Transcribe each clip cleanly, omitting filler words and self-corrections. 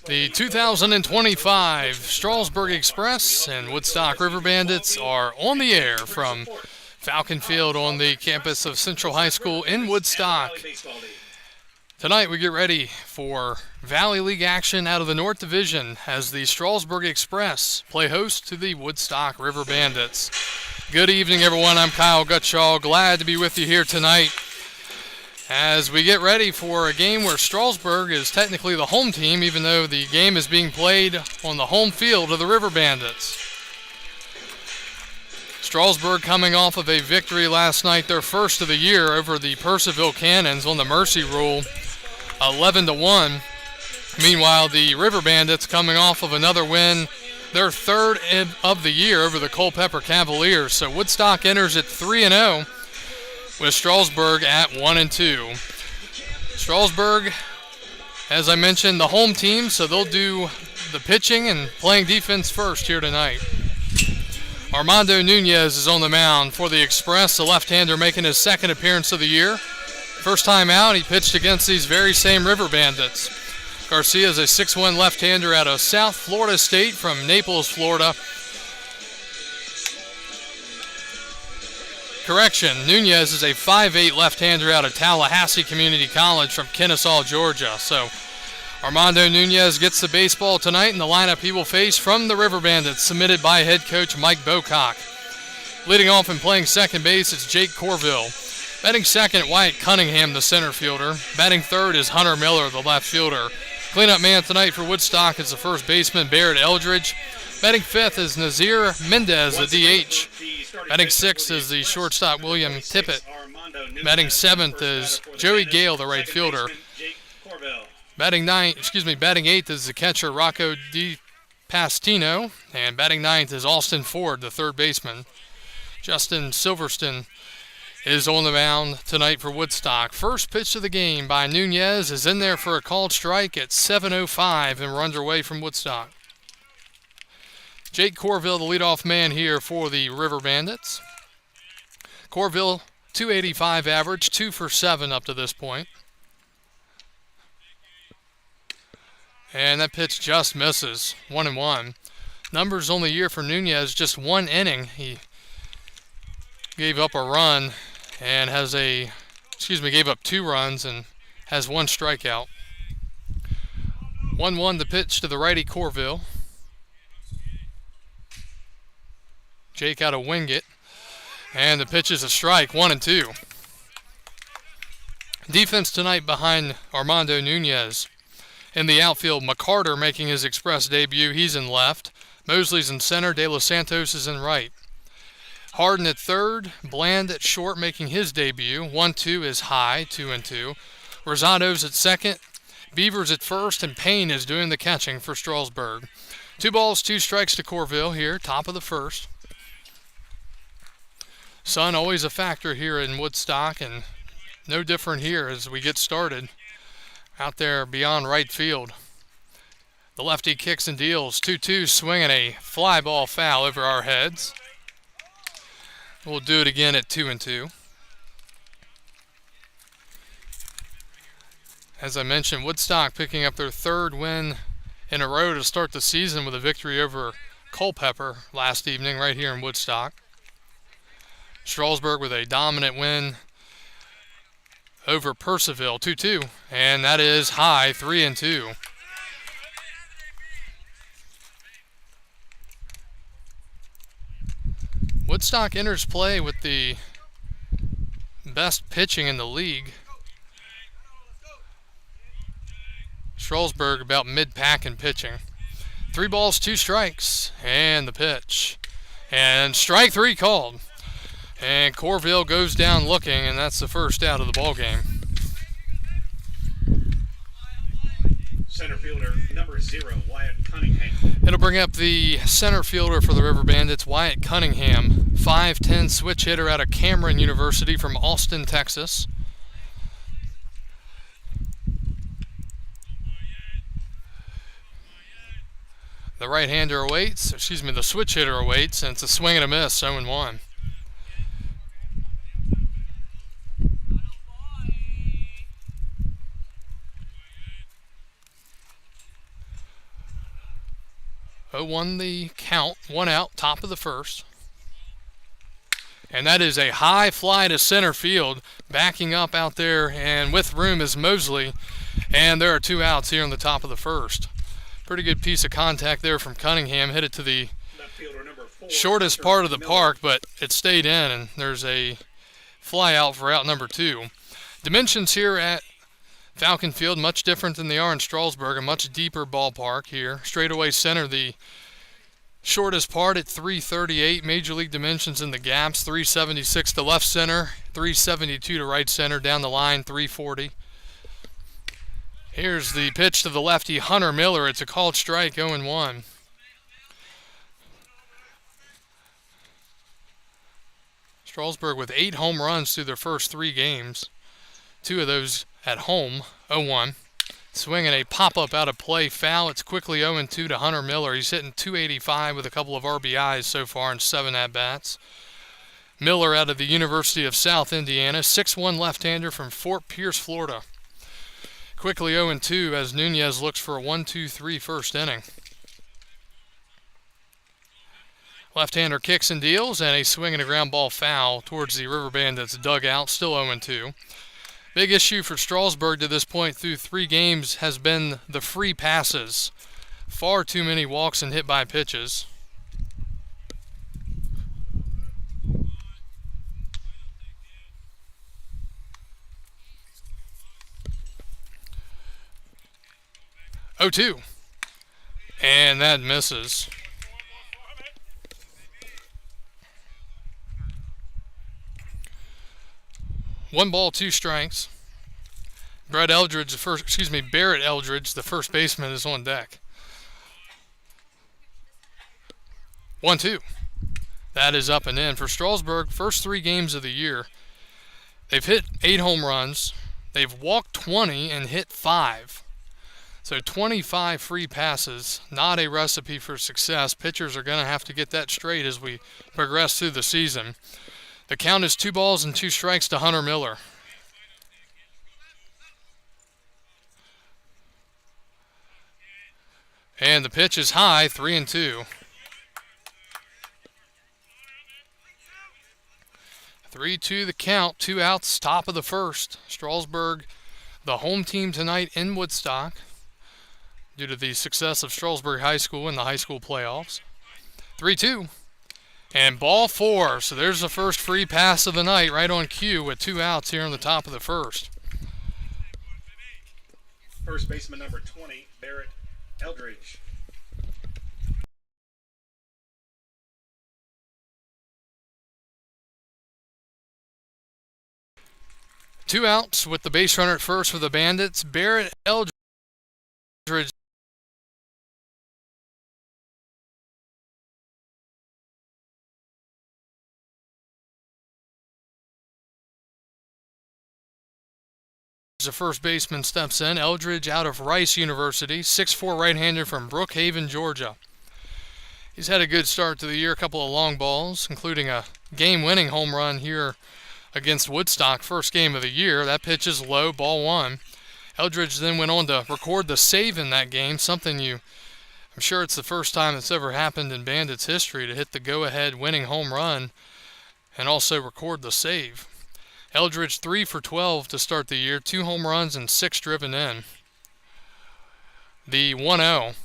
The 2025 Strasburg Express and Woodstock Riverbandits are on the air from Falcon Field on the campus of Central High School in Woodstock. Tonight we get ready for Valley League action out of the North Division as the Strasburg Express play host to the Woodstock Riverbandits. Good evening, everyone. I'm Kyle Gutshaw. Glad to be with you here tonight as we get ready for a game where Strasburg is technically the home team, even though the game is being played on the home field of the Riverbandits. Strasburg coming off of a victory last night, their first of the year, over the Purcellville Cannons on the Mercy Rule, 11-1. Meanwhile, the Riverbandits coming off of another win, their third of the year over the Culpeper Cavaliers. So Woodstock enters at 3-0 with Strasburg at 1-2. Strasburg, as I mentioned, the home team, so they'll do the pitching and playing defense first here tonight. Armando Nunez is on the mound for the Express, the left-hander making his second appearance of the year. First time out, he pitched against these very same Riverbandits. Garcia is a 6'1" left-hander out of South Florida State from Naples, Florida. Correction, Nunez is a 5'8" left-hander out of Tallahassee Community College from Kennesaw, Georgia. So Armando Nunez gets the baseball tonight, and the lineup he will face from the Riverbandits, submitted by head coach Mike Bocock. Leading off and playing second base, it's Jake Corville. Batting second, Wyatt Cunningham, the center fielder. Batting third is Hunter Miller, the left fielder. Cleanup man tonight for Woodstock is the first baseman, Barrett Eldridge. Batting fifth is Nazir Mendez, the DH. Batting sixth is the shortstop, William Tippett. Batting seventh is Joey Gale, the right fielder. Batting eighth is the catcher, Rocco DiPastino. And batting ninth is Austin Ford, the third baseman. Justin Silverston is on the mound tonight for Woodstock. First pitch of the game by Nunez is in there for a called strike at 7:05, and we're underway from Woodstock. Jake Corville, the leadoff man here for the Riverbandits. Corville, .285 average, 2 for 7 up to this point. And that pitch just misses, 1-1. Numbers on the year for Nunez, just one inning. He gave up a run and gave up 2 runs and has 1 strikeout. 1-1 the pitch to the righty Corville. Jake out of Wingate. And the pitch is a strike, 1-2. Defense tonight behind Armando Nunez. In the outfield, McCarter making his Express debut. He's in left. Mosley's in center. De Los Santos is in right. Harden at third. Bland at short making his debut. 1-2 is high, 2-2. Rosado's at second. Beavers at first. And Payne is doing the catching for Strasburg. 2 balls, 2 strikes to Corville here, top of the first. Sun always a factor here in Woodstock, and no different here as we get started out there beyond right field. The lefty kicks and deals. 2-2, swinging a fly ball foul over our heads. We'll do it again at 2-2. As I mentioned, Woodstock picking up their third win in a row to start the season with a victory over Culpeper last evening right here in Woodstock. Strasburg with a dominant win over Purcellville, 2-2, and that is high, 3-2. Woodstock enters play with the best pitching in the league. Strasburg about mid-pack in pitching. 3 balls, 2 strikes, and the pitch. And strike 3 called. And Corville goes down looking, and that's the first out of the ball game. Center fielder number 0, Wyatt Cunningham. It'll bring up the center fielder for the Riverbandits, Wyatt Cunningham, 5'10" switch hitter out of Cameron University from Austin, Texas. The right-hander awaits, the switch hitter awaits, and it's a swing and a miss, 0-1. 0-1 the count, 1 out, top of the first. And that is a high fly to center field. Backing up out there and with room is Mosley. And there are 2 outs here in the top of the first. Pretty good piece of contact there from Cunningham. Hit it to the shortest part of the park, but it stayed in, and there's a fly out for out number 2. Dimensions here at Falcon Field much different than they are in Strasburg, a much deeper ballpark here. Straightaway center, the shortest part at 338. Major league dimensions in the gaps, 376 to left center, 372 to right center. Down the line, 340. Here's the pitch to the lefty, Hunter Miller. It's a called strike, 0-1. Strasburg with 8 home runs through their first 3 games. 2 of those at home, 0-1. Swinging a pop-up out of play, foul. It's quickly 0-2 to Hunter Miller. He's hitting .285 with a couple of RBIs so far in 7 at-bats. Miller out of the University of South Indiana, 6'1" left-hander from Fort Pierce, Florida. Quickly 0-2 as Nunez looks for a 1-2-3 first inning. Left-hander kicks and deals, and a swing and a ground ball foul towards the Riverbandits dugout, still 0-2. Big issue for Strasburg to this point through 3 games has been the free passes. Far too many walks and hit by pitches. Oh, 2. And that misses. One ball, 2 strikes. Barrett Eldridge, the first baseman, is on deck. 1-2. That is up and in. For Strasburg, first 3 games of the year, they've hit 8 home runs. They've walked 20 and hit 5. So 25 free passes, not a recipe for success. Pitchers are going to have to get that straight as we progress through the season. The count is 2 balls and 2 strikes to Hunter Miller. And the pitch is high, 3-2. 3-2 the count, 2 outs, top of the first. Strasburg, the home team tonight in Woodstock, due to the success of Strasburg High School in the high school playoffs. 3-2. And ball 4. So there's the first free pass of the night right on cue with 2 outs here in the top of the first. First baseman number 20, Barrett Eldridge. Two outs with the base runner at first for the Bandits. Barrett Eldridge the first baseman steps in. Eldridge out of Rice University, 6'4" right-hander from Brookhaven, Georgia. He's had a good start to the year, a couple of long balls, including a game-winning home run here against Woodstock, first game of the year. That pitch is low, ball 1. Eldridge then went on to record the save in that game, I'm sure it's the first time that's ever happened in Bandits history to hit the go-ahead winning home run and also record the save. Eldridge 3 for 12 to start the year, 2 home runs and 6 driven in. The 1-0,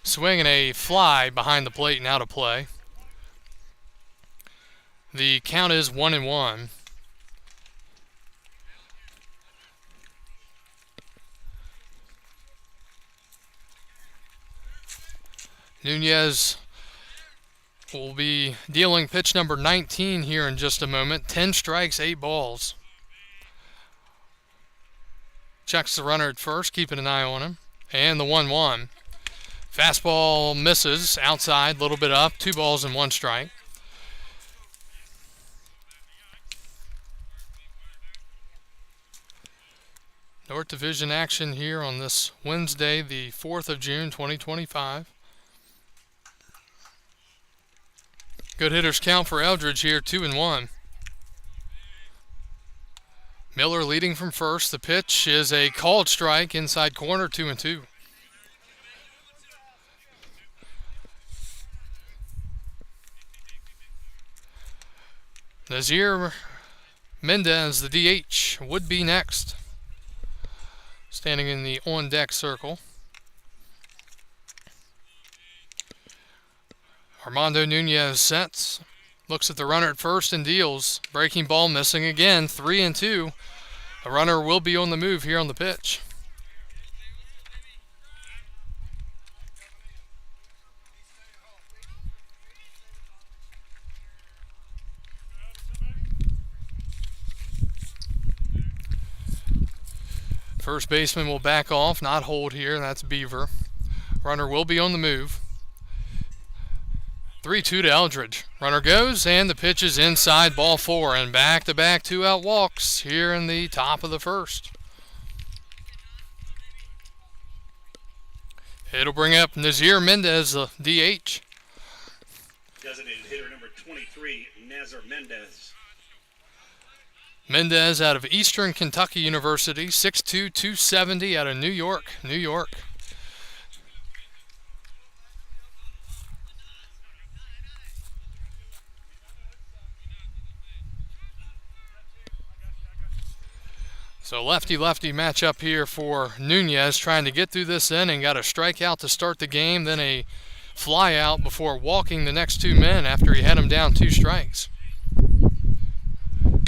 swinging a fly behind the plate and out of play. The count is 1-1. Nunez will be dealing pitch number 19 here in just a moment. 10 strikes, 8 balls. Checks the runner at first, keeping an eye on him. And the 1-1. Fastball misses, outside, a little bit up. 2 balls and 1 strike. North Division action here on this Wednesday, the 4th of June, 2025. Good hitters count for Eldridge here, 2-1. Miller leading from first. The pitch is a called strike, inside corner, 2-2. Nazir Mendez, the DH, would be next, standing in the on-deck circle. Armando Nunez sets, looks at the runner at first and deals. Breaking ball missing again, 3-2. A runner will be on the move here on the pitch. First baseman will back off, not hold here. That's Beaver. Runner will be on the move. 3-2 to Eldridge. Runner goes, and the pitch is inside, ball 4, and back-to-back 2-out walks here in the top of the first. It'll bring up Nazir Mendez, the DH. Designated hitter number 23, Nazir Mendez. Mendez out of Eastern Kentucky University, 6'2", 270 out of New York, New York. So lefty-lefty matchup here for Nunez, trying to get through this inning. Got a strikeout to start the game, then a fly out before walking the next 2 men after he had him down 2 strikes.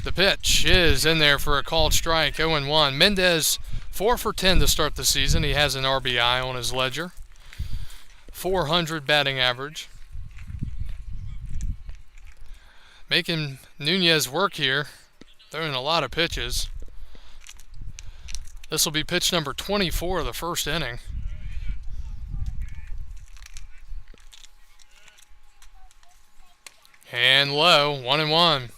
The pitch is in there for a called strike, 0-1. Mendez 4 for 10 to start the season. He has an RBI on his ledger. 400 batting average. Making Nunez work here, throwing a lot of pitches. This will be pitch number 24 of the first inning. And low, 1-1.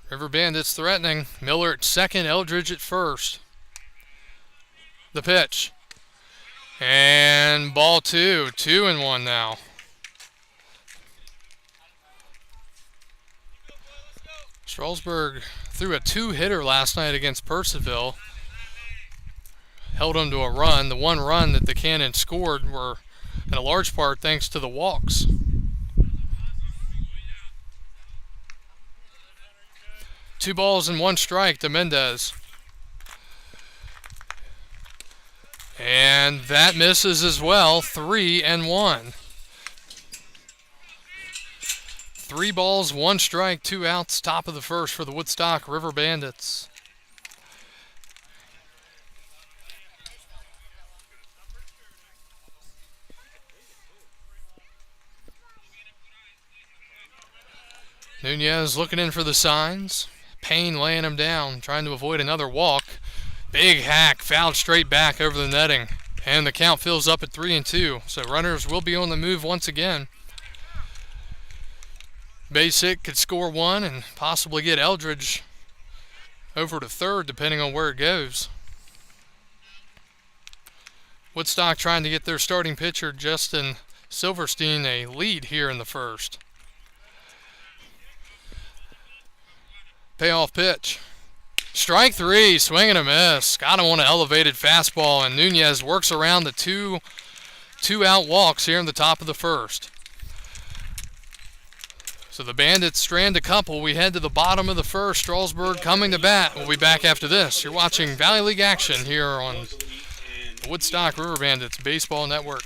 Riverbandits threatening. Miller at second, Eldridge at first. The pitch. And ball 2. 2-1 now. Strasburg threw a 2-hitter last night against Percival. Held them to a run. The one run that the Cannons scored were in a large part thanks to the walks. Two balls and 1 strike to Mendez. And that misses as well, 3-1. 3 balls, 1 strike, 2 outs, top of the first for the Woodstock Riverbandits. Nunez looking in for the signs. Payne laying him down, trying to avoid another walk. Big hack, fouled straight back over the netting. And the count fills up at 3-2. So runners will be on the move once again. Base hit could score 1 and possibly get Eldridge over to third depending on where it goes. Woodstock trying to get their starting pitcher Justin Silverstein a lead here in the first. Payoff pitch. Strike 3, swing and a miss. Got him on an elevated fastball, and Nunez works around the two out walks here in the top of the first. So the Bandits strand a couple. We head to the bottom of the first. Strasburg coming to bat. We'll be back after this. You're watching Valley League action here on the Woodstock Riverbandits Baseball Network.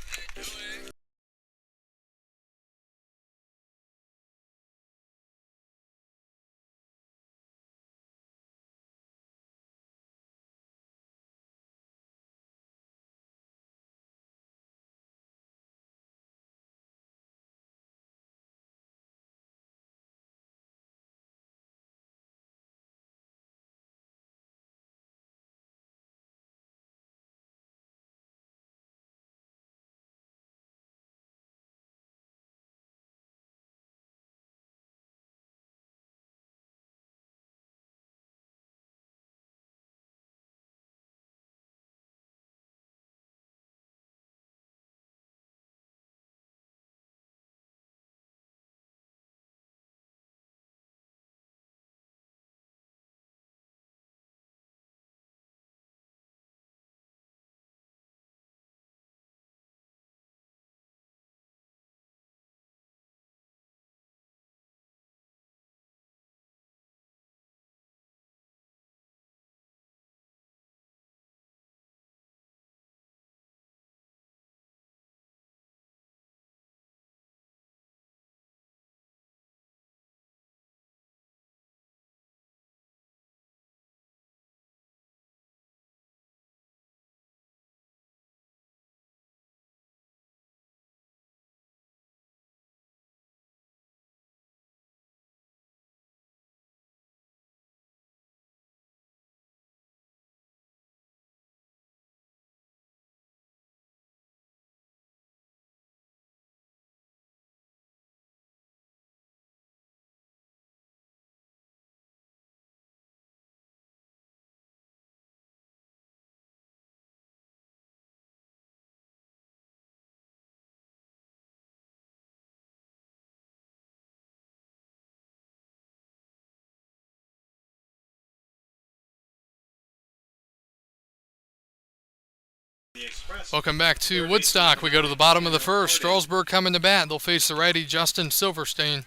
The Express. Welcome back to Woodstock. We go to the bottom of the first. Strasburg coming to bat. They'll face the righty Justin Silverstein.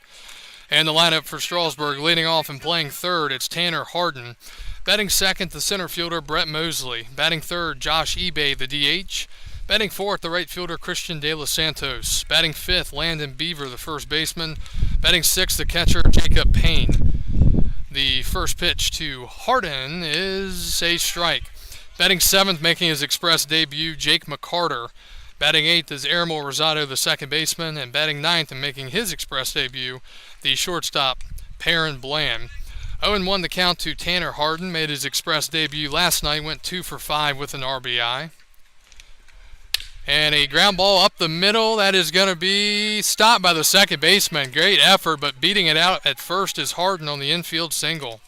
And the lineup for Strasburg, leading off and playing third, it's Tanner Harden. Batting second, the center fielder, Brett Mosley. Batting third, Josh Ebay, the DH. Batting fourth, the right fielder, Christian De Los Santos. Batting fifth, Landon Beaver, the first baseman. Batting sixth, the catcher, Jacob Payne. The first pitch to Harden is a strike. Batting seventh, making his Express debut, Jake McCarter. Batting eighth is Ermil Rosado, the second baseman. And batting ninth and making his Express debut, the shortstop, Perrin Bland. 0-1 the count to Tanner Harden. Made his Express debut last night. Went 2 for 5 with an RBI. And a ground ball up the middle. That is going to be stopped by the second baseman. Great effort, but beating it out at first is Harden on the infield single.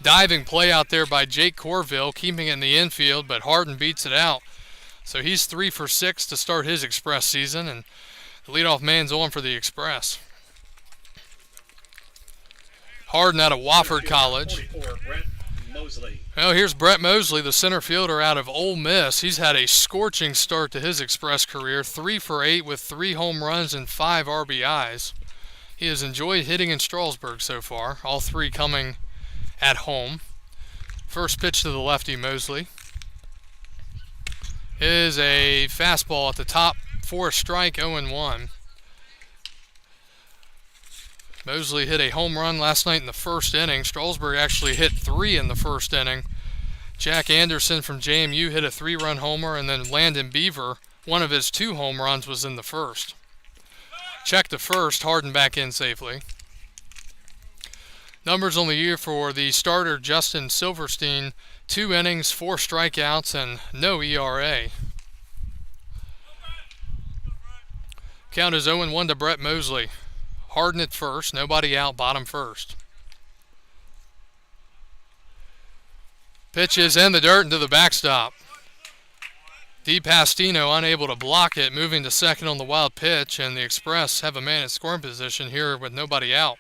Diving play out there by Jake Corville, keeping it in the infield, but Harden beats it out. So he's 3 for 6 to start his Express season, and the leadoff man's on for the Express. Harden out of Wofford College. 44, Brett Mosley. Well, here's Brett Mosley, the center fielder out of Ole Miss. He's had a scorching start to his Express career, 3 for 8 with 3 home runs and 5 RBIs. He has enjoyed hitting in Strasburg so far, all 3 coming at home. First pitch to the lefty, Mosley, is a fastball at the top for a strike, 0-1. Mosley hit a home run last night in the first inning. Strasburg actually hit 3 in the first inning. Jack Anderson from JMU hit a 3-run homer, and then Landon Beaver, one of his 2 home runs was in the first. Check to first, Harden back in safely. Numbers on the year for the starter, Justin Silverstein, 2 innings, 4 strikeouts, and no ERA. Count is 0-1 to Brett Mosley. Harden at first, nobody out, bottom first. Pitch is in the dirt into the backstop. DiPastino unable to block it, moving to second on the wild pitch, and the Express have a man at scoring position here with nobody out.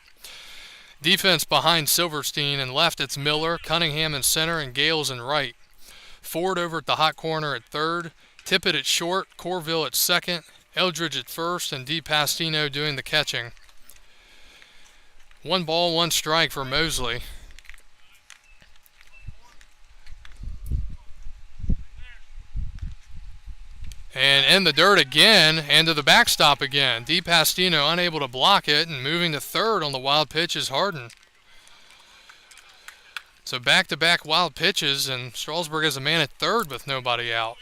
Defense behind Silverstein, and left it's Miller, Cunningham in center, and Gales in right. Ford over at the hot corner at third, Tippett at short, Corville at second, Eldridge at first, and DiPastino doing the catching. 1 ball, 1 strike for Mosley. And in the dirt again, and to the backstop again. DiPastino unable to block it, and moving to third on the wild pitch is Harden. So back-to-back wild pitches, and Strasburg has a man at third with nobody out.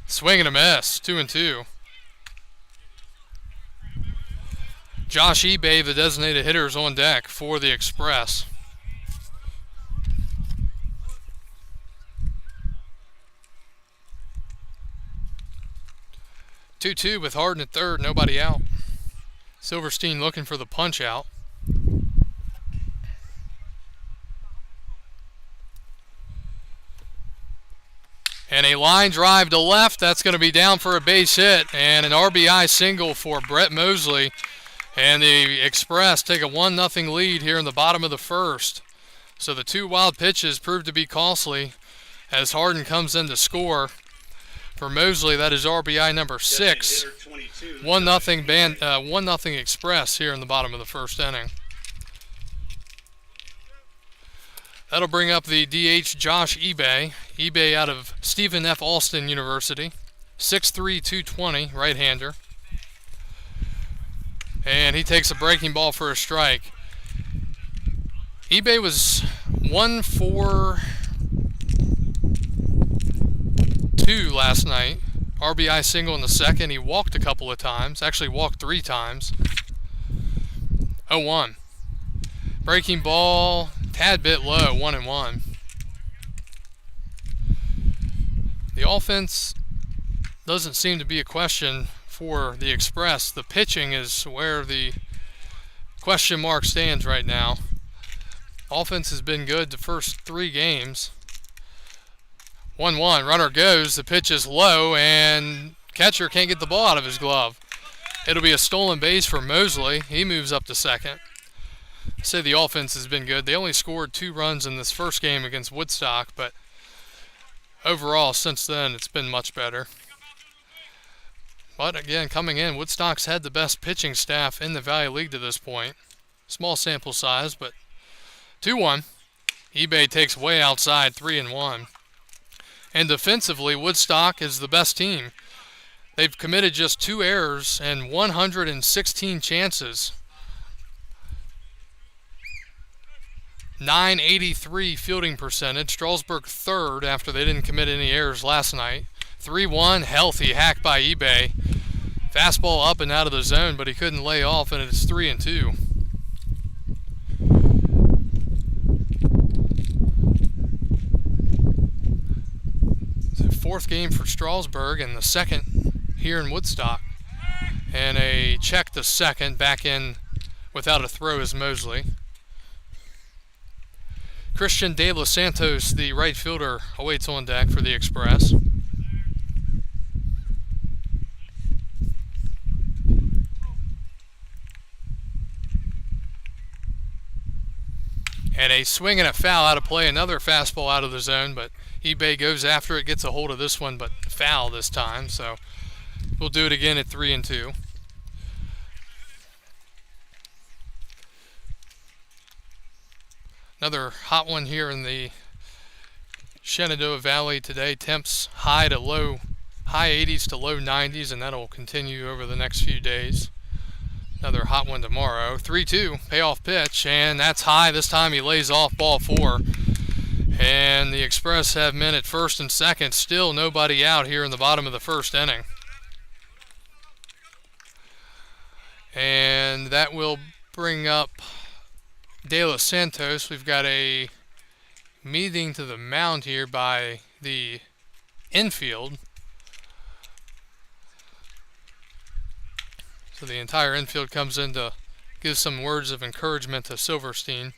Swing and a miss, 2-2. Josh Ebay, the designated hitter, is on deck for the Express. Two with Harden at third, nobody out. Silverstein looking for the punch out. And a line drive to left. That's going to be down for a base hit. And an RBI single for Brett Mosley. And the Express take a 1-0 lead here in the bottom of the first. So the 2 wild pitches proved to be costly as Harden comes in to score. For Mosley, that is RBI number 6. 1-0 Express here in the bottom of the first inning. That'll bring up the DH Josh Ebay. Ebay out of Stephen F. Austin University. 6'3", 220, right-hander. And he takes a breaking ball for a strike. Ebay was 1 for 2 last night. RBI single in the second. He walked a couple of times. Actually walked 3 times. 0-1. Breaking ball, tad bit low, 1-1. The offense doesn't seem to be a question for the Express. The pitching is where the question mark stands right now. Offense has been good the first 3 games. 1-1. Runner goes. The pitch is low, and catcher can't get the ball out of his glove. It'll be a stolen base for Mosley. He moves up to second. I say the offense has been good. They only scored 2 runs in this first game against Woodstock, but overall, since then, it's been much better. But again, coming in, Woodstock's had the best pitching staff in the Valley League to this point. Small sample size, but 2-1. eBay takes way outside, 3-1. And defensively, Woodstock is the best team. They've committed just 2 errors and 116 chances. .983 fielding percentage. Strasburg third after they didn't commit any errors last night. 3-1, healthy hack by eBay. Fastball up and out of the zone, but he couldn't lay off, and it's 3-2. So 4th game for Strasburg and the 2nd here in Woodstock. And a check to second, back in without a throw is Mosley. Christian De Los Santos, the right fielder, awaits on deck for the Express. And a swing and a foul out of play, another fastball out of the zone, but eBay goes after it, gets a hold of this one, but foul this time, so we'll do it again at 3-2. Another hot one here in the Shenandoah Valley today. Temps high 80s to low 90s, and that'll continue over the next few days. Another hot one tomorrow. 3-2, payoff pitch, and that's high. This time he lays off, ball 4. And the Express have men at first and second. Still nobody out here in the bottom of the 1st inning. And that will bring up De Los Santos. We've got a meeting to the mound here by the infield. So the entire infield comes in to give some words of encouragement to Silverstein.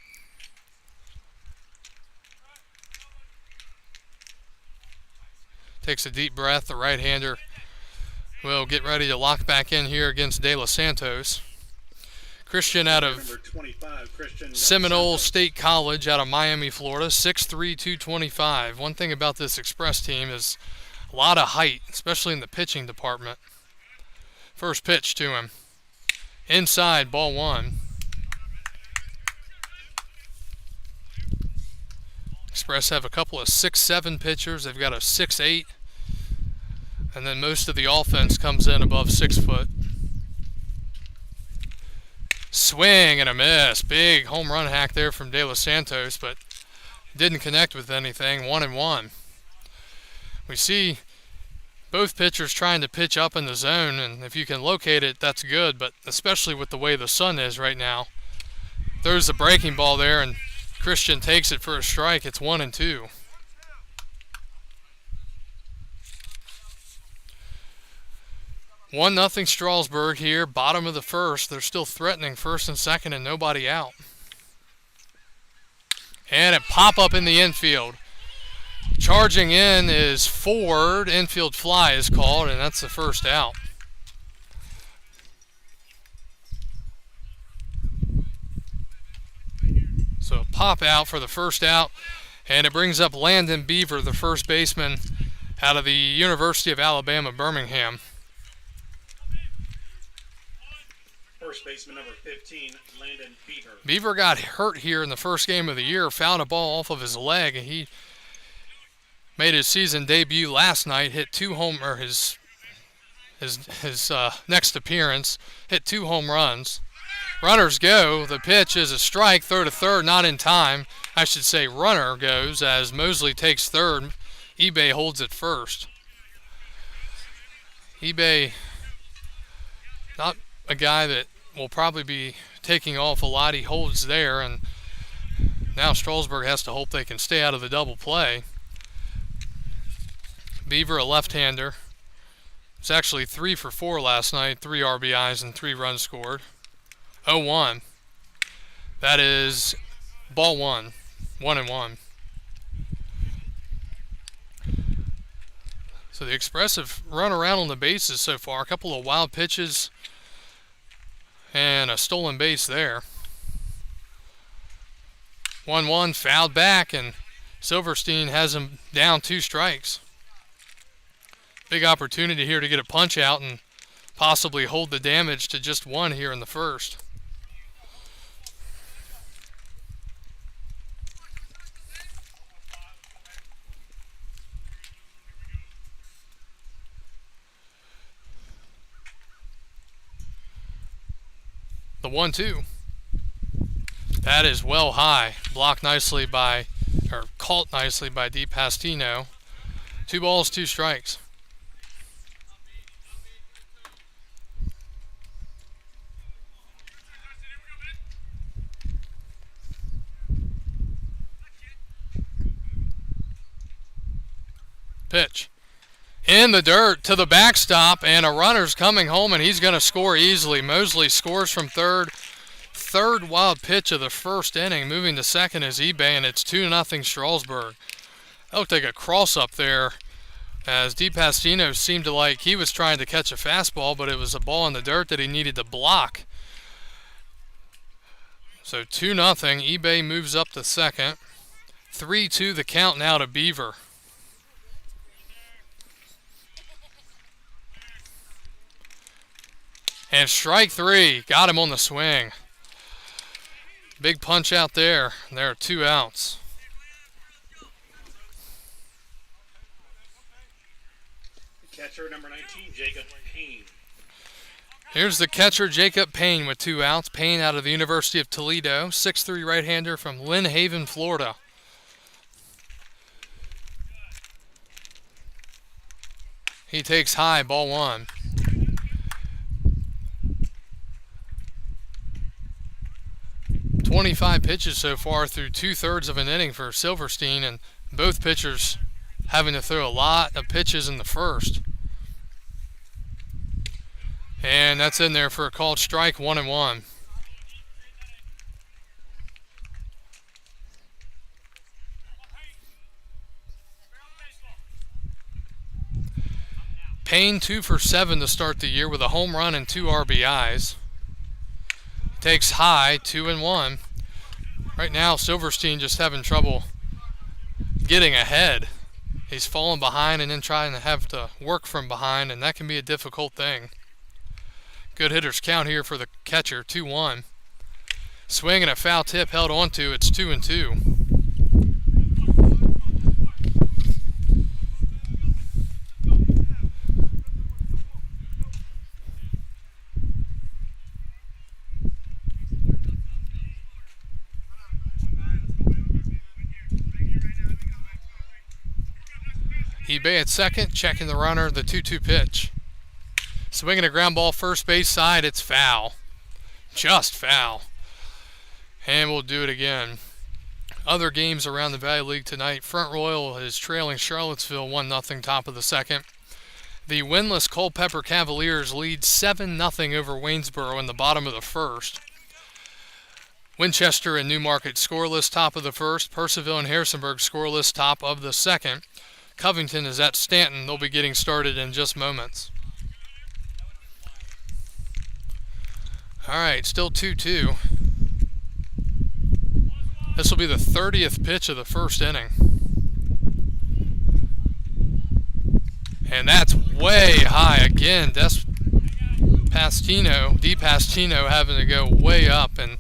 Takes a deep breath. The right-hander will get ready to lock back in here against De Los Santos. Christian out of Seminole State College out of Miami, Florida, 6'3", 225. One thing about this Express team is a lot of height, especially in the pitching department. First pitch to him. Inside, ball 1. Express have a couple of 6'7" pitchers. They've got a 6'8", and then most of the offense comes in above 6 foot. Swing and a miss. Big home run hack there from De Los Santos, but didn't connect with anything. 1-1. We see both pitchers trying to pitch up in the zone, and if you can locate it, that's good, but especially with the way the sun is right now. There's the breaking ball there, and Christian takes it for a strike. It's 1-2. One nothing Strasburg here, bottom of the 1st. They're still threatening 1st and 2nd and nobody out. And a pop-up in the infield. Charging in is Ford. Infield fly is called, and that's the 1st out. So pop out for the 1st out, and it brings up Landon Beaver, the first baseman out of the University of Alabama, Birmingham. First baseman number 15, Landon Beaver. Beaver got hurt here in the first game of the year, fouled a ball off of his leg, and he made his season debut last night, hit 2 home, or his next appearance, hit 2 home runs. Runners go. The pitch is a strike, throw to third, not in time. I should say runner goes as Mosley takes third. eBay holds it first. eBay, not a guy that will probably be taking off a lot. He holds there, and now Strasburg has to hope they can stay out of the double play. Beaver, a left-hander. It's actually 3 for 4 last night, 3 RBIs and 3 runs scored. 0-1. That is ball 1, 1-1. So the Express have run around on the bases so far. A couple of wild pitches and a stolen base there. 1-1, fouled back, and Silverstein has him down 2 strikes. Big opportunity here to get a punch out and possibly hold the damage to just 1 here in the first. The 1-2. That is well high. Blocked nicely by, or caught nicely by DiPastino. 2 balls, 2 strikes. Pitch. In the dirt to the backstop, and a runner's coming home, and he's going to score easily. Mosley scores from third. Third wild pitch of the first inning. Moving to second is eBay, and it's 2-0 Strasburg. That looked like a cross up there, as DiPastino seemed to like he was trying to catch a fastball, but it was a ball in the dirt that he needed to block. So 2-0. eBay moves up to second. 3-2 the count now to Beaver. And strike 3. Got him on the swing. Big punch out there. There are 2 outs. Catcher number 19, Jacob Payne. Here's the catcher, Jacob Payne, with 2 outs. Payne out of the University of Toledo. 6'3" right-hander from Lynn Haven, Florida. He takes high, ball 1. 25 pitches so far through 2/3 of an inning for Silverstein, and both pitchers having to throw a lot of pitches in the first. And that's in there for a called strike, 1-1. Payne 2 for 7 to start the year with a home run and 2 RBIs. Takes high, 2-1. Right now, Silverstein just having trouble getting ahead. He's falling behind and then trying to have to work from behind, and that can be a difficult thing. Good hitters count here for the catcher, 2-1. Swing and a foul tip held onto, it's 2-2. eBay at second, checking the runner, the 2-2 pitch. Swinging a ground ball first base side, it's foul. Just foul. And we'll do it again. Other games around the Valley League tonight. Front Royal is trailing Charlottesville 1-0 top of the second. The winless Culpeper Cavaliers lead 7-0 over Waynesboro in the bottom of the first. Winchester and Newmarket scoreless top of the first. Percival and Harrisonburg scoreless top of the second. Covington is at Stanton. They'll be getting started in just moments. All right, still 2-2. This will be the 30th pitch of the first inning. And that's way high again. DiPastino having to go way up. And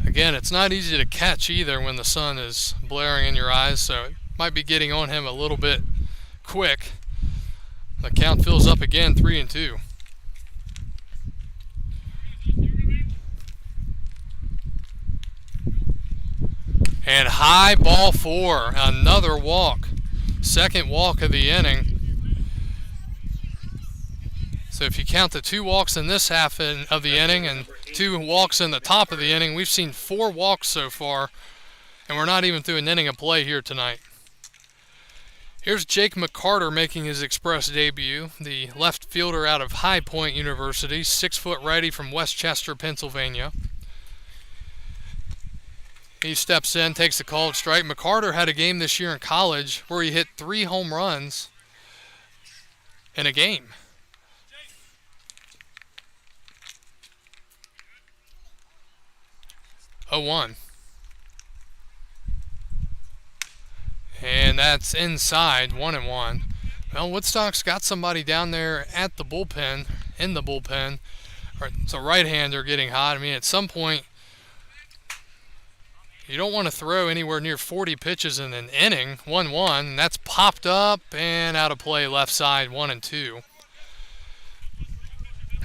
again, it's not easy to catch either when the sun is blaring in your eyes, so it might be getting on him a little bit quick. The count fills up again, 3-2. And high, ball 4, another walk. Second walk of the inning. So if you count the 2 walks in this half of the inning and 2 walks in the top of the inning, we've seen 4 walks so far, and we're not even through an inning of play here tonight. Here's Jake McCarter making his Express debut, the left fielder out of High Point University, 6-foot righty from Westchester, Pennsylvania. He steps in, takes the called strike. McCarter had a game this year in college where he hit 3 home runs in a game. Oh, 1. And that's inside, 1-1. Well, Woodstock's got somebody down there at the bullpen, in the bullpen. It's a right-hander getting hot. I mean, at some point, you don't want to throw anywhere near 40 pitches in an inning. 1-1, and that's popped up and out of play left side, 1-2.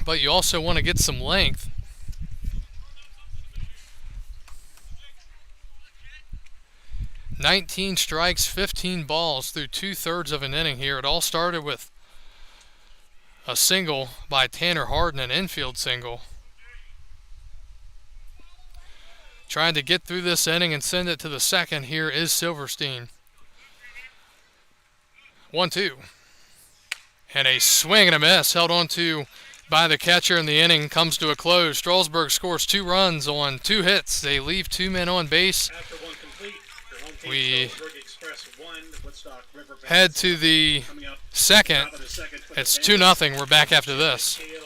But you also want to get some length. 19 strikes, 15 balls through 2/3 of an inning here. It all started with a single by Tanner Harden, an infield single. Trying to get through this inning and send it to the second here is Silverstein. 1-2. And a swing and a miss held on to by the catcher, and the inning comes to a close. Strasburg scores 2 runs on 2 hits. They leave 2 men on base. After one complete, your home team, We Strasburg Express 1, Woodstock Riverbandits head to the coming up second. top of the second for the It's Bandits. 2-0. We're back after this. Gale and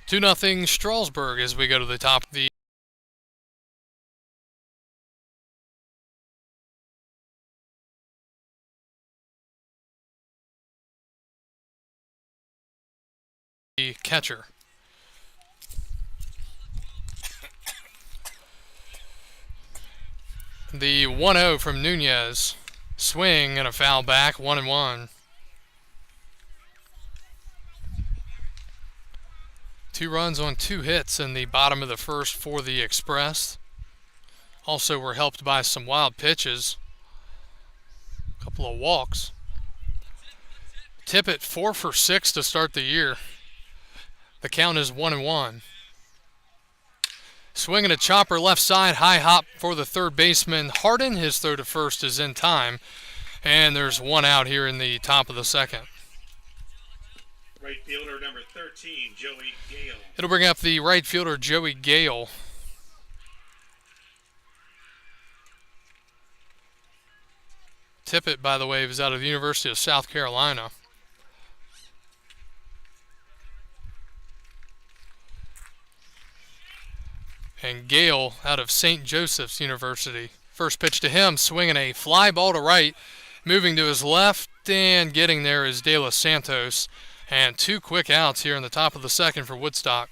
2-0 Strasburg as we go to the top of the catcher. The 1-0 from Nunez. Swing and a foul back, 1-1. 2 runs on 2 hits in the bottom of the first for the Express. Also were helped by some wild pitches. A couple of walks. Tippett 4 for 6 to start the year. The count is 1-1. Swinging a chopper left side, high hop for the third baseman Harden. His throw to first is in time. And there's 1 out here in the top of the second. right fielder number 13, Joey Gale. It'll bring up the right fielder Joey Gale. Tippett, by the way, was out of the University of South Carolina. And Gale out of St. Joseph's University. First pitch to him, swinging a fly ball to right. Moving to his left and getting there is De Los Santos. And 2 quick outs here in the top of the second for Woodstock.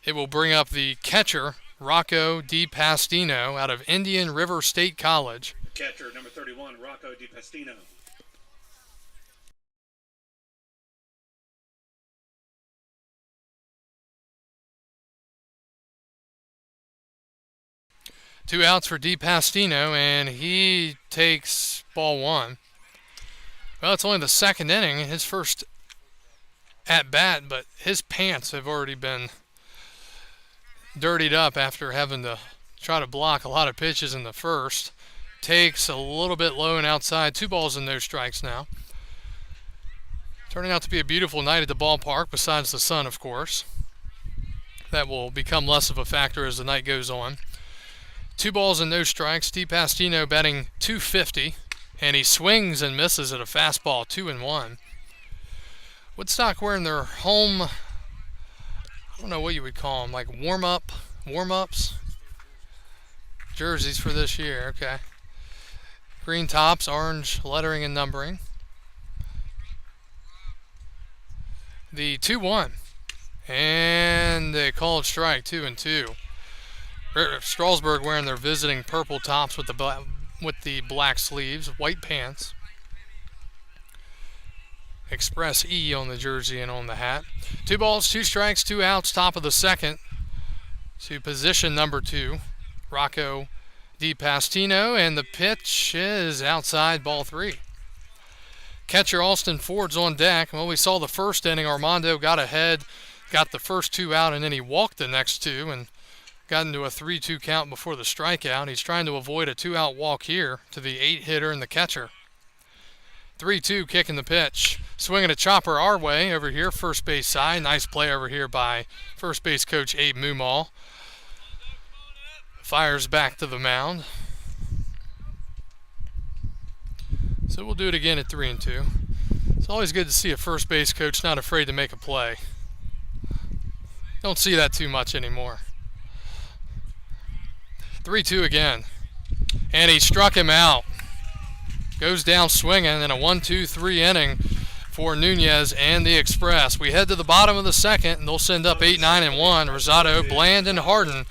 It will bring up the catcher, Rocco DiPastino, out of Indian River State College. The catcher, number 31, Rocco DiPastino. Two outs for DiPastino, and he takes ball one. Well, it's only the second inning, his first at bat, but his pants have already been dirtied up after having to try to block a lot of pitches in the first. Takes a little bit low and outside. 2 balls and no strikes now. Turning out to be a beautiful night at the ballpark, besides the sun, of course. That will become less of a factor as the night goes on. 2 balls and no strikes. DiPastino batting .250, and he swings and misses at a fastball, 2-1. Woodstock wearing their home, I don't know what you would call them, like warm-ups jerseys for this year. Okay. Green tops, orange lettering and numbering. The 2-1, and they called strike, 2-2. Strasburg wearing their visiting purple tops with the black sleeves, white pants. Express E on the jersey and on the hat. 2 balls, 2 strikes, 2 outs, top of the second to position number 2, Rocco DiPastino, and the pitch is outside, ball 3. Catcher Austin Ford's on deck. Well, we saw the first inning, Armando got ahead, got the first 2 out, and then he walked the next 2 and got into a 3-2 count before the strikeout. He's trying to avoid a 2-out walk here to the 8-hitter and the catcher. 3-2 kicking the pitch. Swinging a chopper our way over here, first base side. Nice play over here by first base coach Abe Mumal. Fires back to the mound. So we'll do it again at 3-2. It's always good to see a first base coach not afraid to make a play. Don't see that too much anymore. 3-2 again. And he struck him out. Goes down swinging, and a 1-2-3 inning for Nunez and the Express. We head to the bottom of the second, and they'll send up 8-9-1. Rosado, Bland, and Harden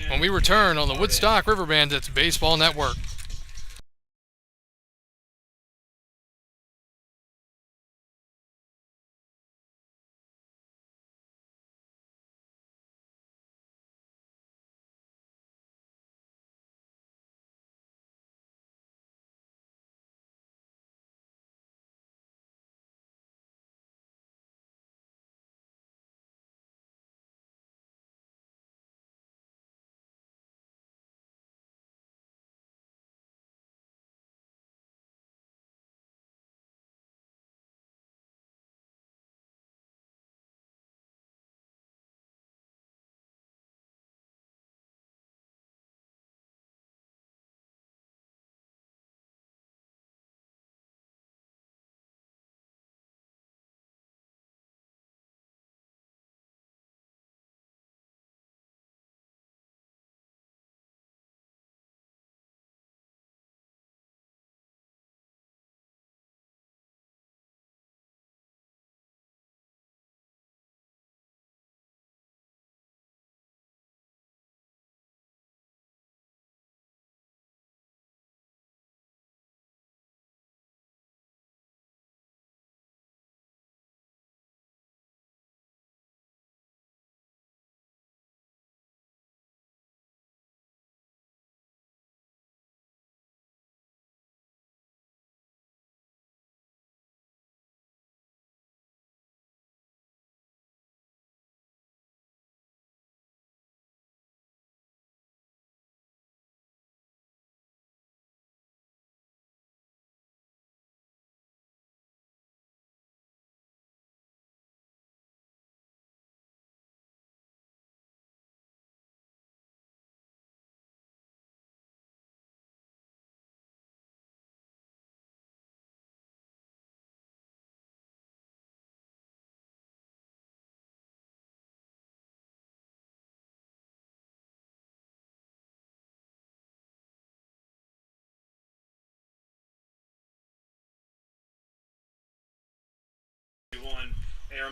when we return on the Woodstock Riverbandits Baseball Network.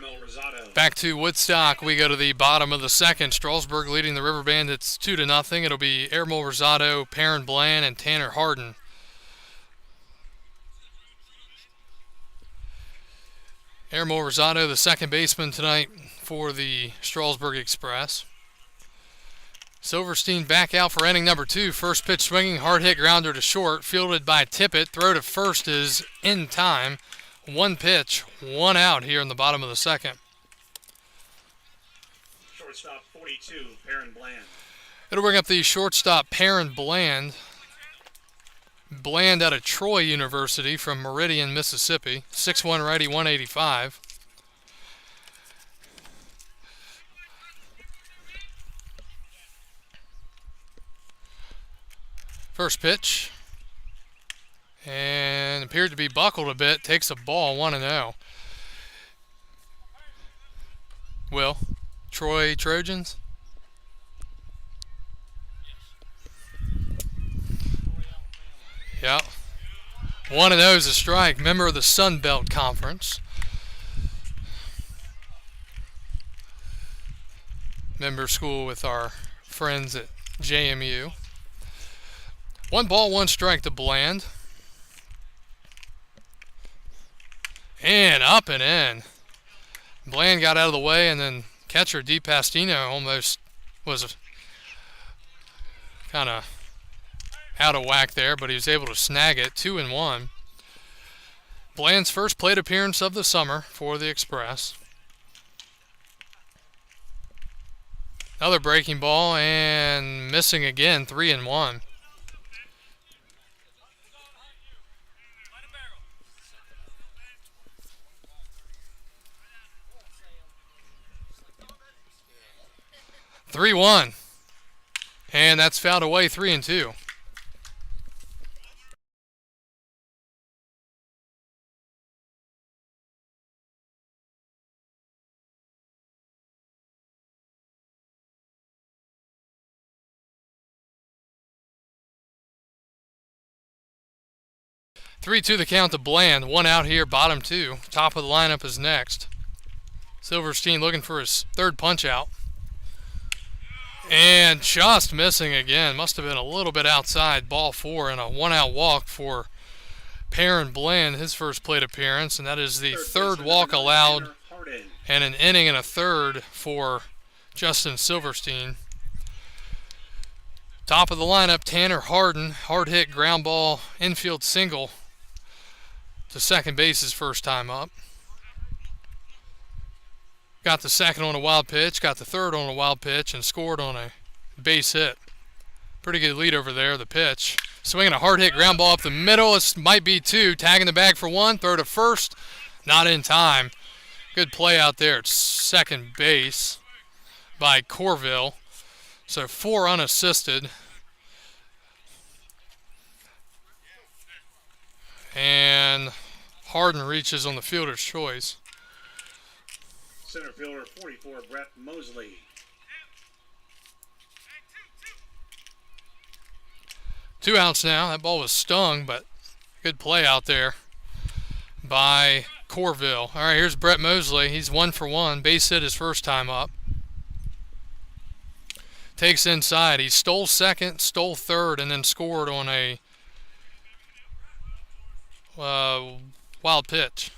Ermil Rosado. Back to Woodstock, we go to the bottom of the second. Strasburg leading the Riverbandits 2-0. It'll be Ermil Rosado, Perrin Bland, and Tanner Harden. Ermil Rosado, the second baseman tonight for the Strasburg Express. Silverstein back out for inning number 2. First pitch swinging, hard hit grounder to short, fielded by Tippett. Throw to first is in time. One pitch, one out here in the bottom of the second. Shortstop 42, Perrin Bland. It'll bring up the shortstop, Perrin Bland. Bland out of Troy University from Meridian, Mississippi. 6'1" righty, 185. First pitch. And appeared to be buckled a bit. Takes a ball, 1-0. Will, Troy Trojans? Yep. One of those a strike. Member of the Sun Belt Conference. Member school with our friends at JMU. 1 ball, 1 strike to Bland. And up and in. Bland got out of the way, and then catcher DiPastino almost was kind of out of whack there, but he was able to snag it. 2-1. Bland's first plate appearance of the summer for the Express. Another breaking ball and missing again. 3-1. And that's fouled away. 3-2. The count to Bland. 1 out here, bottom 2. Top of the lineup is next. Silverstein looking for his third punch out. And just missing again. Must have been a little bit outside. Ball 4 and a 1-out walk for Perrin Bland, his first plate appearance. And that is the third walk allowed and an inning and a third for Justin Silverstein. Top of the lineup, Tanner Harden. Hard hit ground ball, infield single to second base his first time up. Got the second on a wild pitch, got the third on a wild pitch, and scored on a base hit. Pretty good lead over there, the pitch. Swinging a hard hit ground ball up the middle. This might be 2. Tagging the bag for 1. Throw to first. Not in time. Good play out there at second base by Corville. So 4 unassisted. And Harden reaches on the fielder's choice. Center fielder 44, Brett Mosley. Two outs now. That ball was stung, but good play out there by Corville. All right, here's Brett Mosley. He's 1 for 1. Base hit his first time up. Takes inside. He stole second, stole third, and then scored on a wild pitch.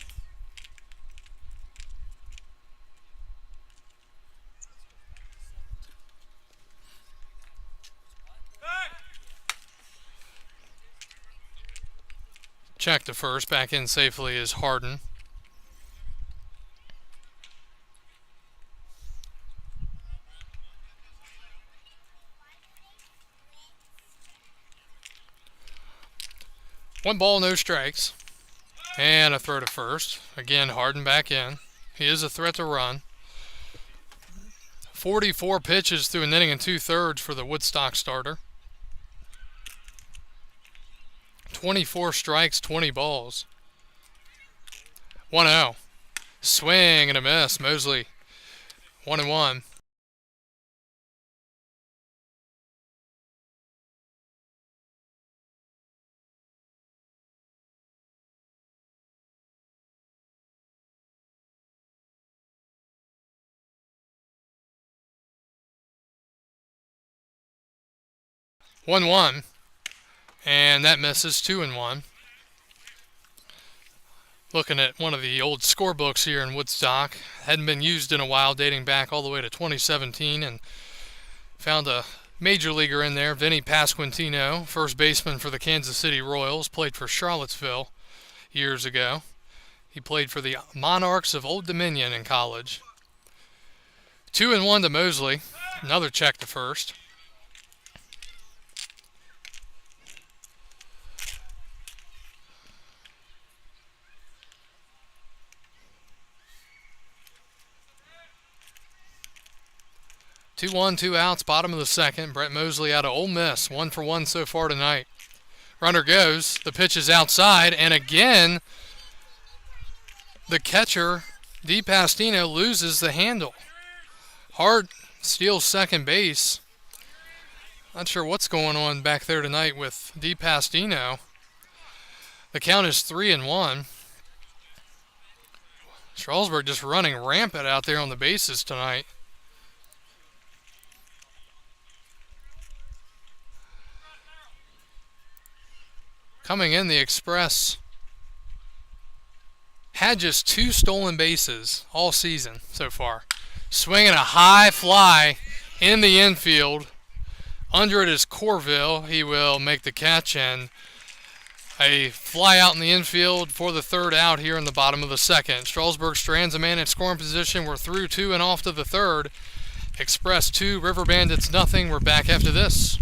Check to first. Back in safely is Harden. One ball, no strikes. And a throw to first. Again, Harden back in. He is a threat to run. 44 pitches through an inning and 2/3 for the Woodstock starter. 24 strikes, 20 balls. 1-0. Swing and a miss. Mosley 1-1. 1-1. And that misses 2-1. Looking at one of the old scorebooks here in Woodstock. Hadn't been used in a while, dating back all the way to 2017, and found a major leaguer in there, Vinny Pasquantino, first baseman for the Kansas City Royals, played for Charlottesville years ago. He played for the Monarchs of Old Dominion in college. 2-1 to Mosley. Another check to first. Two one, two outs, bottom of the second. Brett Mosley out of Ole Miss, 1 for 1 so far tonight. Runner goes, the pitch is outside, and again, the catcher, DePastino, loses the handle. Hart steals second base. Not sure what's going on back there tonight with DePastino. The count is 3-1. Strasburg just running rampant out there on the bases tonight. Coming in, the Express had just 2 stolen bases all season so far. Swinging a high fly in the infield. Under it is Corville. He will make the catch, and a fly out in the infield for the third out here in the bottom of the second. Strasburg strands a man in scoring position. We're through 2 and off to the third. Express 2, Riverbandits nothing. We're back after this.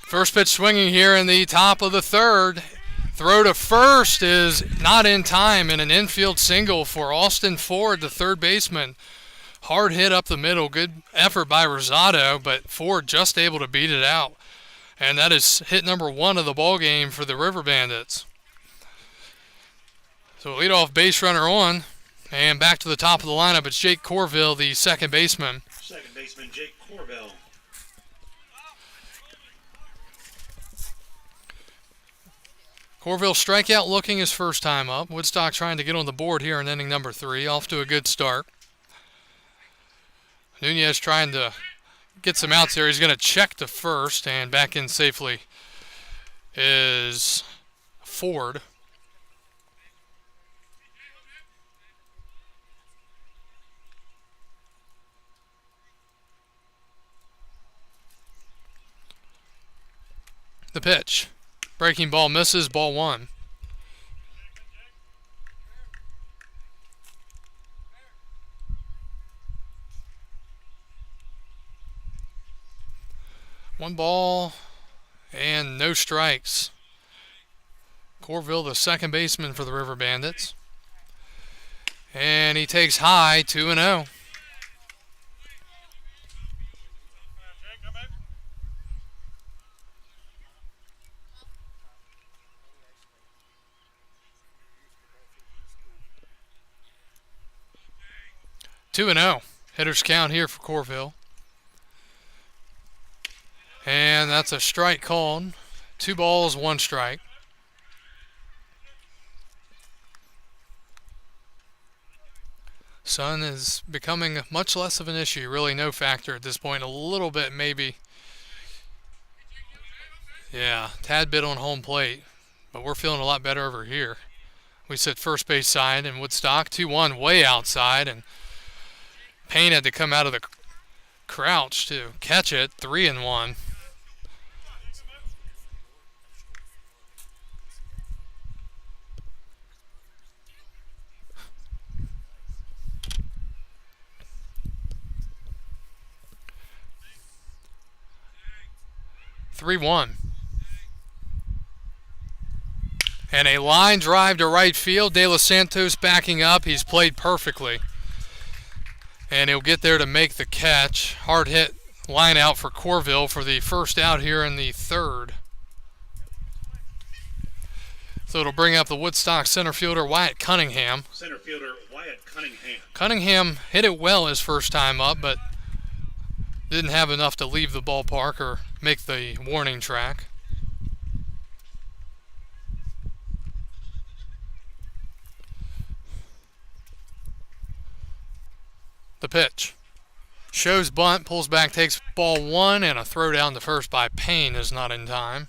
First pitch swinging here in the top of the third. Throw to first is not in time, and an infield single for Austin Ford, the third baseman. Hard hit up the middle. Good effort by Rosado, but Ford just able to beat it out. And that is hit number 1 of the ball game for the Riverbandits. So leadoff base runner on, and back to the top of the lineup. It's Jake Corville, the second baseman. Second baseman Jake Corville. Corville strikeout looking his first time up. Woodstock trying to get on the board here in inning number 3. Off to a good start. Nunez trying to get some outs there. He's going to check to first, and back in safely is Ford. The pitch. Breaking ball misses, ball 1. One ball and no strikes. Corville, the second baseman for the River Bandits. And he takes high, 2-0. Two and 0. Hitters count here for Corville. And that's a strike called. 2 balls, 1 strike. Sun is becoming much less of an issue. Really no factor at this point. A little bit maybe. Yeah, tad bit on home plate. But we're feeling a lot better over here. We sit first base side in Woodstock. 2-1 way outside. And Payne had to come out of the crouch to catch it. 3-1. And a line drive to right field. De Los Santos backing up. He's played perfectly. And he'll get there to make the catch. Hard hit line out for Corville for the first out here in the third. So it'll bring up the Woodstock center fielder Wyatt Cunningham. Center fielder Wyatt Cunningham. Cunningham hit it well his first time up, but didn't have enough to leave the ballpark or make the warning track. The pitch. Shows bunt, pulls back, takes ball 1, and a throw down to first by Payne is not in time.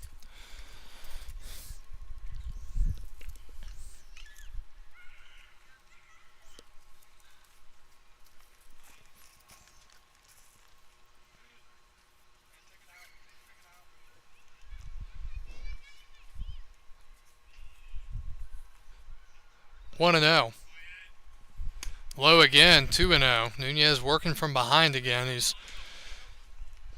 One and 0. Low again, 2-0. Nunez working from behind again. He's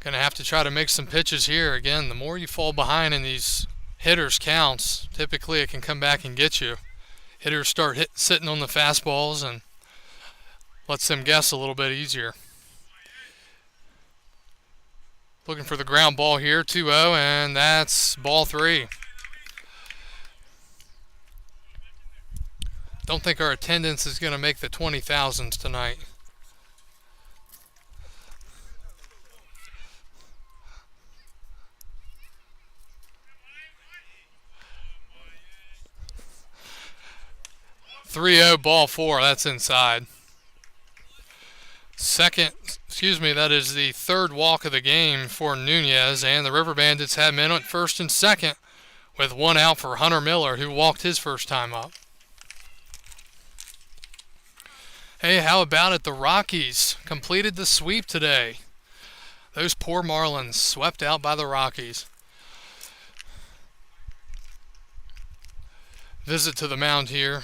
going to have to try to make some pitches here. Again, the more you fall behind in these hitters' counts, typically it can come back and get you. Hitters start sitting on the fastballs and lets them guess a little bit easier. Looking for the ground ball here, 2-0, and that's ball 3. Don't think our attendance is going to make the 20,000s tonight. Ball 4, that's inside. That is the third walk of the game for Nunez, and the River Bandits had men at first and second with 1 out for Hunter Miller, who walked his first time up. Hey, how about it? The Rockies completed the sweep today. Those poor Marlins swept out by the Rockies. Visit to the mound here.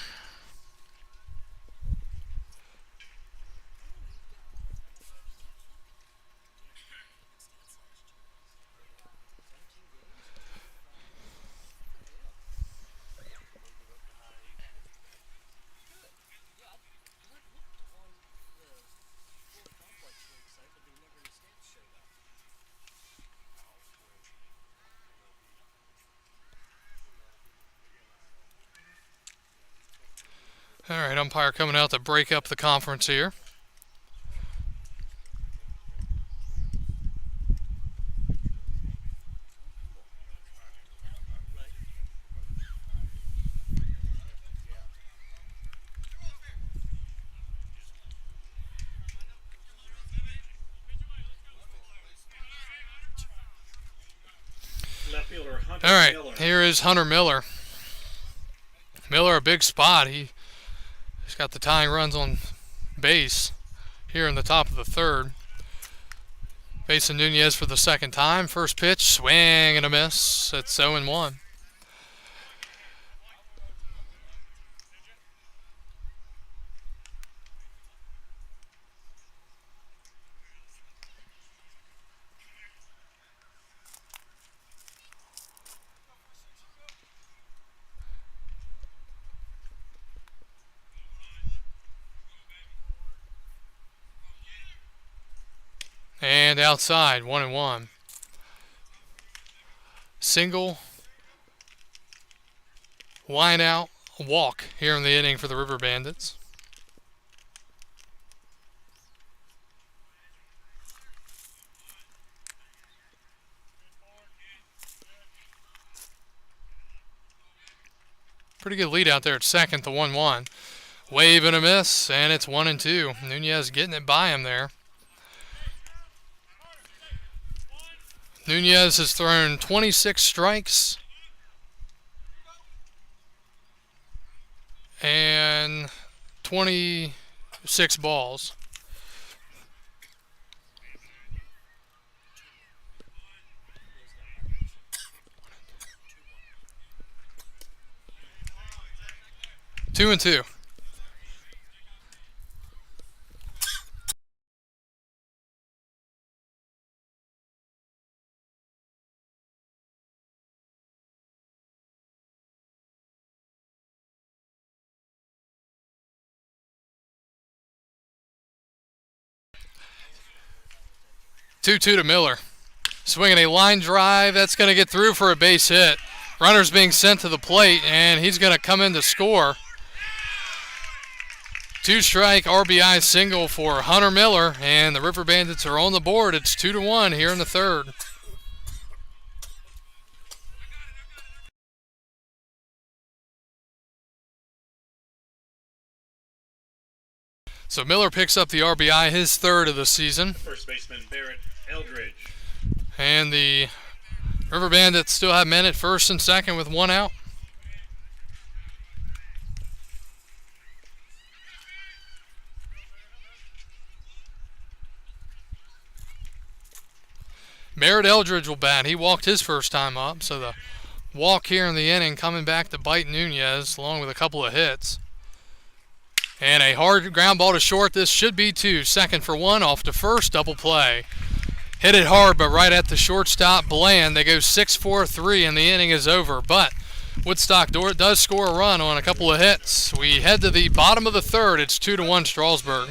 All right, umpire coming out to break up the conference here. Left fielder Hunter All right, Miller. here is Hunter Miller. Miller, a big spot. He's got the tying runs on base here in the top of the third. Facing Nunez for the second time. First pitch, swing and a miss. It's 0-1. And outside, 1-1. Single, line out, walk here in the inning for the Riverbandits. Pretty good lead out there at second, the 1-1. Wave and a miss, and it's 1-2. Nunez getting it by him there. Nunez has thrown 26 strikes and 26 balls. Two and two. Two to Miller. Swinging a line drive. That's going to get through for a base hit. Runner's being sent to the plate, and he's going to come in to score. Two-strike RBI single for Hunter Miller, and the Riverbandits are on the board. It's 2-1 here in the third. So Miller picks up the RBI, his third of the season. First baseman Barrett Eldridge. And the Riverbandits still have men at first and second with one out. Barrett Eldridge will bat. He walked his first time up, so the walk here in the inning coming back to bite Nunez along with a couple of hits. And a hard ground ball to short. This should be two. Second for one, off to first, double play. Hit it hard, but right at the shortstop, Bland. They go 6-4-3, and the inning is over. But Woodstock does score a run on a couple of hits. We head to the bottom of the third. It's 2-1 Strasburg.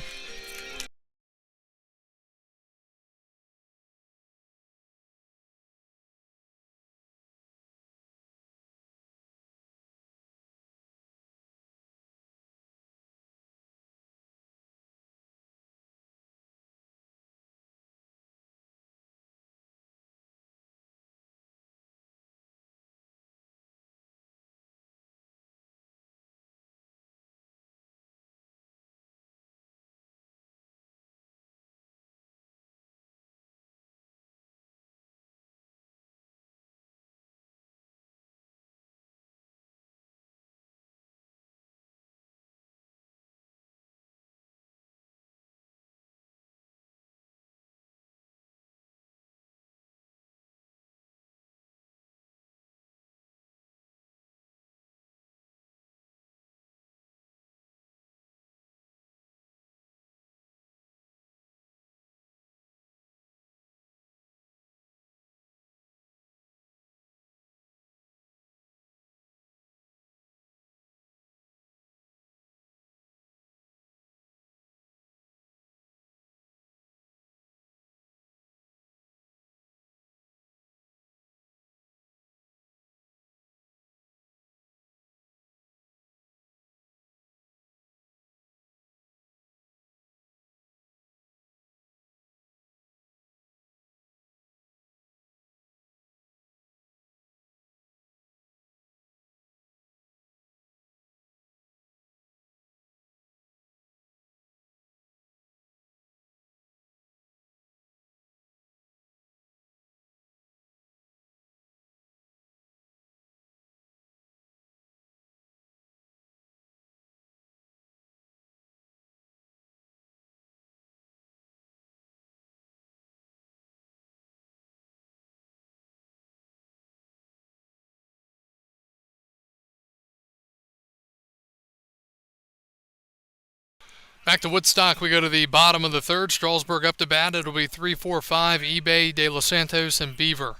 Back to Woodstock, we go to the bottom of the third. Strasburg up to bat. It'll be 3-4-5, eBay, De Los Santos, and Beaver.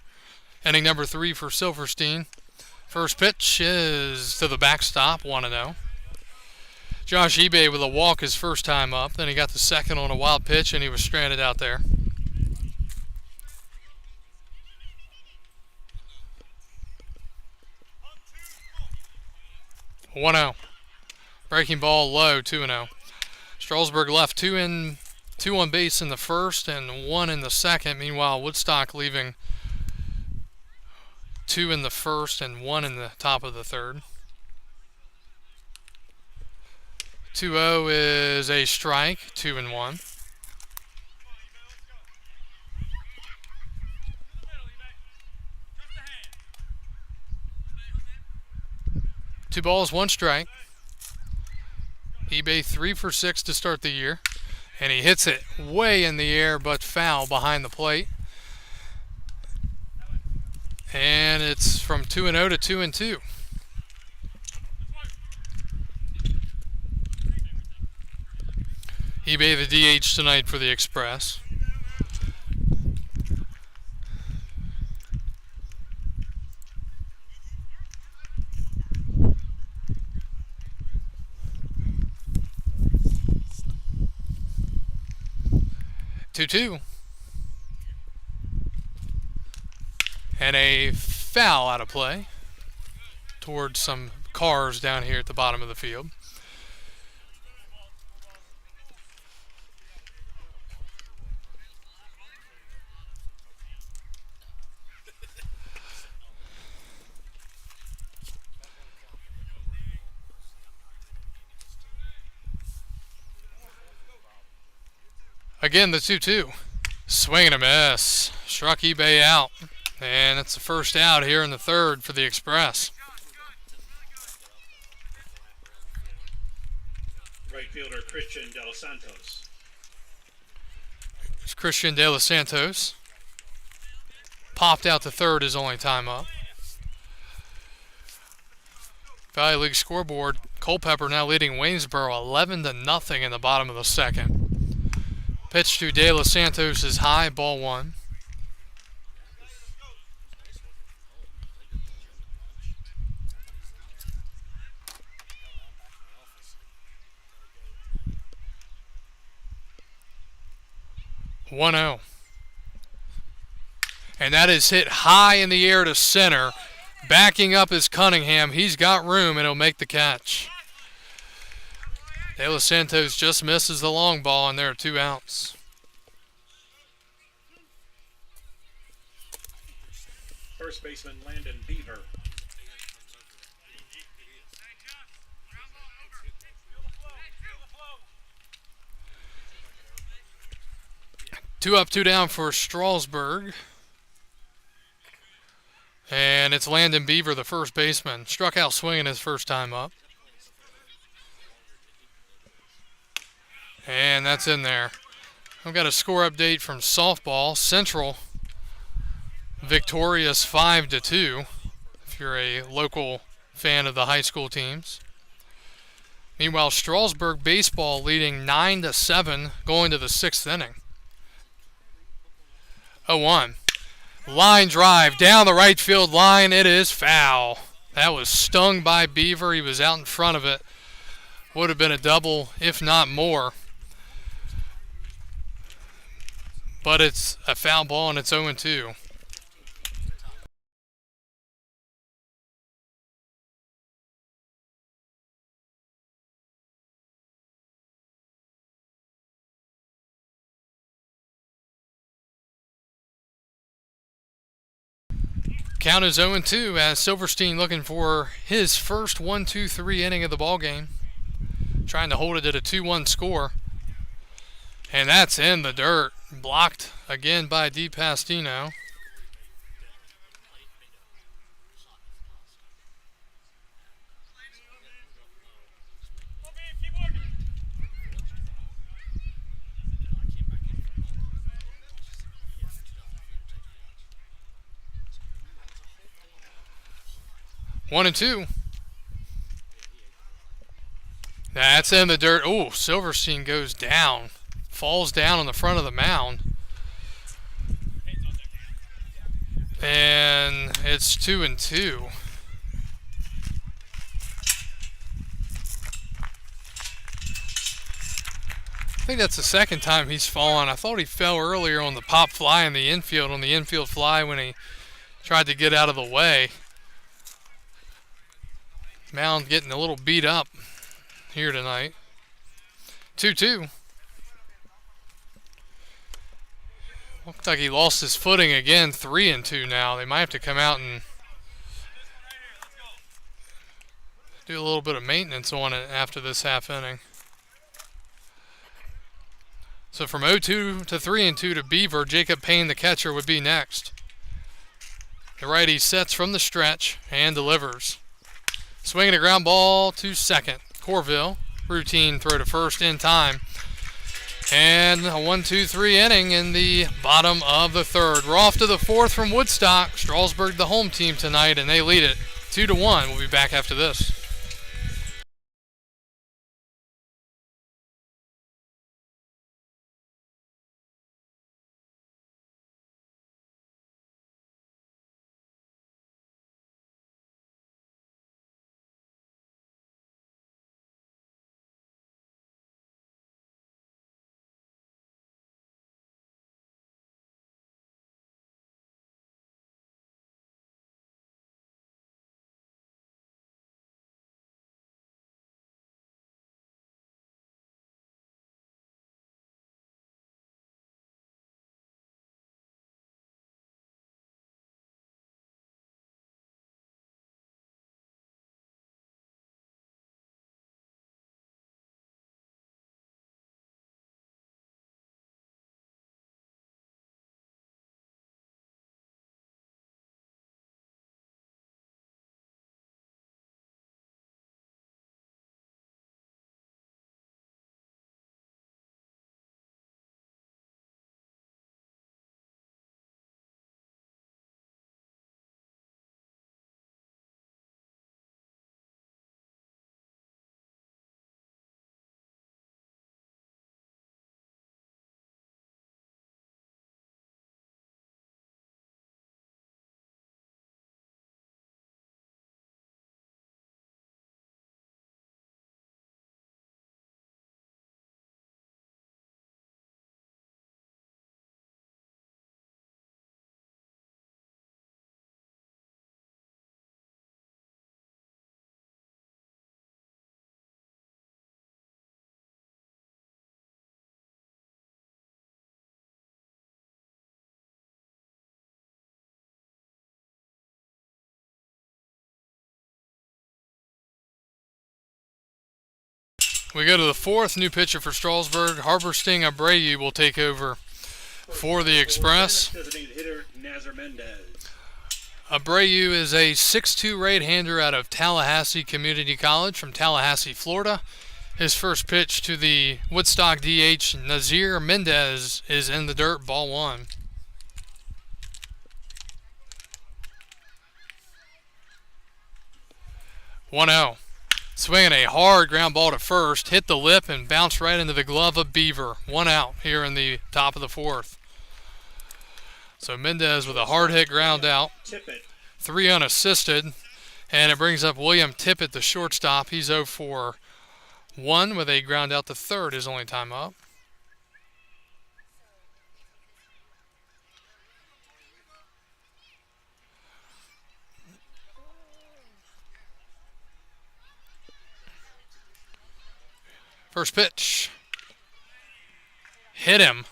Inning number 3 for Silverstein. First pitch is to the backstop, 1-0. Josh eBay with a walk his first time up. Then he got the second on a wild pitch, and he was stranded out there. 1-0. Breaking ball low, 2-0. Strasburg left two on base in the first and 1 in the second. Meanwhile, Woodstock leaving 2 in the first and 1 in the top of the third. 2-0 is a strike, 2-1. Two balls, one strike. eBay 3 for 6 to start the year. And he hits it way in the air, but foul behind the plate. And it's from 2-0 to 2-2. eBay the DH tonight for the Express. Two. And a foul out of play towards some cars down here at the bottom of the field. Again, the 2-2. Swing and a miss. Struck eBay out. And it's the first out here in the third for the Express. Right fielder Christian De Los Santos. It's Christian De Los Santos. Popped out to third his only time up. Valley League scoreboard. Culpeper now leading Waynesboro 11-0 in the bottom of the second. Pitch to De Los Santos is high, ball 1. And that is hit high in the air to center. Backing up is Cunningham. He's got room and he'll make the catch. De Los Santos just misses the long ball, and there are 2 outs. First baseman Landon Beaver. Two up, 2 down for Strasburg. And it's Landon Beaver, the first baseman. Struck out swinging his first time up. And that's in there. I've got a score update from softball. Central victorious 5-2, if you're a local fan of the high school teams. Meanwhile, Strasburg baseball leading 9-7 going to the 6th inning. 0-1. Line drive down the right field line. It is foul. That was stung by Beaver. He was out in front of it. Would have been a double, if not more. But it's a foul ball and it's 0-2. Count is 0-2 as Silverstein looking for his first 1-2-3 inning of the ball game. Trying to hold it at a 2-1 score. And that's in the dirt. Blocked again by DePastino. One and two. That's in the dirt. Oh, Silverstein goes down. Falls down on the front of the mound. And it's 2-2. I think that's the second time he's fallen. I thought he fell earlier on the pop fly in the infield, on the infield fly when he tried to get out of the way. Mound getting a little beat up here tonight. 2-2. Looks like he lost his footing again. 3-2 now. They might have to come out and do a little bit of maintenance on it after this half inning. So from 0-2 to 3-2 to Beaver, Jacob Payne, the catcher, would be next. The righty sets from the stretch and delivers. Swinging a ground ball to second. Corville, routine throw to first in time. And a 1-2-3 inning in the bottom of the third. We're off to the fourth from Woodstock. Strasburg, the home team tonight, and they lead it 2-1. We'll be back after this. We go to the fourth. New pitcher for Strasburg. Harborsting Abreu will take over for the Express. Abreu is a 6'2" right-hander out of Tallahassee Community College from Tallahassee, Florida. His first pitch to the Woodstock DH, Nazir Mendez, is in the dirt, ball one. One-0. Swinging a hard ground ball to first, hit the lip and bounced right into the glove of Beaver. 1 out here in the top of the fourth. So Mendez with a hard hit ground out. 3 unassisted. And it brings up William Tippett, the shortstop. He's 0 for 1 with a ground out to third, his only time up. First pitch. Hit him.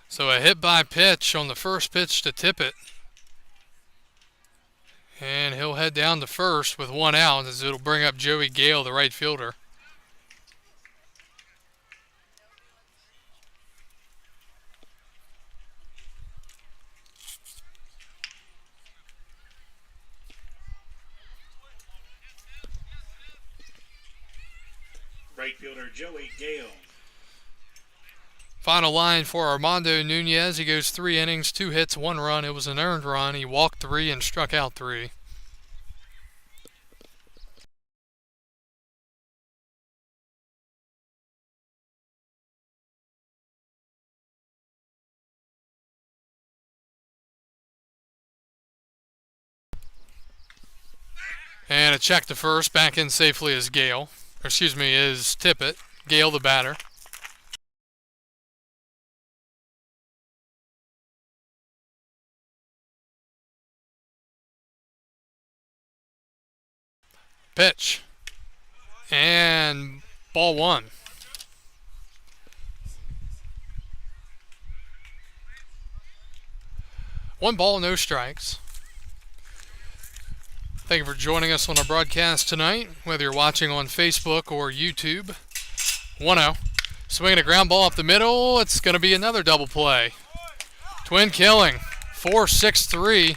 So a hit by pitch on the first pitch to Tippett. And he'll head down to first with 1 out as it'll bring up Joey Gale, the right fielder. Right fielder Joey Gale. Final line for Armando Nunez. He goes 3 innings, 2 hits, 1 run. It was an earned run. He walked 3 and struck out 3. And a check to first. Back in safely is Gale. Or excuse me, is Tippett. Gale the batter. Pitch. And ball one. One ball, no strikes. Thank you for joining us on our broadcast tonight, whether you're watching on Facebook or YouTube. 1-0. Swinging a ground ball up the middle. It's going to be another double play. Twin killing. 4-6-3.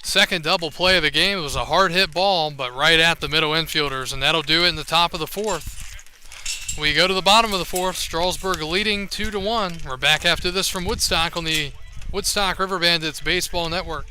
Second double play of the game. It was a hard hit ball, but right at the middle infielders, and that'll do it in the top of the fourth. We go to the bottom of the fourth. Strasburg leading 2-1. We're back after this from Woodstock on the Woodstock Riverbandits Baseball Network.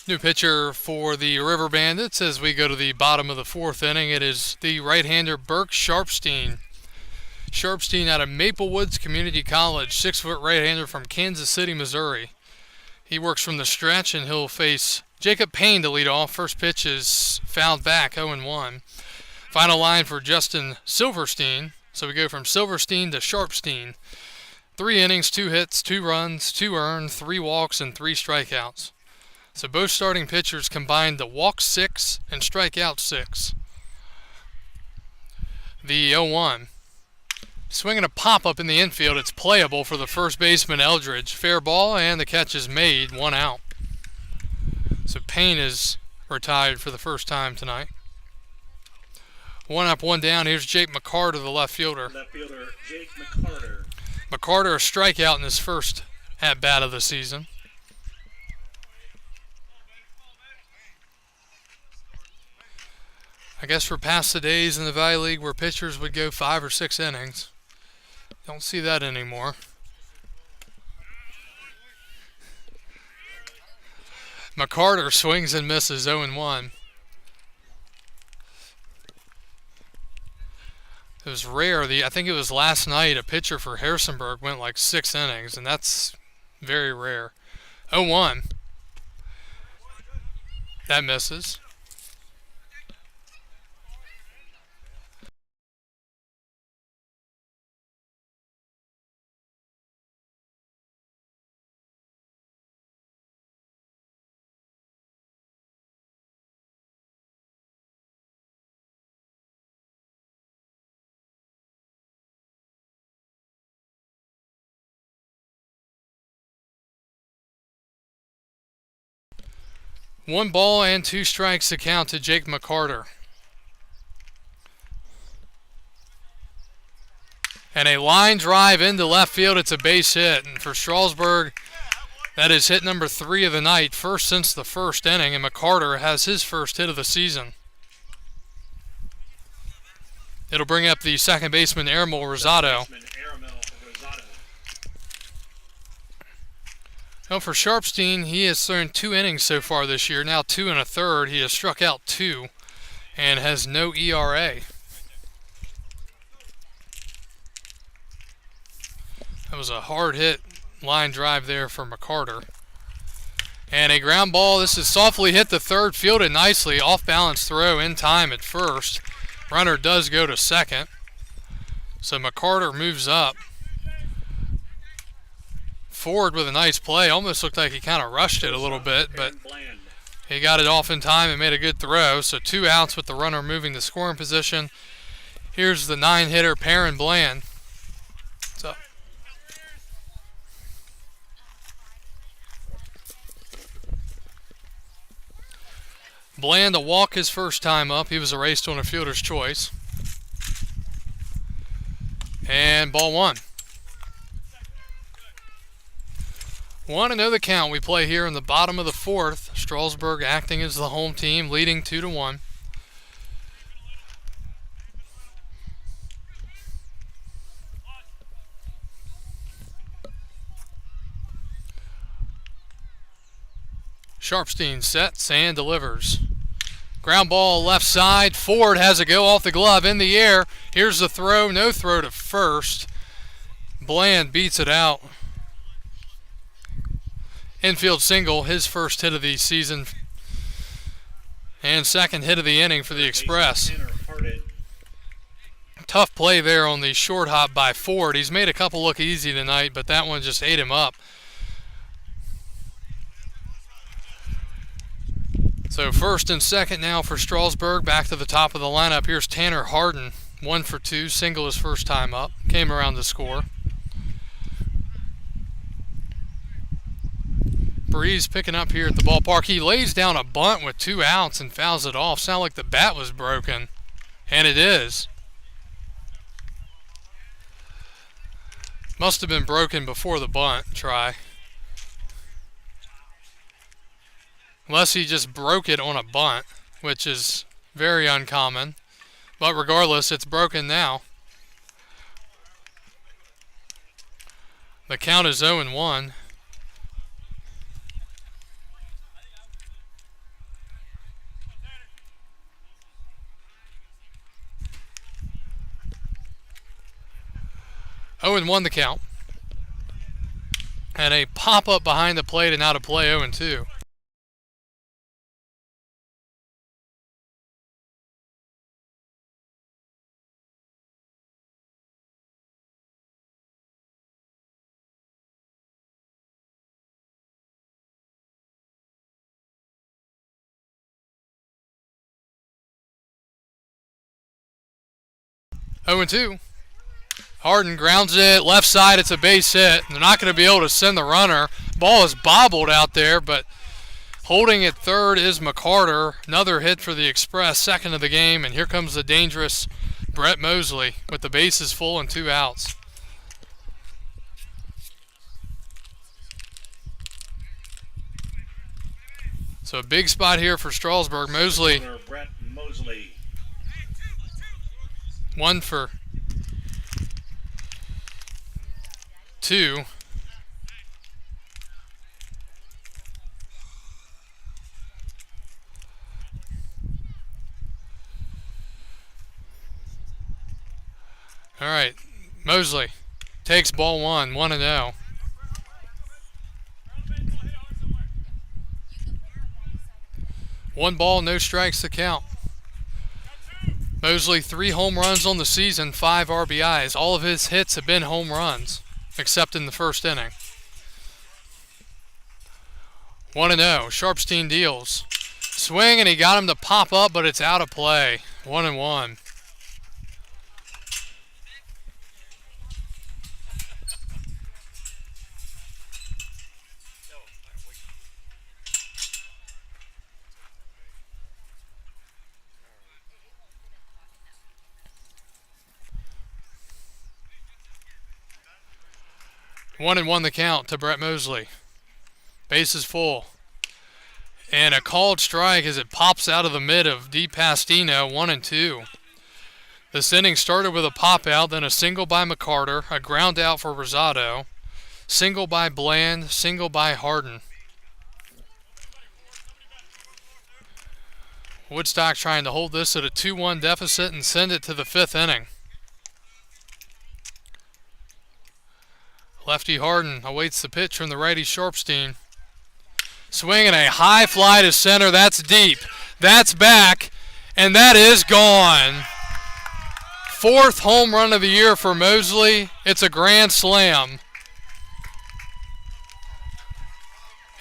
New pitcher for the Riverbandits as we go to the bottom of the fourth inning. It is the right-hander Burke Sharpstein. Sharpstein out of Maple Woods Community College, 6-foot right-hander from Kansas City, Missouri. He works from the stretch and he'll face Jacob Payne to lead off. First pitch is fouled back, 0-1. Final line for Justin Silverstein. So we go from Silverstein to Sharpstein. 3 innings, 2 hits, 2 runs, 2 earned, 3 walks, and 3 strikeouts. So both starting pitchers combined to walk 6 and strike out 6. The 0-1. Swinging a pop-up in the infield. It's playable for the first baseman Eldridge. Fair ball, and the catch is made. 1 out. So Payne is retired for the first time tonight. 1 up, 1 down. Here's Jake McCarter, the left fielder. Left fielder Jake McCarter. McCarter, a strikeout in his first at-bat of the season. I guess we're past the days in the Valley League where pitchers would go 5 or 6 innings. Don't see that anymore. McCarter swings and misses, 0-1. It was rare. I think it was last night a pitcher for Harrisonburg went like 6 innings, and that's very rare. 0-1. That misses. One ball and 2 strikes to count to Jake McCarter. And a line drive into left field. It's a base hit. And for Strasburg, that is hit number 3 of the night, first since the first inning. And McCarter has his first hit of the season. It'll bring up the second baseman, Aramil Rosado. Now for Sharpstein, he has thrown 2 innings so far this year, now 2 1/3. He has struck out 2 and has no ERA. That was a hard hit line drive there for McCarter. And a ground ball. This is softly hit to third, fielded nicely. Off balance throw in time at first. Runner does go to second. So McCarter moves up. Forward with a nice play. Almost looked like he kind of rushed it a little bit, but he got it off in time and made a good throw. So 2 outs with the runner moving to scoring position. Here's the 9-hitter, Perrin Bland. What's up? Bland to walk his first time up. He was erased on a fielder's choice. And ball 1. 1-0 the count. We play here in the bottom of the 4th. Strasburg acting as the home team, leading 2-1. Sharpstein sets and delivers. Ground ball left side. Ford has a go off the glove in the air. Here's the throw. No throw to first. Bland beats it out. Infield single, his first hit of the season. And second hit of the inning for the Express. Tough play there on the short hop by Ford. He's made a couple look easy tonight, but that one just ate him up. So first and second now for Strasburg. Back to the top of the lineup. Here's Tanner Harden, 1 for 2, single his first time up. Came around to score. Breeze picking up here at the ballpark. He lays down a bunt with 2 outs and fouls it off. Sound like the bat was broken, and it is. Must have been broken before the bunt try. Unless he just broke it on a bunt, which is very uncommon. But regardless, it's broken now. The count is 0-1. Oh and 1 the count. And a pop-up behind the plate and out of play 0-2. Oh and 2. Harden grounds it left side. It's a base hit. They're not going to be able to send the runner. Ball is bobbled out there, but holding at third is McCarter. Another hit for the Express, second of the game. And here comes the dangerous Brett Mosley with the bases full and 2 outs. So a big spot here for Strasburg. Mosley. 1 for 2. All right, Mosley takes ball 1, 1-0. One ball, no strikes to count. Mosley, 3 home runs on the season, 5 RBIs. All of his hits have been home runs, except in the first inning. 1-0, Sharpstein deals. Swing, and he got him to pop up, but it's out of play. 1-1. 1-1 the count to Brett Mosley. Base is full. And a called strike as it pops out of the mid of DePastino, 1-2. This inning started with a pop out, then a single by McCarter, a ground out for Rosado, single by Bland, single by Harden. Woodstock trying to hold this at a 2-1 deficit and send it to the 5th inning. Lefty Harden awaits the pitch from the righty Sharpstein. Swinging a high fly to center. That's deep. That's back. And that is gone. 4th home run of the year for Mosley. It's a grand slam.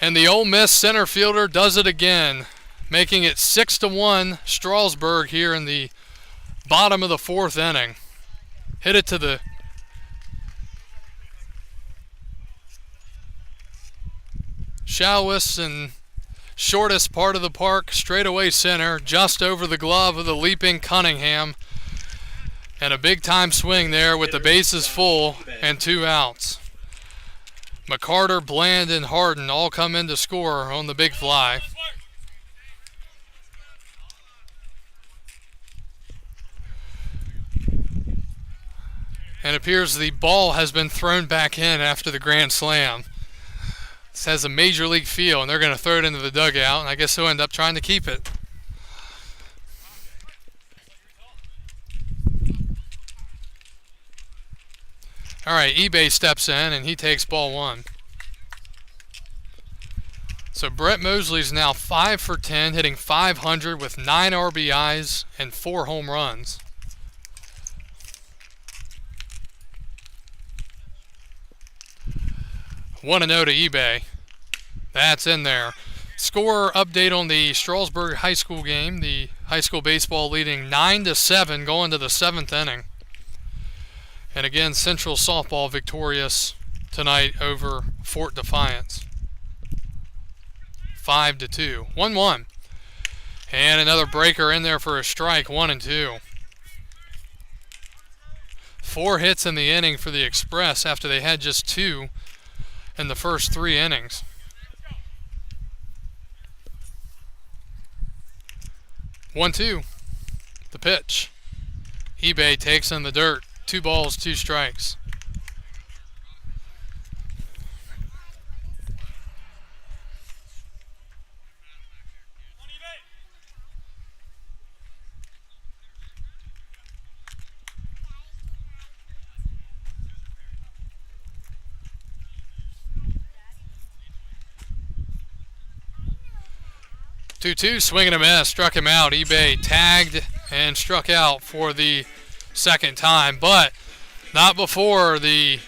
And the Ole Miss center fielder does it again, making it 6-1 Strasburg here in the bottom of the 4th inning. Hit it to the shallowest and shortest part of the park, straightaway center, just over the glove of the leaping Cunningham. And a big-time swing there with the bases full and 2 outs. McCarter, Bland, and Harden all come in to score on the big fly. And it appears the ball has been thrown back in after the grand slam. This has a major league feel, and they're going to throw it into the dugout, and I guess they'll end up trying to keep it. All right, eBay steps in, and he takes ball 1. So Brett Mosley's now 5 for 10, hitting .500 with 9 RBIs and 4 home runs. One to eBay. That's in there. Score update on the Strasburg High School game. The high school baseball leading 9-7 going to the 7th inning. And again, Central softball victorious tonight over Fort Defiance. 5-2. 1-1. And another breaker in there for a strike. 1-2. 4 hits in the inning for the Express after they had just 2 in the first 3 innings. One, 2. The pitch. eBay takes in the dirt. 2 balls, 2 strikes. Two, swinging a miss, struck him out. eBay tagged and struck out for the 2nd time, but not before the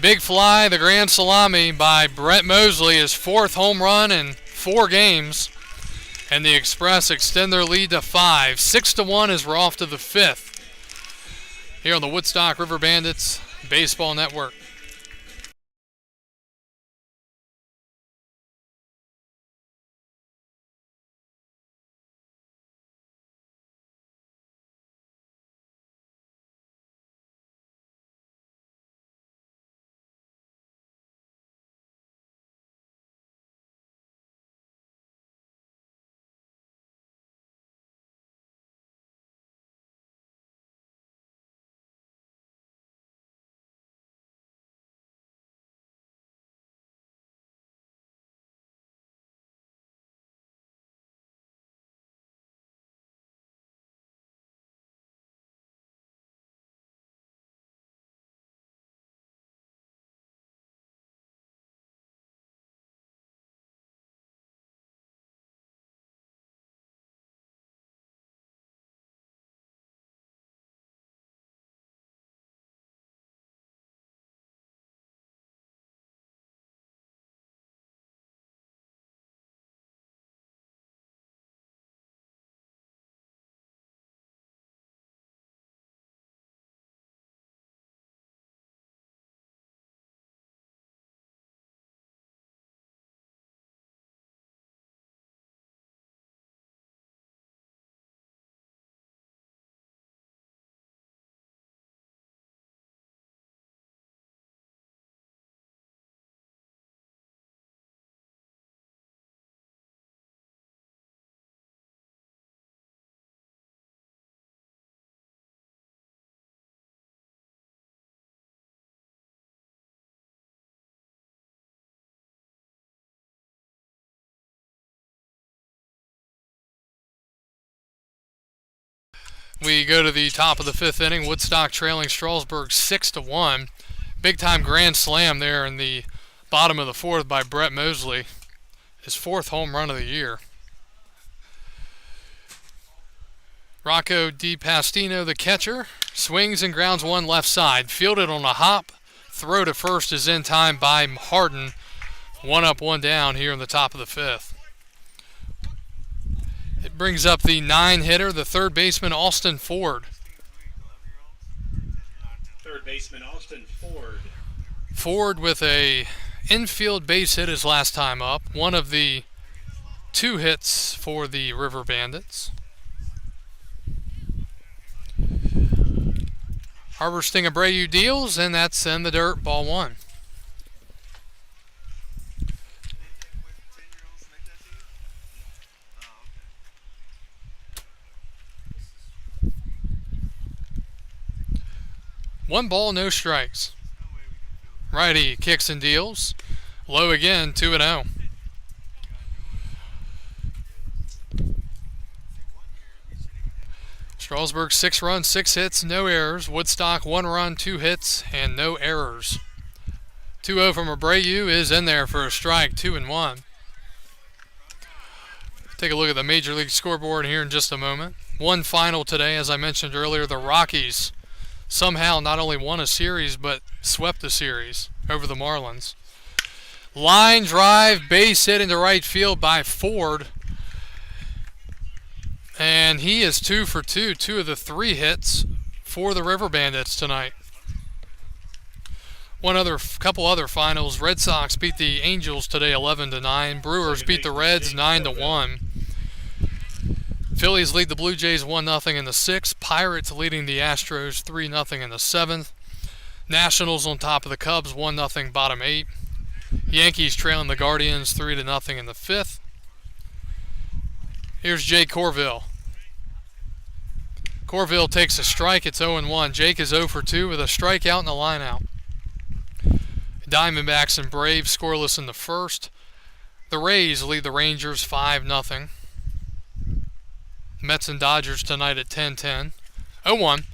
big fly, the grand salami by Brett Mosley, his 4th home run in 4 games, and the Express extend their lead to 5. 6-1 as we're off to the 5th here on the Woodstock Riverbandits Baseball Network. We go to the top of the 5th inning. Woodstock trailing Strasburg 6-1. Big time grand slam there in the bottom of the 4th by Brett Mosley. His 4th home run of the year. Rocco DiPastino, the catcher, swings and grounds one left side. Fielded on a hop. Throw to first is in time by Harden. 1 up, 1 down here in the top of the 5th. It brings up the 9-hitter, the third baseman, Austin Ford. Third baseman, Austin Ford. Ford with a infield base hit his last time up. One of the 2 hits for the Riverbandits. Harvesting Abreu deals, and that's in the dirt, ball 1. One ball, no strikes. Righty kicks and deals. Low again, 2-0. Strasburg 6 runs, 6 hits, no errors. Woodstock 1 run, 2 hits, and no errors. 2-0 from Abreu is in there for a strike, 2-1. Take a look at the Major League scoreboard here in just a moment. One final today, as I mentioned earlier, the Rockies somehow not only won a series, but swept a series over the Marlins. Line drive, base hit into right field by Ford. And he is 2 for 2, 2 of the 3 hits for the Riverbandits tonight. Couple other finals. Red Sox beat the Angels today 11-9. Brewers beat the Reds 9-1. Phillies lead the Blue Jays 1-0 in the 6th. Pirates leading the Astros 3-0 in the 7th. Nationals on top of the Cubs 1-0 bottom 8. Yankees trailing the Guardians 3-0 in the 5th. Here's Jake Corville. Corville takes a strike. It's 0-1. Jake is 0 for 2 with a strikeout and a lineout. Diamondbacks and Braves scoreless in the 1st. The Rays lead the Rangers 5-0. Mets and Dodgers tonight at 10-10. 0-1.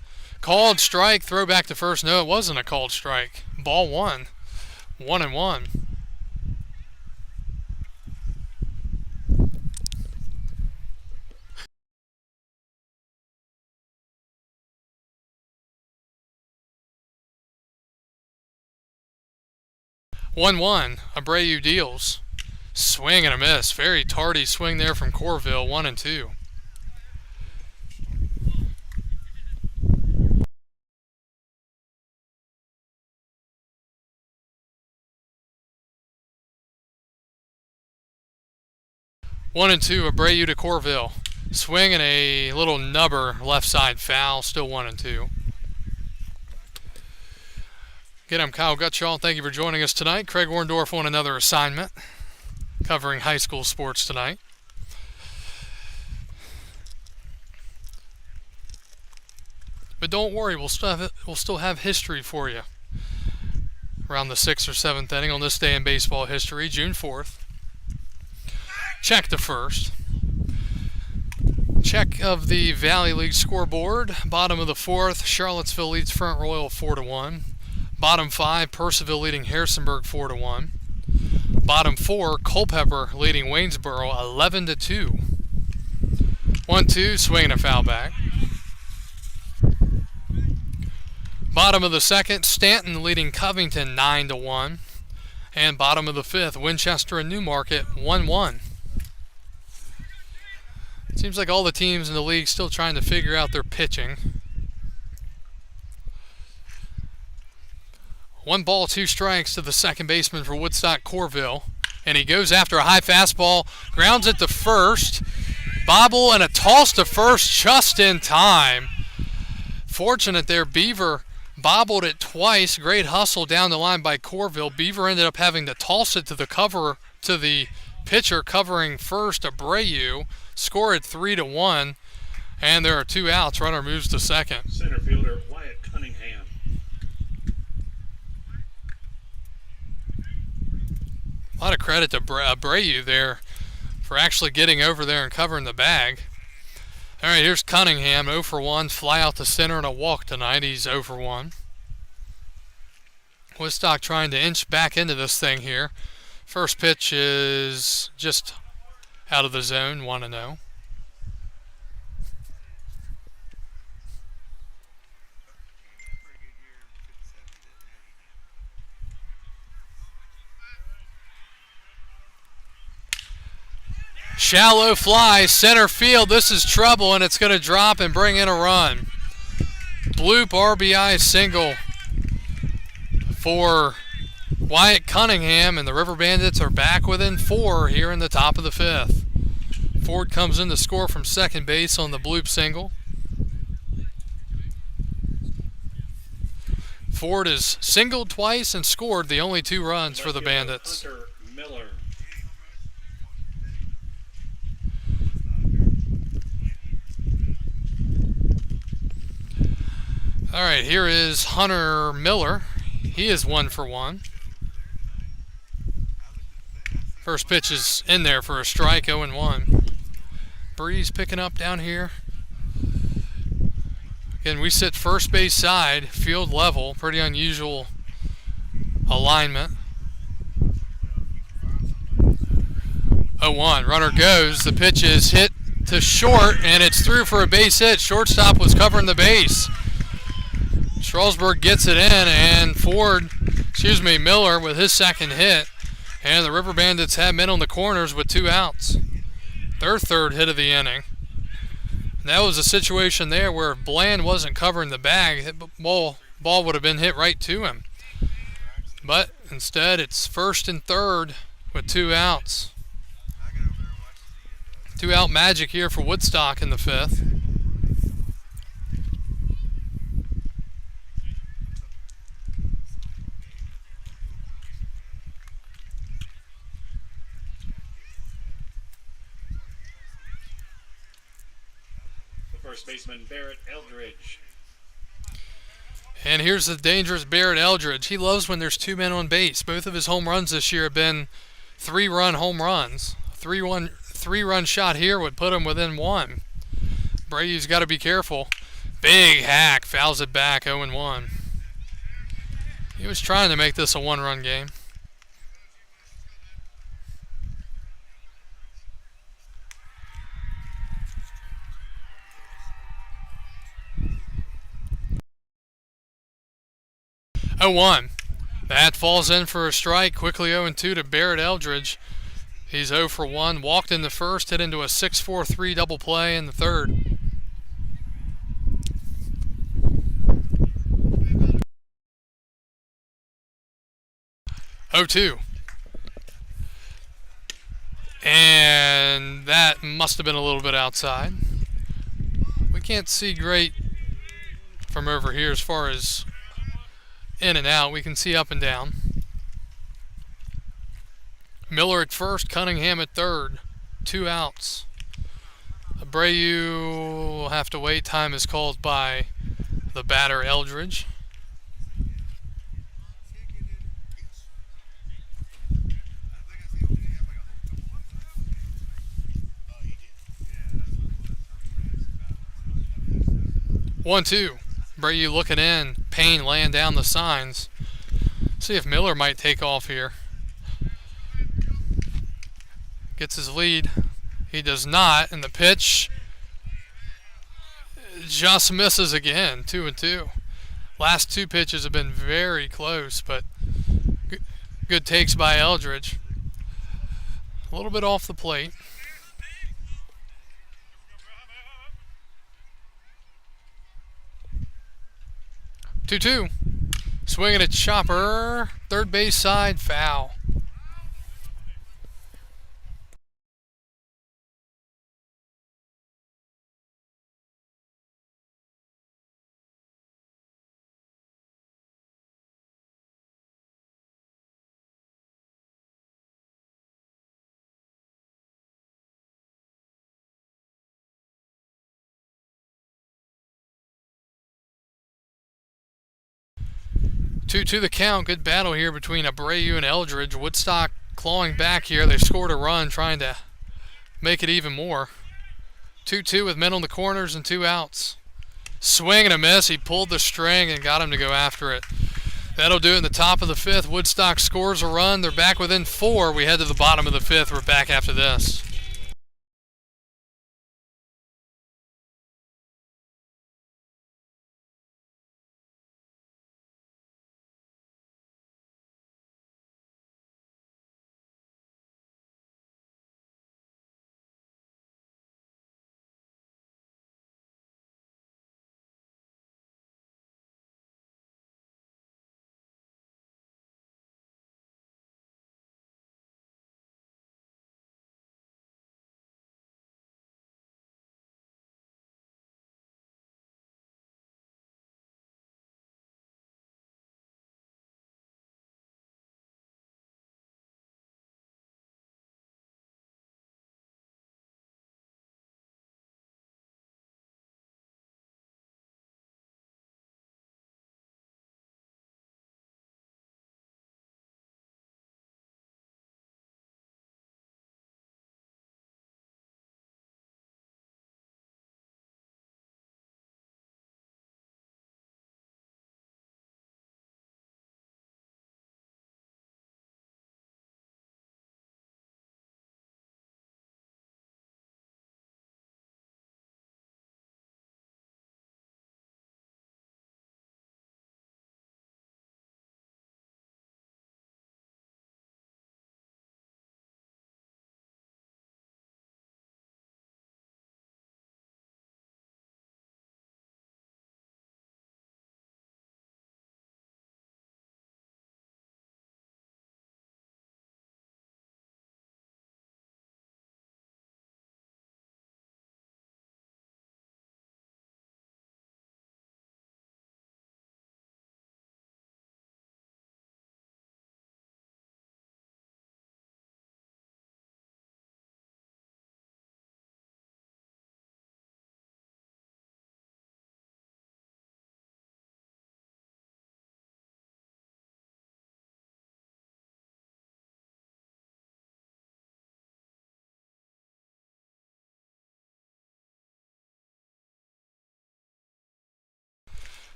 Called strike. Throw back to first. No, it wasn't a called strike. Ball 1. 1-1. Abreu deals. Swing and a miss. Very tardy swing there from Corville. 1-2. Abreu to Corville. Swing and a little nubber left side foul. Still 1-2. Again, I'm Kyle Gutschall. Thank you for joining us tonight. Craig Orndorff on another assignment covering high school sports tonight. But don't worry, we'll still have history for you around the 6th or 7th inning on this day in baseball history, June 4th. Check the first. Check of the Valley League scoreboard. Bottom of the 4th, Charlottesville leads Front Royal 4-1. Bottom 5, Percival leading Harrisonburg 4-1. Bottom 4, Culpeper leading Waynesboro 11-2. 1-2, swing and a foul back. Bottom of the 2nd, Stanton leading Covington 9-1. And bottom of the 5th, Winchester and Newmarket 1-1. It seems like all the teams in the league still trying to figure out their pitching. 1 ball, 2 strikes to the second baseman for Woodstock, Corville. And he goes after a high fastball, grounds it to first. Bobble and a toss to first just in time. Fortunate there, Beaver bobbled it twice. Great hustle down the line by Corville. Beaver ended up having to toss it to the pitcher covering first, Abreu. Score at 3-1, and there are 2 outs. Runner moves to second. Center fielder Wyatt Cunningham. A lot of credit to Abreu there for actually getting over there and covering the bag. All right, here's Cunningham, 0 for 1, fly out to center and a walk tonight. He's 0 for 1. Woodstock trying to inch back into this thing here. First pitch is just out of the zone, 1-0. Shallow fly, center field. This is trouble, and it's going to drop and bring in a run. Bloop RBI single for Wyatt Cunningham, and the Riverbandits are back within 4 here in the top of the 5th. Ford comes in to score from second base on the bloop single. Ford has singled twice and scored the only 2 runs for the Bandits. Hunter Miller. All right, here is Hunter Miller. He is 1 for 1. First pitch is in there for a strike, 0-1. Breeze picking up down here. Again, we sit first base side, field level, pretty unusual alignment. 0-1, runner goes. The pitch is hit to short, and it's through for a base hit. Shortstop was covering the base. Strasburg gets it in, and Miller with his second hit. And the Riverbandits have men on the corners with 2 outs. Their third hit of the inning. And that was a situation there where if Bland wasn't covering the bag, the ball would have been hit right to him. But instead, it's first and third with 2 outs. 2 out magic here for Woodstock in the 5th. First baseman Barrett Eldridge. And here's the dangerous Barrett Eldridge. He loves when there's 2 men on base. Both of his home runs this year have been 3-run home runs. 3-run shot here would put him within 1. Brady's got to be careful. Big hack, fouls it back, 0-1. He was trying to make this a 1-run game. That falls in for a strike. Quickly 0-2 to Barrett Eldridge. He's 0 for 1. Walked in the first, hit into a 6-4-3 double play in the third. And that must have been a little bit outside. We can't see great from over here as far as in and out. We can see up and down. Miller at first, Cunningham at third. 2 outs. Abreu will have to wait. Time is called by the batter Eldridge. One, two. Abreu looking in. Payne laying down the signs. See if Miller might take off here. Gets his lead. He does not, and the pitch just misses again. 2-2. Last 2 pitches have been very close, but good takes by Eldridge. A little bit off the plate. Two. Swinging at Chopper. Third base side, foul. Two the count. Good battle here between Abreu and Eldridge. Woodstock clawing back here. They scored a run trying to make it even more. 2-2 with men on the corners and 2 outs. Swing and a miss. He pulled the string and got him to go after it. That'll do it in the top of the 5th. Woodstock scores a run. They're back within 4. We head to the bottom of the 5th. We're back after this.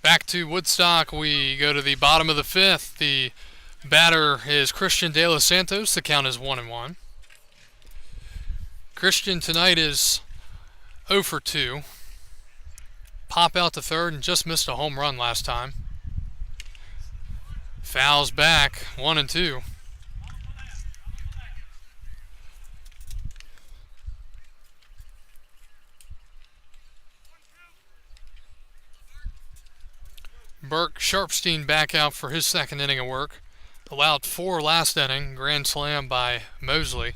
Back to Woodstock, we go to the bottom of the 5th. The batter is Christian De Los Santos. The count is 1-1. Christian tonight is 0 for 2. Pop out to third and just missed a home run last time. Fouls back, 1-2. Burke Sharpstein back out for his second inning of work. Allowed 4 last inning, grand slam by Mosley.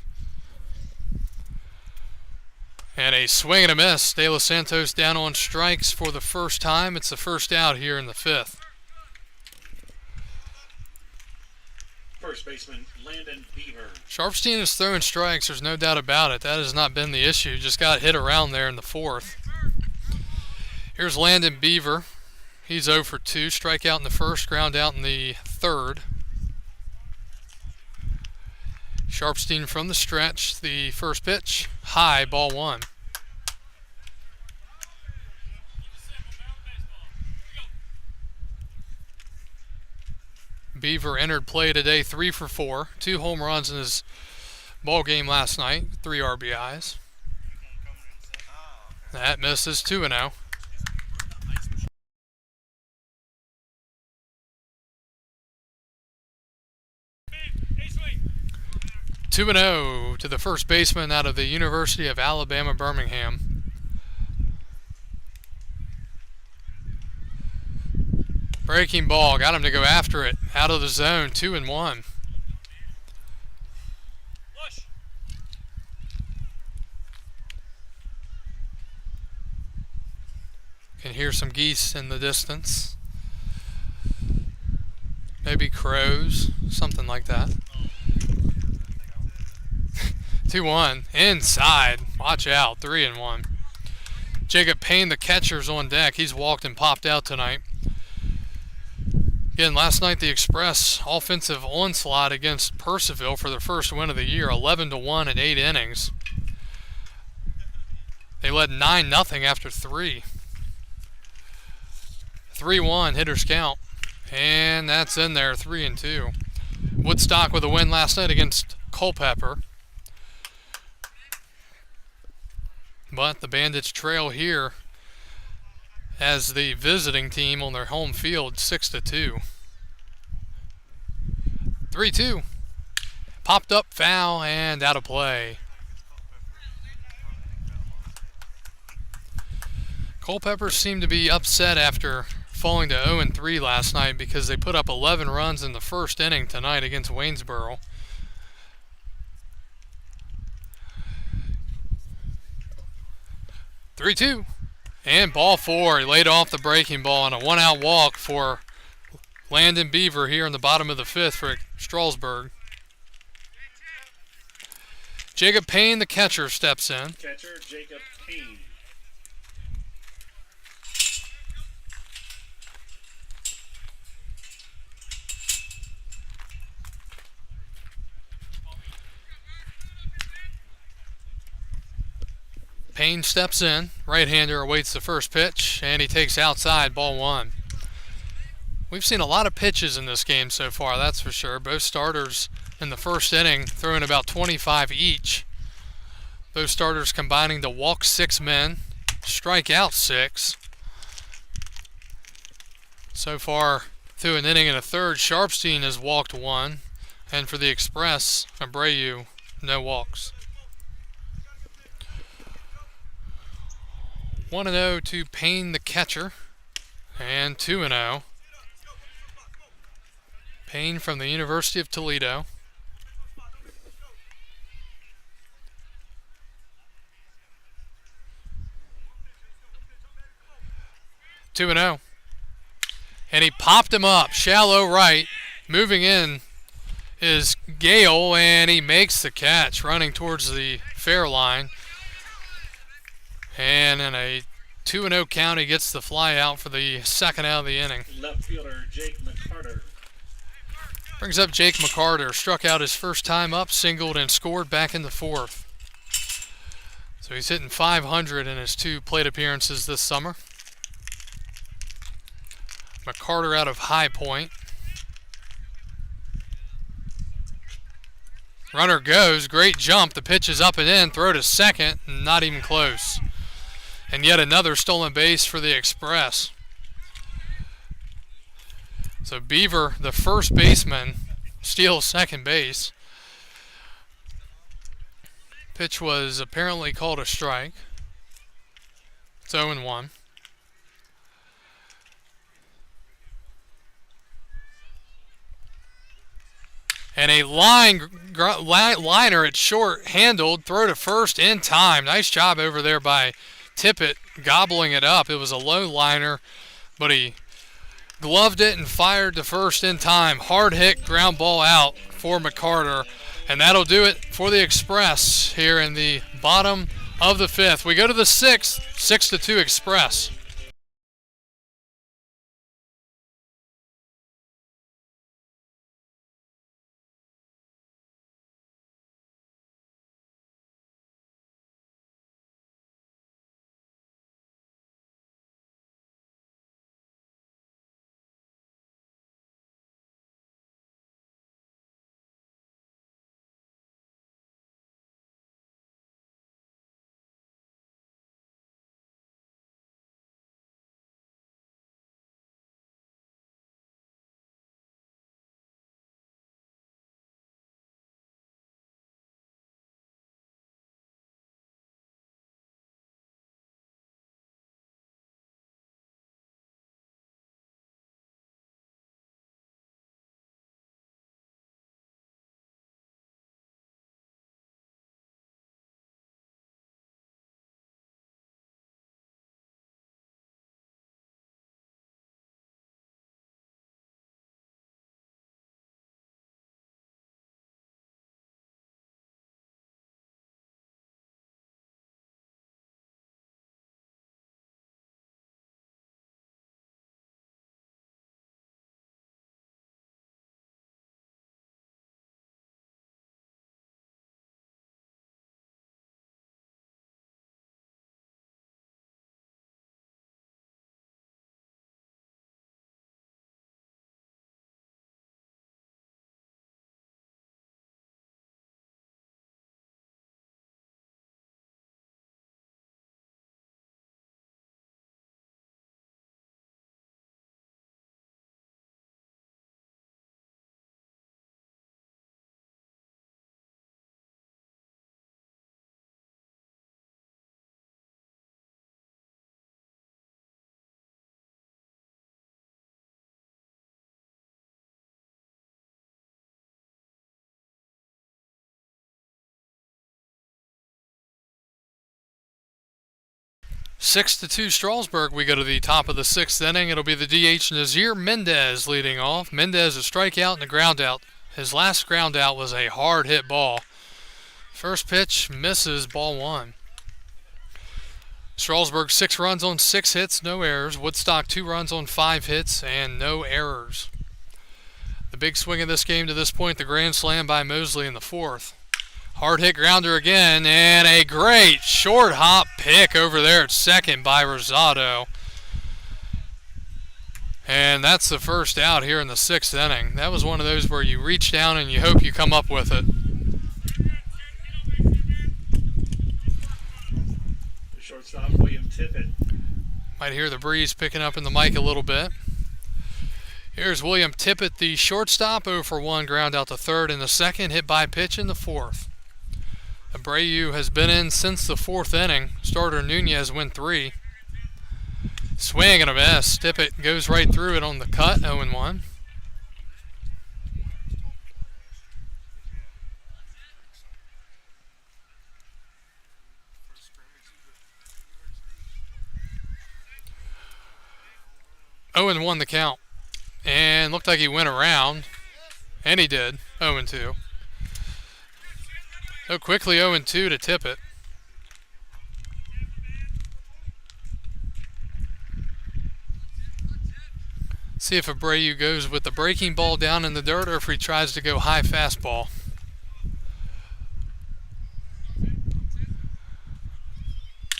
And a swing and a miss. De Los Santos down on strikes for the first time. It's the first out here in the 5th. First baseman Landon Beaver. Sharpstein is throwing strikes, there's no doubt about it. That has not been the issue. Just got hit around there in the 4th. Here's Landon Beaver. He's 0 for 2. Strikeout in the 1st, ground out in the 3rd. Sharpstein from the stretch. The first pitch, high, ball 1. Beaver entered play today 3 for 4. 2 home runs in his ball game last night. 3 RBIs. That misses. 2-0. 2-0 to the first baseman out of the University of Alabama, Birmingham. Breaking ball, got him to go after it. Out of the zone, 2-1. Can hear some geese in the distance. Maybe crows, something like that. 2-1, inside, watch out, 3-1. Jacob Payne, the catcher's on deck. He's walked and popped out tonight. Again, last night the Express offensive onslaught against Purcellville for their first win of the year, 11-1 in 8 innings. They led 9-0 after 3. 3-1 hitters count. And that's in there, 3-2. Woodstock with a win last night against Culpeper. But the Bandits trail here as the visiting team on their home field, 6-2. 3-2. Popped up, foul, and out of play. Culpeper seemed to be upset after falling to 0-3 last night because they put up 11 runs in the first inning tonight against Waynesboro. Three-two. And ball 4. He laid off the breaking ball on a one-out walk for Landon Beaver here in the bottom of the 5th for Strasburg. Jacob Payne, the catcher, steps in. Catcher Jacob Payne. Payne steps in. Right-hander awaits the first pitch, and he takes outside, ball 1. We've seen a lot of pitches in this game so far, that's for sure. Both starters in the first inning throwing about 25 each. Both starters combining to walk 6 men, strike out 6. So far, through an inning and a third, Sharpstein has walked 1. And for the Express, Abreu, no walks. 1-0 to Payne, the catcher, and 2-0. Payne from the University of Toledo. Two and 0. And he popped him up, shallow right. Moving in is Gale, and he makes the catch, running towards the fair line. And in a 2-0 count, he gets the fly out for the second out of the inning. Left fielder Jake McCarter. Brings up Jake McCarter. Struck out his first time up, singled, and scored back in the 4th. So he's hitting .500 in his 2 plate appearances this summer. McCarter out of High Point. Runner goes. Great jump. The pitch is up and in. Throw to second. Not even close. And yet another stolen base for the Express. So Beaver, the first baseman, steals second base. Pitch was apparently called a strike. It's 0-1. And a liner at short, handled, throw to first in time. Nice job over there by Tippett, gobbling it up. It was a low liner, but he gloved it and fired to first in time. Hard hit, ground ball out for McCarter. And that'll do it for the Express here in the bottom of the 5th. We go to the 6th, 6-2 Express. 6-2 Strasburg. We go to the top of the 6th inning. It'll be the DH Nazir Mendez leading off. Mendez a strikeout and a ground out. His last ground out was a hard hit ball. First pitch misses, ball 1. Strasburg 6 runs on 6 hits, no errors. Woodstock 2 runs on 5 hits and no errors. The big swing of this game to this point, the grand slam by Mosley in the 4th. Hard hit grounder again, and a great short hop pick over there at second by Rosado. And that's the first out here in the 6th inning. That was one of those where you reach down and you hope you come up with it. The shortstop, William Tippett. Might hear the breeze picking up in the mic a little bit. Here's William Tippett, the shortstop, 0 for 1, ground out to third in the 2nd, hit by pitch in the 4th. Abreu has been in since the 4th inning. Starter Nunez went 3. Swing and a miss. Tippett goes right through it on the cut, 0-1. Oh, 1 the count. And looked like he went around. And he did. 0-2. So quickly 0-2 to Tippett. See if Abreu goes with the breaking ball down in the dirt or if he tries to go high fastball.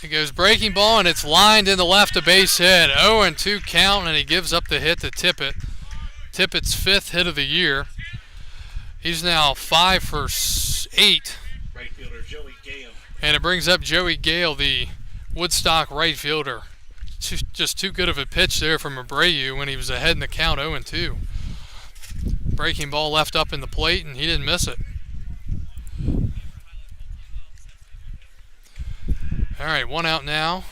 He goes breaking ball and it's lined in the left, a base hit. 0-2 count, and he gives up the hit to Tippett. Tippett's 5th hit of the year. He's now 5 for 8. Right fielder Joey Gale. And it brings up Joey Gale, the Woodstock right fielder. Just too good of a pitch there from Abreu when he was ahead in the count, 0-2. Breaking ball left up in the plate, and he didn't miss it. All right, 1 out now.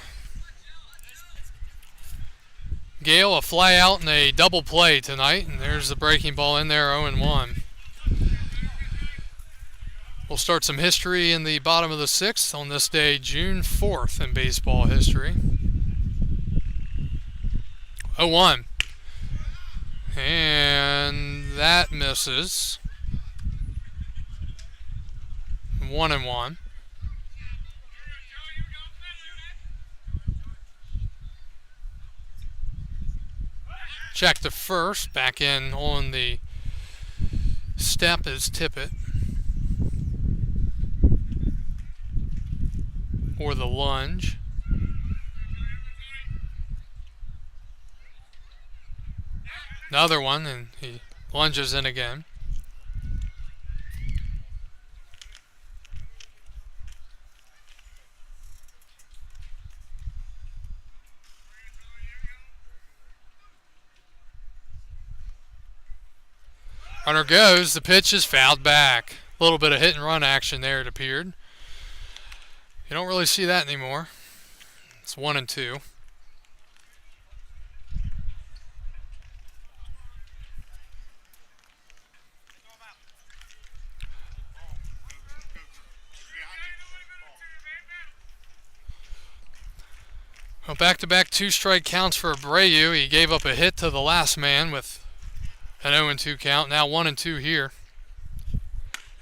Gale, a fly out and a double play tonight, and there's the breaking ball in there, 0-1. We'll start some history in the bottom of the 6th on this day, June 4th in baseball history. 0-1. And that misses. 1-1. Check to first. Back in on the step is Tippett. Or the lunge. Another one, and he lunges in again. Runner goes, the pitch is fouled back. A little bit of hit and run action there, it appeared. You don't really see that anymore. It's 1-2. Well, back-to-back 2-strike counts for Abreu. He gave up a hit to the last man with an 0-2 count. Now 1-2 here.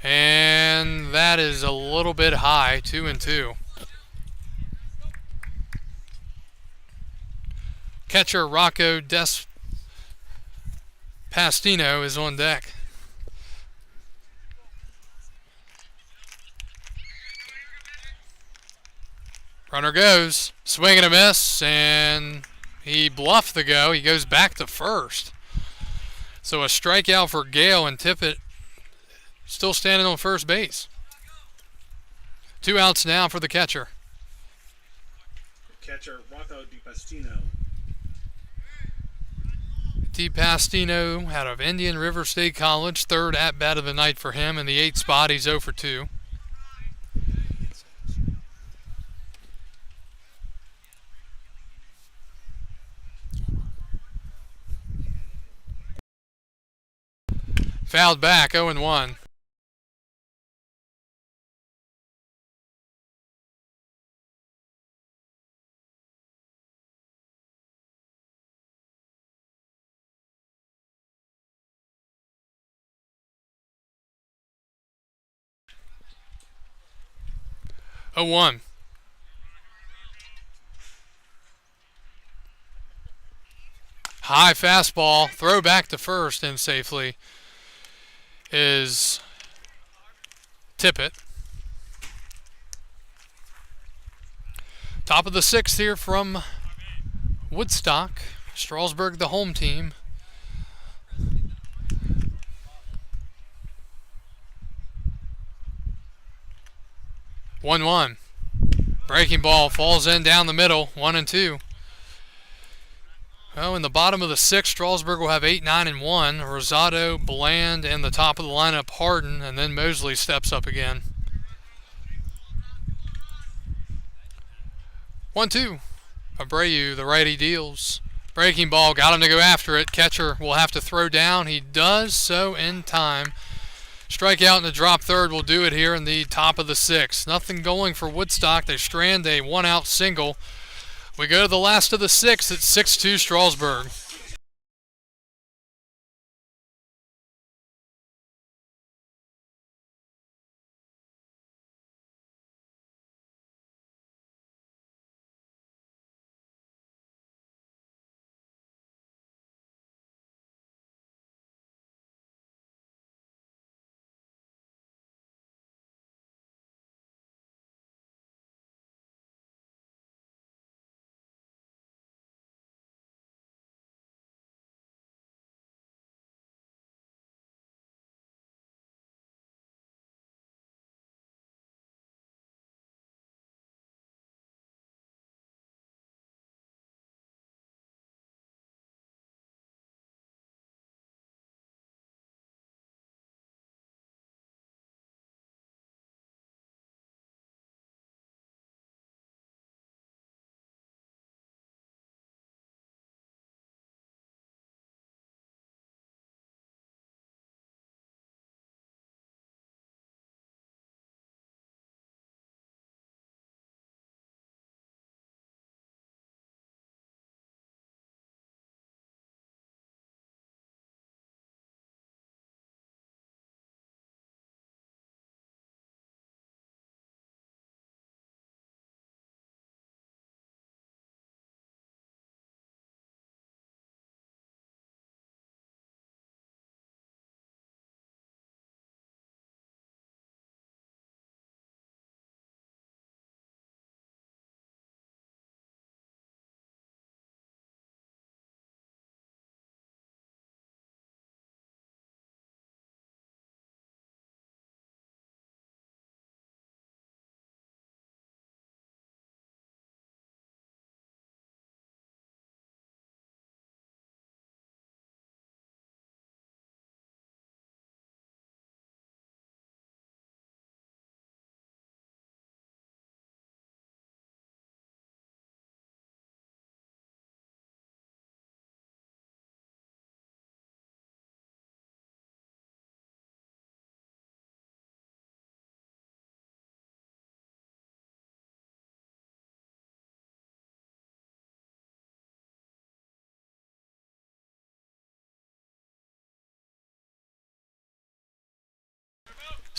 And that is a little bit high, 2-2. Catcher Rocco Pastino is on deck. Runner goes, swing and a miss, and he bluffed the go. He goes back to first. So a strikeout for Gale, and Tippett still standing on first base. 2 outs now for the catcher. Catcher Rocco DiPastino. DiPastino out of Indian River State College, 3rd at-bat of the night for him in the 8th spot. He's 0 for 2. Fouled back, 0-1. 0-1. High fastball, throw back to first, and safely is Tippett. Top of the sixth here from Woodstock. Strasburg, the home team. One. Breaking ball falls in down the middle. 1-2. Well, in the bottom of the sixth, Strasburg will have 8, 9, and 1. Rosado, Bland, and the top of the lineup, Harden, and then Mosley steps up again. 1-2. Abreu, the righty, deals. Breaking ball, got him to go after it. Catcher will have to throw down. He does so in time. Strikeout in the drop third will do it here in the top of the sixth. Nothing going for Woodstock. They strand a one-out single. We go to the last of the sixth at 6-2 Strasburg.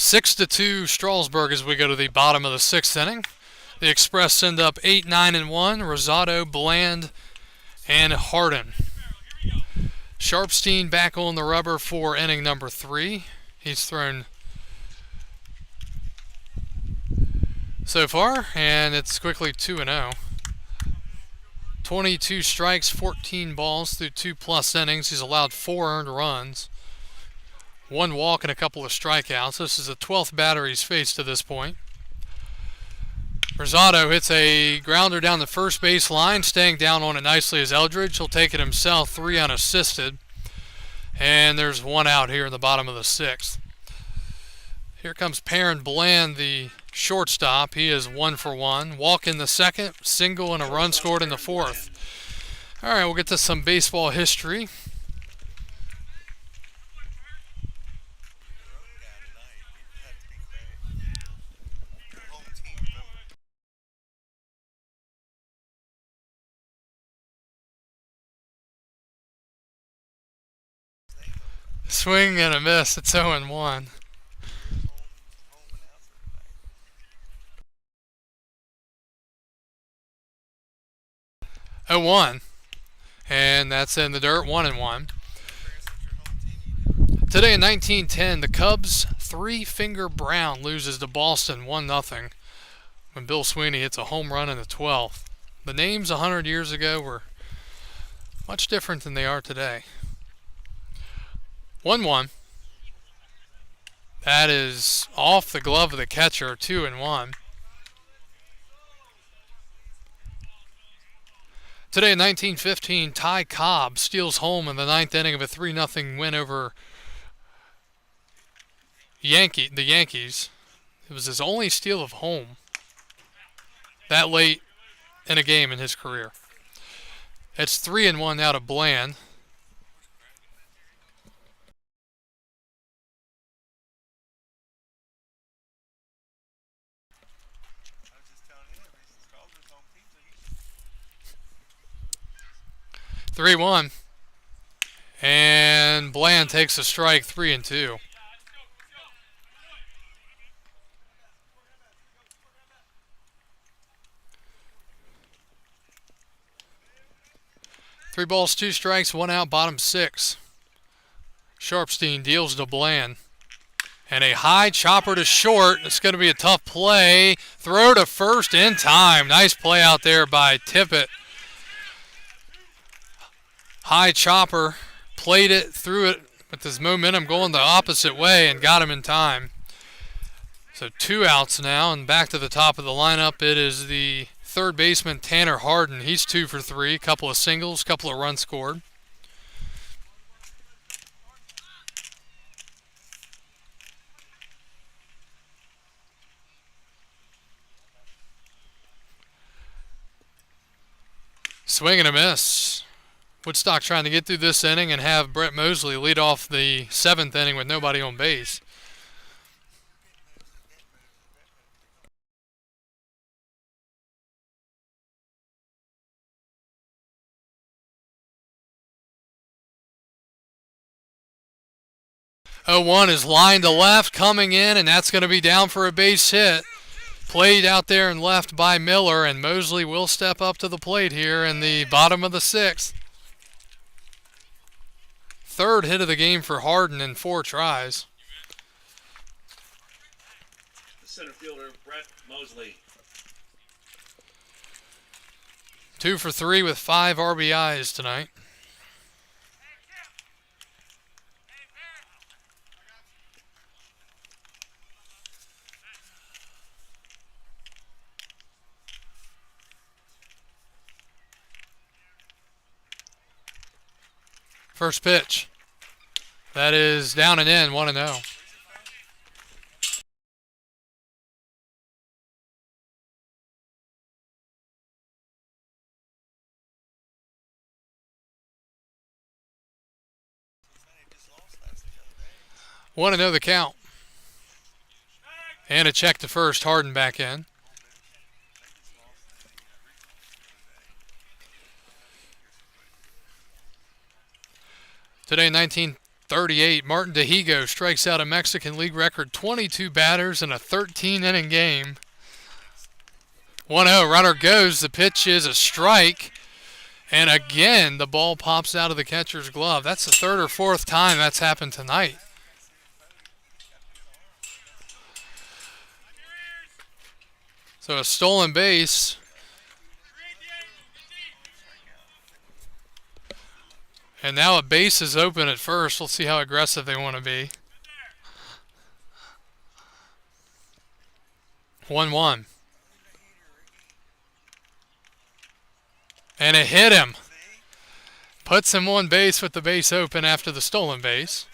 Six to 2 Strasburg as we go to the bottom of the sixth inning. The Express send up 8, 9, and 1. Rosado, Bland, and Harden. Sharpstein back on the rubber for inning number 3. He's thrown so far, and it's quickly 2-0. 22 strikes, 14 balls through 2+ innings. He's allowed 4 earned runs, 1 walk, and a couple of strikeouts. This is the 12th batter he's faced to this point. Rosado hits a grounder down the first base line, staying down on it nicely as Eldridge. He'll take it himself, 3 unassisted. And there's 1 out here in the bottom of the sixth. Here comes Perrin Bland, the shortstop. He is 1 for 1. Walk in the second, single, and a run scored in the fourth. All right, we'll get to some baseball history. Swing and a miss. It's 0-1. 0-1. And that's in the dirt, 1-1. Today in 1910, the Cubs' Three-Finger Brown loses to Boston 1-0 when Bill Sweeney hits a home run in the 12th. The names 100 years ago were much different than they are today. 1-1. That is off the glove of the catcher, 2-1. Today in 1915, Ty Cobb steals home in the ninth inning of a 3-0 win over the Yankees. It was his only steal of home that late in a game in his career. It's 3-1 now to Bland. Three one, and Bland takes a strike, 3-2. Three balls, two strikes, one out, bottom six. Sharpstein deals to Bland. And a high chopper to short. It's going to be a tough play. Throw to first in time. Nice play out there by Tippett. High chopper. Played it, threw it with his momentum going the opposite way and got him in time. So 2 outs now, and back to the top of the lineup. It is the third baseman Tanner Hardin. He's 2 for 3, couple of singles, couple of runs scored. Swing and a miss. Woodstock trying to get through this inning and have Brett Mosley lead off the 7th inning with nobody on base. Oh, 0-1 is lined to left, coming in, and that's going to be down for a base hit. Played out there and left by Miller, and Mosley will step up to the plate here in the bottom of the 6th. Third hit of the game for Hardin in 4 tries. The center fielder, Brett Mosley. 2 for 3 with 5 RBIs tonight. First pitch. That is down and in, 1-0. Want to know the count. And a check to first, Hardin back in. Today, 1938, Martin Dehigo strikes out a Mexican League record 22 batters in a 13-inning game. 1-0, runner goes. The pitch is a strike. And again, the ball pops out of the catcher's glove. That's the 3rd or 4th time that's happened tonight. So a stolen base. And now a base is open at first. We'll see how aggressive they want to be. 1-1. And it hit him. Puts him on base with the base open after the stolen base.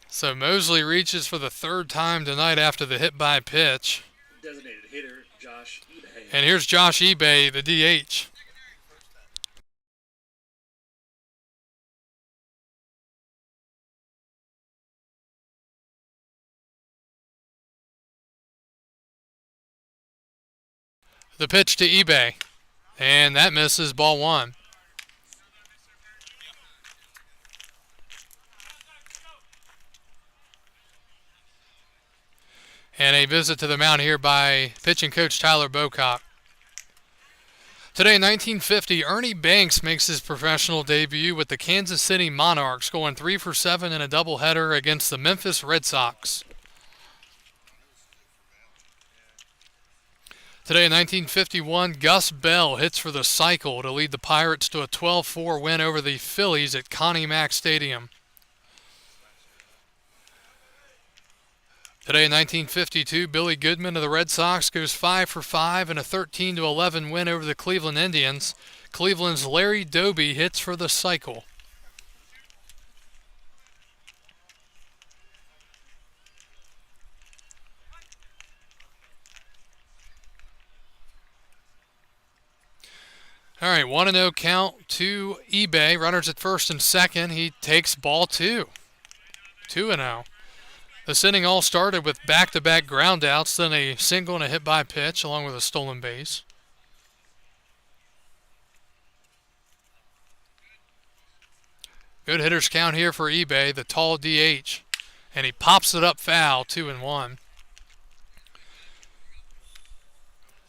So Mosley reaches for the 3rd time tonight after the hit by pitch. Designated hitter, Josh eBay. And here's Josh eBay, the DH. The pitch to eBay. And that misses, ball 1. And a visit to the mound here by pitching coach Tyler Bocock. Today in 1950, Ernie Banks makes his professional debut with the Kansas City Monarchs, going 3 for 7 in a doubleheader against the Memphis Red Sox. Today in 1951, Gus Bell hits for the cycle to lead the Pirates to a 12-4 win over the Phillies at Connie Mack Stadium. Today in 1952, Billy Goodman of the Red Sox goes 5 for 5 in a 13-11 win over the Cleveland Indians. Cleveland's Larry Doby hits for the cycle. All right, 1-0 count to eBay. Runners at first and second. He takes ball 2. 2-0. This inning all started with back-to-back groundouts, then a single and a hit by pitch, along with a stolen base. Good hitters count here for eBay, the tall DH. And he pops it up foul, 2-1.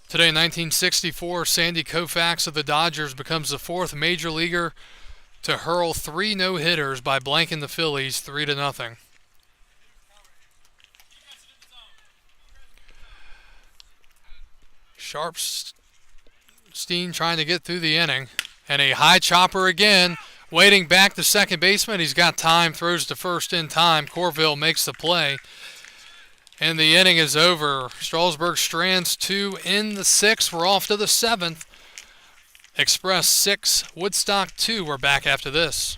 Today in 1964, Sandy Koufax of the Dodgers becomes the 4th major leaguer to hurl 3 no-hitters by blanking the Phillies 3-0. Sharpstein trying to get through the inning. And a high chopper again. Waiting back to second baseman. He's got time. Throws to first in time. Corville makes the play. And the inning is over. Strasburg strands 2 in the 6th. We're off to the 7th. Express 6, Woodstock 2. We're back after this.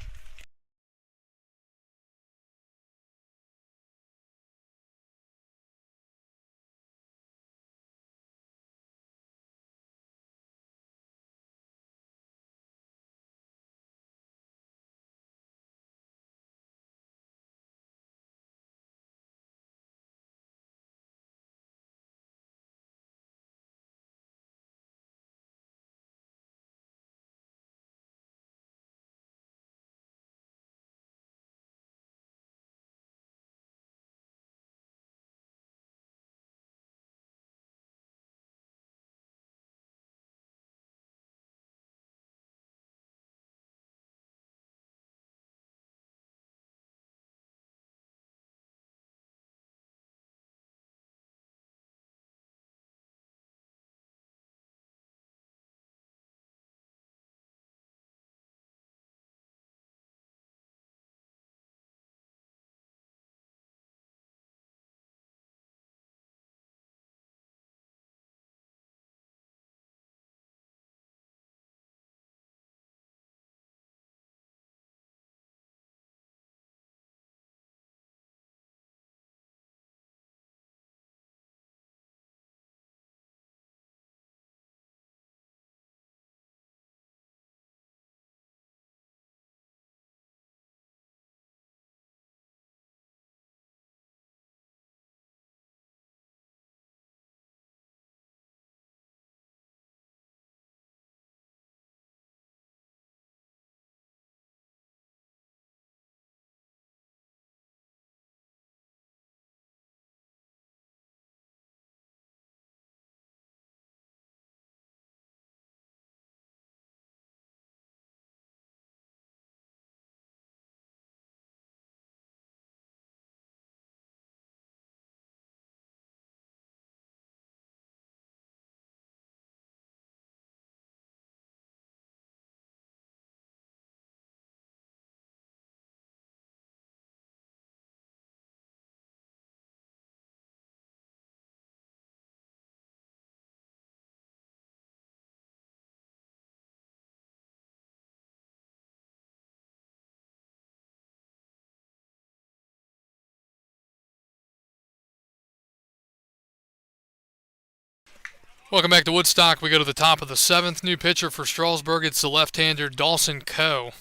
Welcome back to Woodstock. We go to the top of the 7th. New pitcher for Strasburg. It's the left-hander Dawson Coe.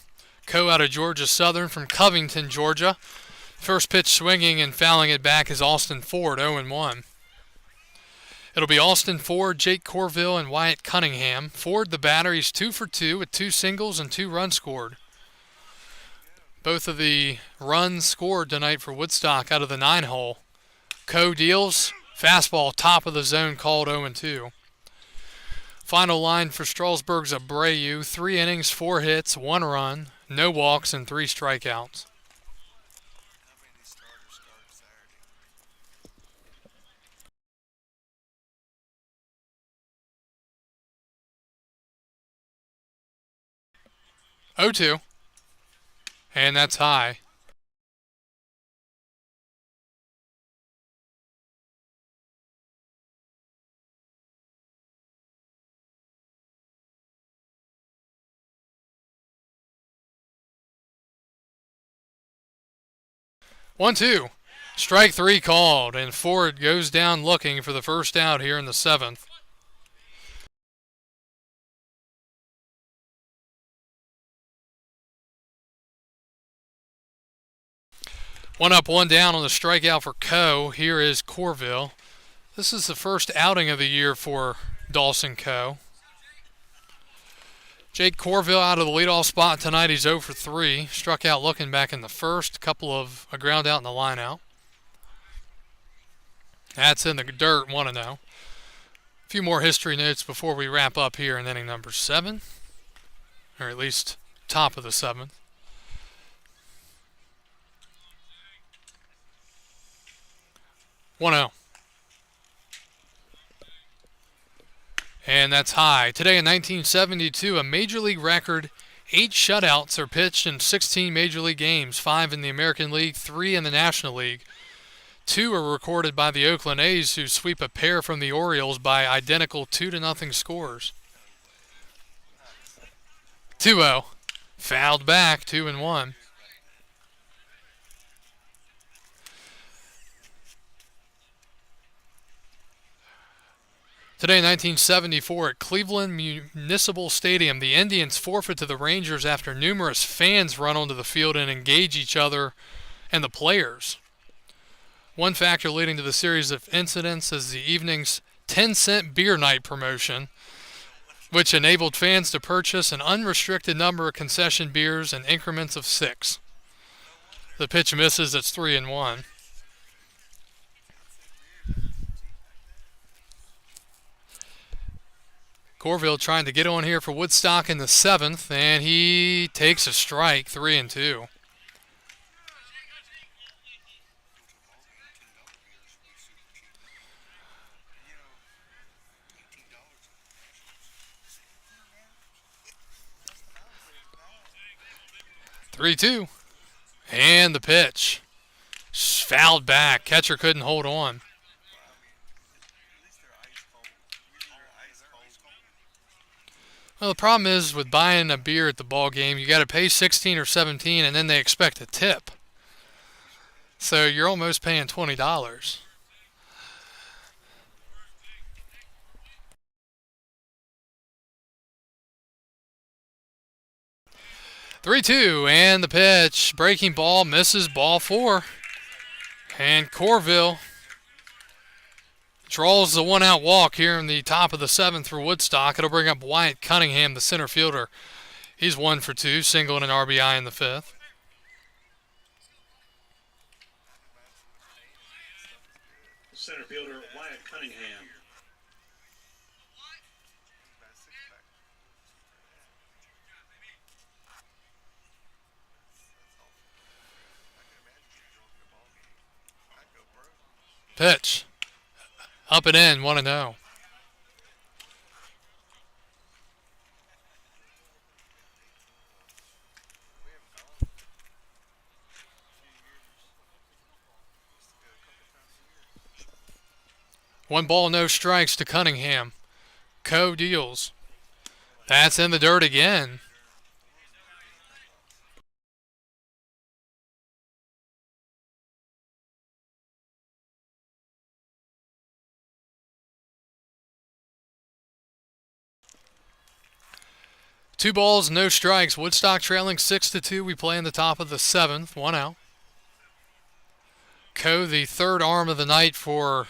Coe out of Georgia Southern from Covington, Georgia. First pitch swinging and fouling it back is Austin Ford, 0-1. It'll be Austin Ford, Jake Corville, and Wyatt Cunningham. Ford, the batter, he's 2 for 2 with 2 singles and 2 runs scored. Both of the runs scored tonight for Woodstock out of the 9-hole. Coe deals. Fastball, top of the zone, called 0-2. Final line for Strasburg's Abreu, 3 innings, 4 hits, 1 run, no walks, and 3 strikeouts. Oh, 2. And that's high. One, two. Strike 3 called, and Ford goes down looking for the first out here in the 7th. One up, one down on the strikeout for Coe. Here is Corville. This is the first outing of the year for Dawson Coe. Jake Corville out of the leadoff spot tonight. He's 0 for 3. Struck out looking back in the first. A ground out in the line out. That's in the dirt, 1-0. A few more history notes before we wrap up here in inning number 7. Or at least top of the 7th. One-0. And that's high. Today in 1972, a Major League record 8 shutouts are pitched in 16 Major League games, 5 in the American League, 3 in the National League. 2 are recorded by the Oakland A's, who sweep a pair from the Orioles by identical 2-0 scores. 2-0. Fouled back, 2-1. Today in 1974 at Cleveland Municipal Stadium, the Indians forfeit to the Rangers after numerous fans run onto the field and engage each other and the players. One factor leading to the series of incidents is the evening's 10-cent beer night promotion, which enabled fans to purchase an unrestricted number of concession beers in increments of 6. The pitch misses, it's 3-1. Corville trying to get on here for Woodstock in the 7th, and he takes a strike, 3-2. Three-two, and the pitch fouled back. Catcher couldn't hold on. Well, the problem is with buying a beer at the ball game, you got to pay 16 or 17, and then they expect a tip. So you're almost paying $20. Three-two, and the pitch. Breaking ball, misses, ball 4. And Corville draws the 1-out walk here in the top of the 7th for Woodstock. It'll bring up Wyatt Cunningham, the center fielder. He's 1 for 2, single and an RBI in the 5th. Center fielder Wyatt Cunningham. Pitch. Up and in, 1-0. One ball, no strikes to Cunningham. Coe deals. That's in the dirt again. Two balls, no strikes. Woodstock trailing 6-2. We play in the top of the 7th. 1 out. Coe, the third arm of the night for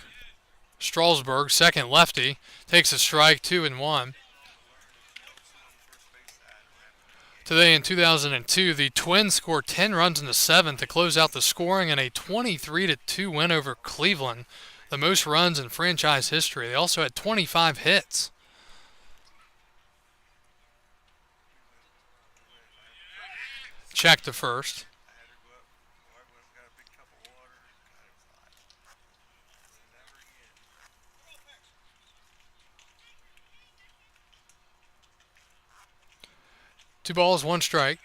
Strasburg, second lefty, takes a strike, 2-1. Today in 2002, the Twins scored 10 runs in the 7th to close out the scoring in a 23-2 win over Cleveland. the most runs in franchise history. They also had 25 hits. Check to first. Two balls, one strike.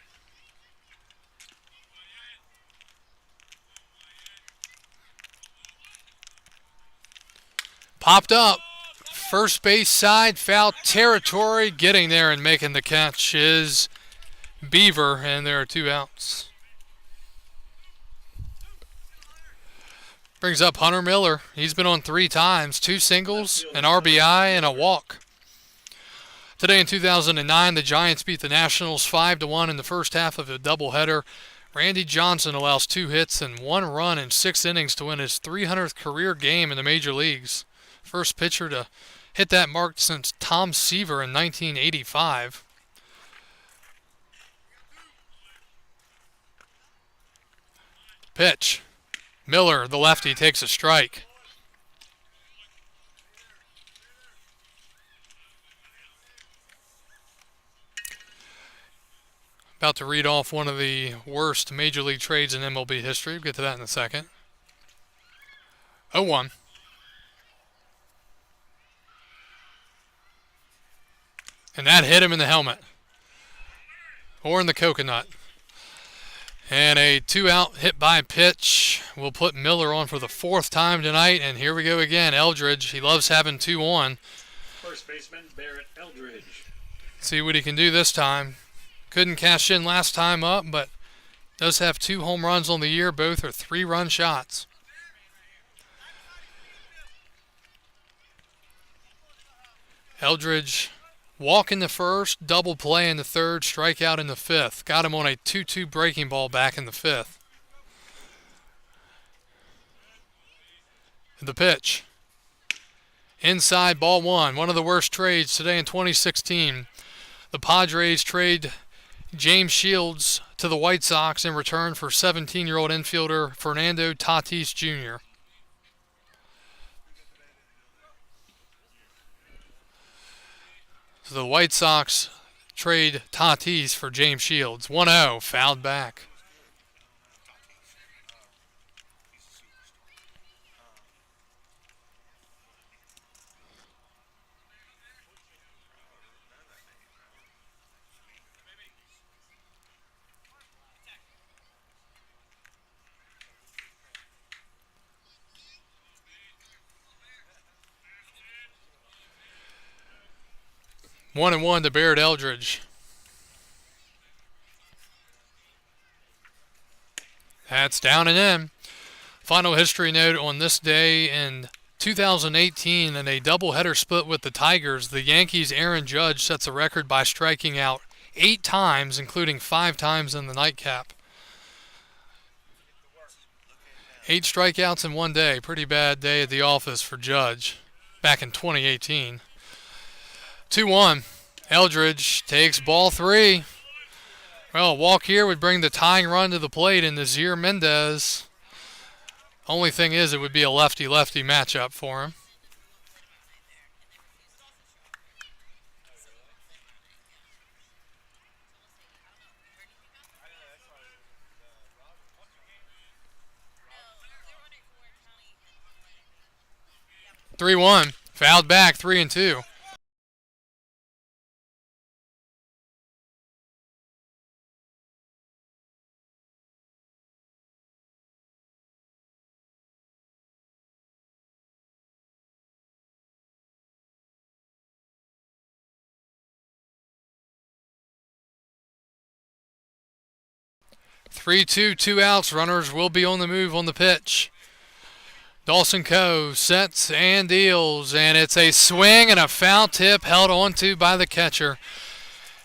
Popped up. First base side, foul territory. Getting there and making the catch is Beaver, and there are 2 outs. Brings up Hunter Miller. He's been on 3 times, 2 singles, an RBI, and a walk. Today in 2009, the Giants beat the Nationals 5-1 in the first half of a doubleheader. Randy Johnson allows 2 hits and 1 run in 6 innings to win his 300th career game in the major leagues. First pitcher to hit that mark since Tom Seaver in 1985. Pitch. Miller, the lefty, takes a strike. About to read off one of the worst major league trades in MLB history. We'll get to that in a second. 0-1. And that hit him in the helmet. Or in the coconut. And a 2-out hit by pitch will put Miller on for the 4th time tonight. And here we go again. Eldridge, he loves having 2 on. First baseman Barrett Eldridge. See what he can do this time. Couldn't cash in last time up, but does have 2 home runs on the year. Both are 3-run shots. Eldridge walk in the first, double play in the third, strikeout in the 5th. Got him on a 2-2 breaking ball back in the 5th. The pitch. Inside, ball 1. One of the worst trades today in 2016. The Padres trade James Shields to the White Sox in return for 17-year-old infielder Fernando Tatis Jr. So the White Sox trade Tatis for James Shields. 1-0, fouled back. One and one to Barrett Eldridge. That's down and in. Final history note on this day in 2018 in a doubleheader split with the Tigers, the Yankees' Aaron Judge sets a record by striking out 8 times, including 5 times in the nightcap. 8 strikeouts in one day. Pretty bad day at the office for Judge back in 2018. 2-1. Eldridge takes ball 3. Well, a walk here would bring the tying run to the plate in Nazir Mendez. Only thing is, it would be a lefty-lefty matchup for him. Three 3-1. Fouled back, 3-2. Three-two, 2 outs. Runners will be on the move on the pitch. Dawson Coe sets and deals, and it's a swing and a foul tip held onto by the catcher.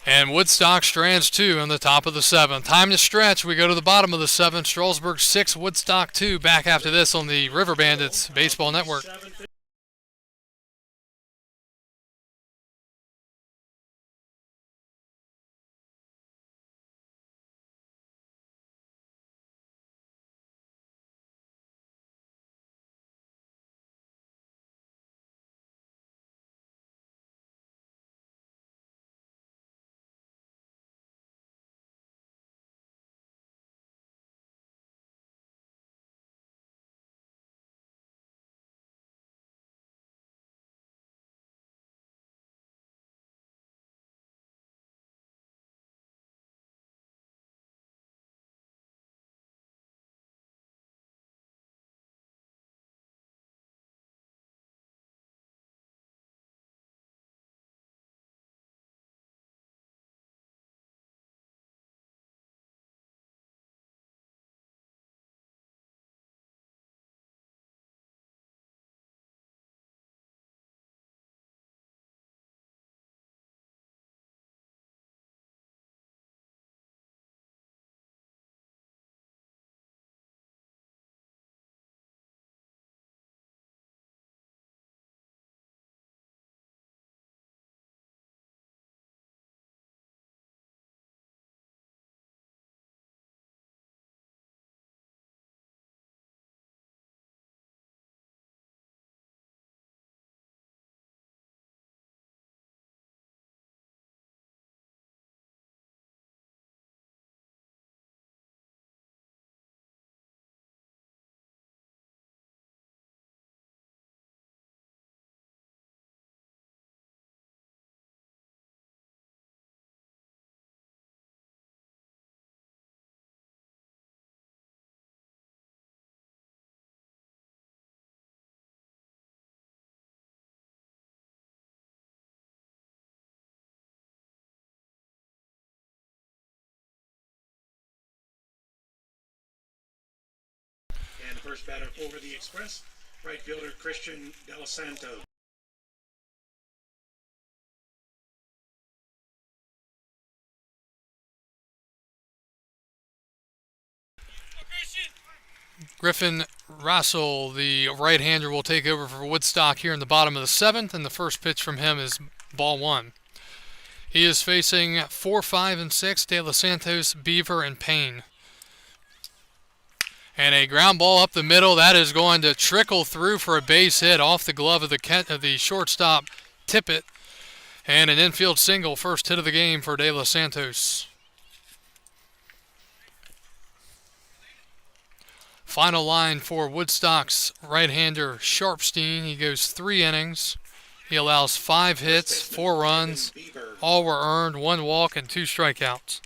And Woodstock strands 2 on the top of the 7th. Time to stretch. We go to the bottom of the 7th. Strasburg 6, Woodstock 2. Back after this on the Riverbandits Baseball Network. First batter for the Express, right fielder Christian Del Santo. Griffin Russell, the right-hander, will take over for Woodstock here in the bottom of the 7th, and the first pitch from him is ball 1. He is facing 4, 5, and 6, De Los Santos, Beaver, and Payne. And a ground ball up the middle. That is going to trickle through for a base hit off the glove of the shortstop, Tippett. And an infield single, first hit of the game for De Los Santos. Final line for Woodstock's right-hander, Sharpstein. He goes 3 innings. He allows 5 hits, 4 runs. All were earned, 1 walk, and 2 strikeouts.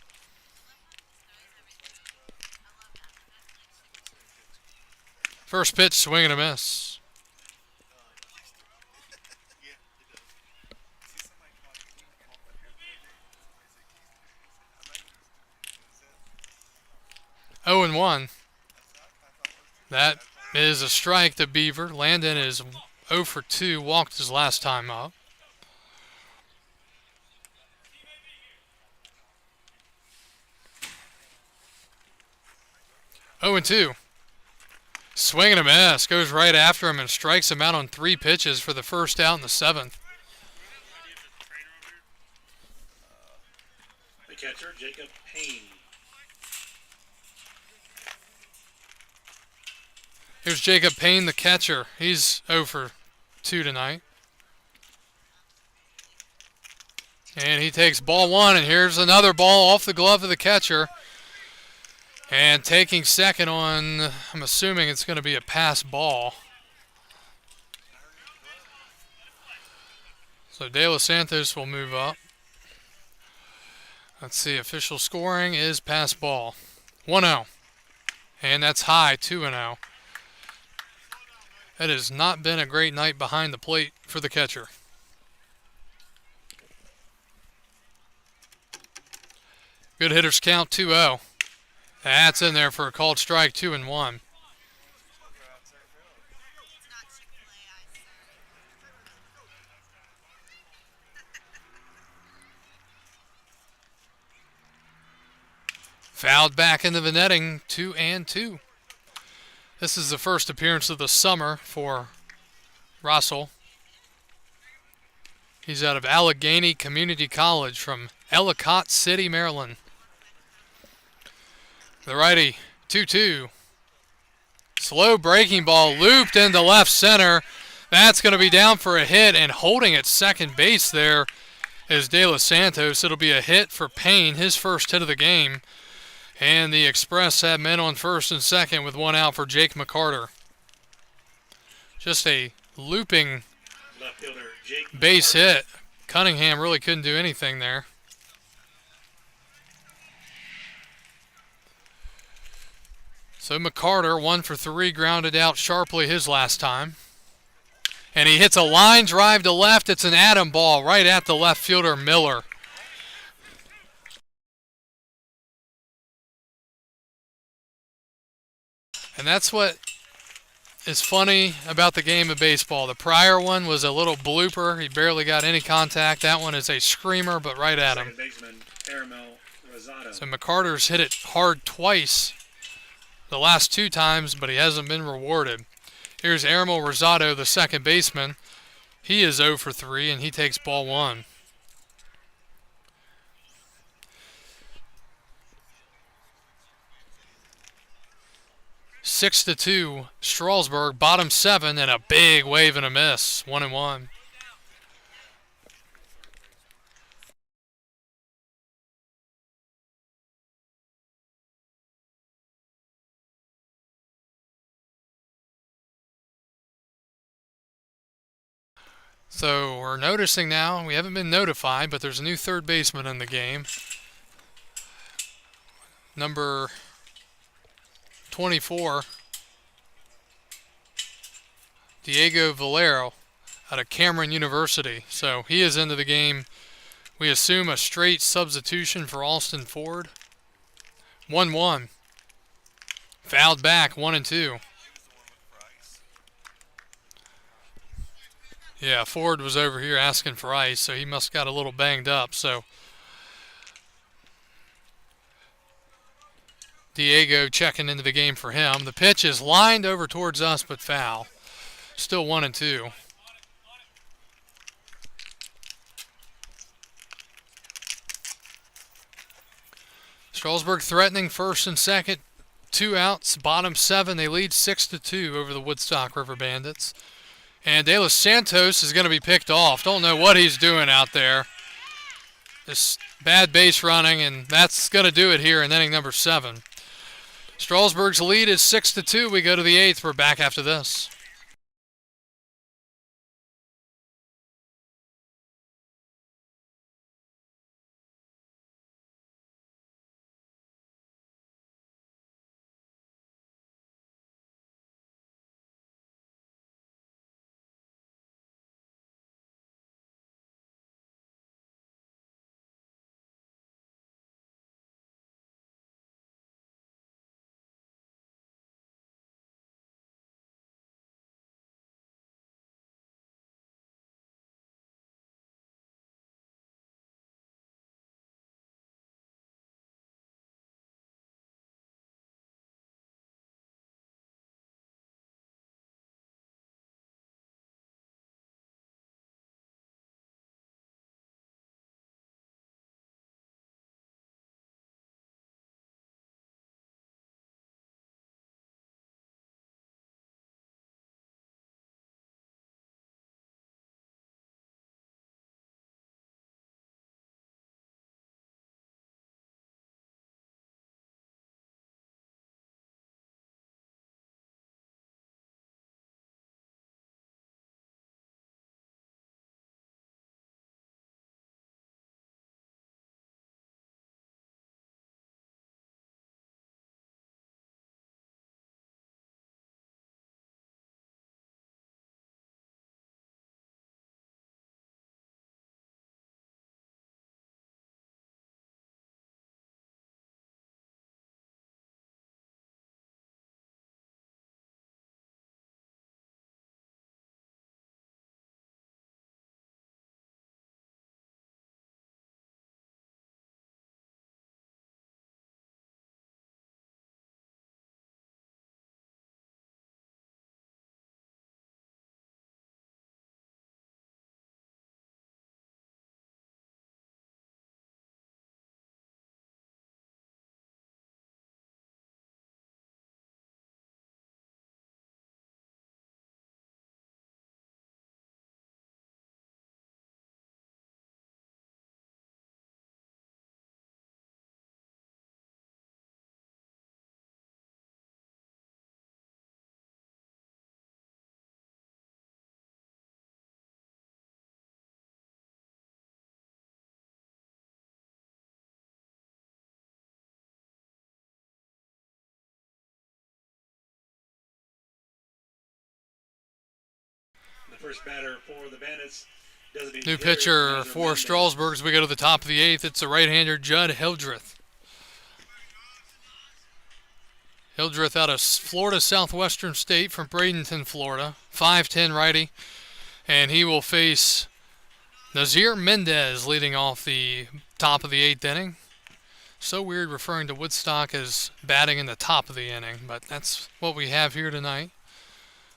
First pitch, swing and a miss. Oh and 1. That is a strike to Beaver. Landon is 0 for 2, walked his last time up. Oh and 2. Swing and a miss. Goes right after him and strikes him out on 3 pitches for the first out in the 7th. The catcher, Jacob Payne. Here's Jacob Payne, the catcher. He's 0 for 2 tonight. And he takes ball 1, and here's another ball off the glove of the catcher. And taking second on, I'm assuming it's going to be a pass ball. So De Los Santos will move up. Let's see, official scoring is pass ball. 1-0. And that's high, 2-0. It has not been a great night behind the plate for the catcher. Good hitters count, 2-0. That's in there for a called strike, 2-1. Fouled back into the netting, 2-2. This is the first appearance of the summer for Russell. He's out of Allegheny Community College from Ellicott City, Maryland. The righty, 2-2. Slow breaking ball looped into left center. That's going to be down for a hit, and holding at second base there is De Los Santos. It'll be a hit for Payne, his first hit of the game. And the Express have men on first and second with 1 out for Jake McCarter. Just a looping base hit. Cunningham really couldn't do anything there. So McCarter, 1 for 3, grounded out sharply his last time. And he hits a line drive to left. It's an atom ball right at the left fielder, Miller. And that's what is funny about the game of baseball. The prior one was a little blooper. He barely got any contact. That one is a screamer, but right at him. So McCarter's hit it hard twice the last 2 times, but he hasn't been rewarded. Here's Aramil Rosado, the second baseman. He is 0 for 3, and he takes ball 1. Six to 2, Strasburg, bottom 7, and a big wave and a miss, 1-1. So we're noticing now, we haven't been notified, but there's a new third baseman in the game. Number 24, Diego Valero out of Cameron University. So he is into the game. We assume a straight substitution for Alston Ford. 1-1. Fouled back, 1-2. Yeah, Ford was over here asking for ice, so he must got a little banged up. So Diego checking into the game for him. The pitch is lined over towards us, but foul. Still 1-2. Strasburg threatening first and second. 2 outs, bottom 7. They lead 6-2 over the Woodstock Riverbandits. And De Los Santos is going to be picked off. Don't know what he's doing out there. Just bad base running, and that's going to do it here in inning number 7. Strasburg's lead is 6-2. We go to the 8th. We're back after this. The first batter for the Bandits. New pitcher for Strasburg as we go to the top of the 8th. It's a right-hander, Judd Hildreth. Hildreth out of Florida Southwestern State from Bradenton, Florida. 5'10" righty. And he will face Nazir Mendez leading off the top of the 8th inning. So weird referring to Woodstock as batting in the top of the inning, but that's what we have here tonight.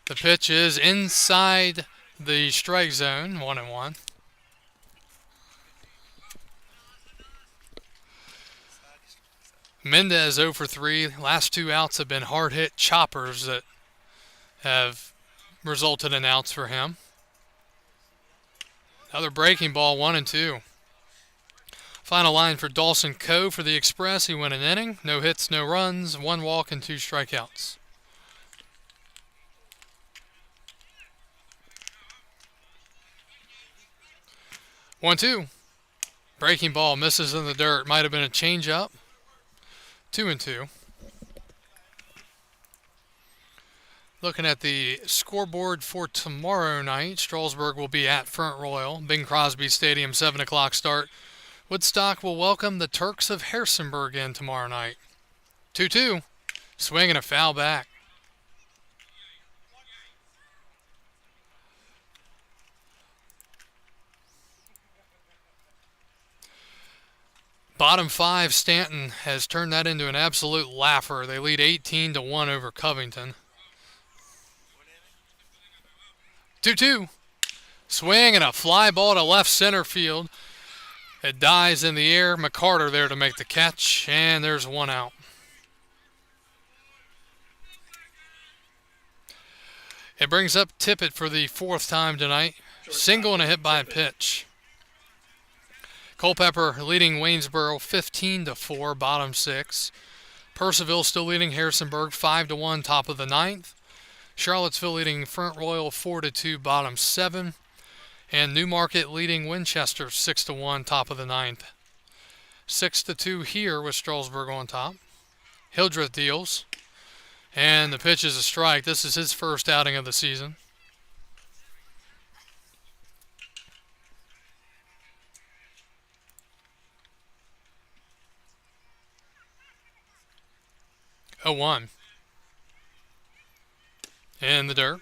The pitch is inside the strike zone, 1-1. Mendez 0 for 3. Last 2 outs have been hard-hit choppers that have resulted in outs for him. Another breaking ball, 1-2. Final line for Dawson Coe for the Express. He went an inning. No hits, no runs, 1 walk, and 2 strikeouts. One, 2. Breaking ball misses in the dirt. Might have been a changeup. 2-2. Looking at the scoreboard for tomorrow night, Strasburg will be at Front Royal. Bing Crosby Stadium, 7 o'clock start. Woodstock will welcome the Turks of Harrisonburg in tomorrow night. 2-2. Swing and a foul back. Bottom 5, Stanton has turned that into an absolute laugher. They lead 18-1 over Covington. 2-2. Swing and a fly ball to left center field. It dies in the air. McCarter there to make the catch, and there's one out. It brings up Tippett for the 4th time tonight. Single and a hit by a pitch. Culpepper leading Waynesboro 15-4, bottom 6. Purcellville still leading Harrisonburg 5-1, top of the 9th. Charlottesville leading Front Royal 4-2, bottom 7. And Newmarket leading Winchester 6-1, top of the 9th. 6-2 here with Strasburg on top. Hildreth deals. And the pitch is a strike. This is his first outing of the season. A 1. In the dirt.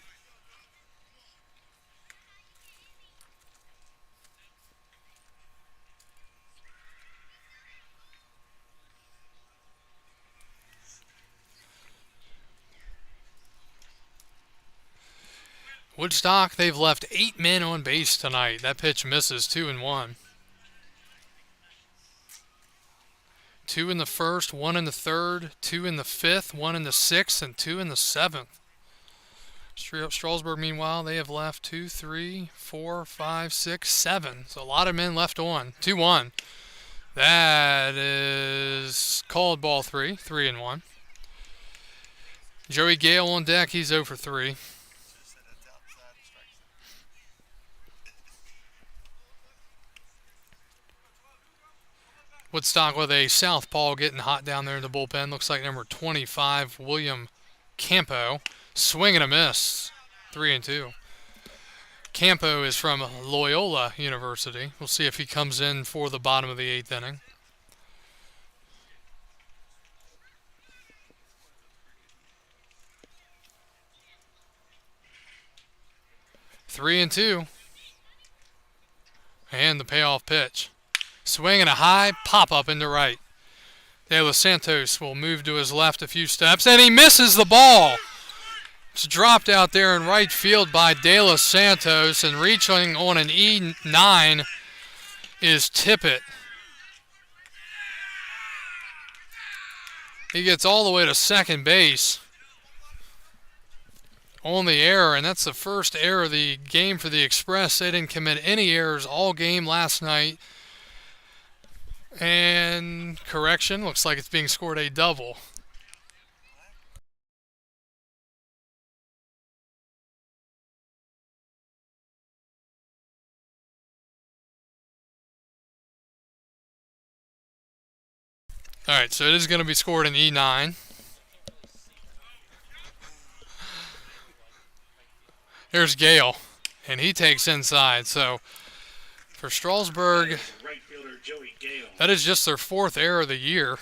Woodstock, they've left 8 men on base tonight. That pitch misses, 2-1. 2 in the first, 1 in the third, 2 in the fifth, 1 in the sixth, and 2 in the seventh. Strasburg, meanwhile, they have left 2, 3, 4, 5, 6, 7. So a lot of men left on. 2-1. That is called ball 3, 3-1. Joey Gale on deck, he's 0 for 3. Woodstock with a southpaw getting hot down there in the bullpen. Looks like number 25, William Campo. Swing and a miss. 3-2. Campo is from Loyola University. We'll see if he comes in for the bottom of the 8th inning. Three and 2. And the payoff pitch. Swing and a high pop-up into right. De Los Santos will move to his left a few steps, and he misses the ball. It's dropped out there in right field by De Los Santos, and reaching on an E9 is Tippett. He gets all the way to second base on the error, and that's the first error of the game for the Express. They didn't commit any errors all game last night. And correction, looks like it's being scored a double. All right, so it is going to be scored in E9. There's Gale, and he takes inside. So for Strasburg, that is just their 4th error of the year.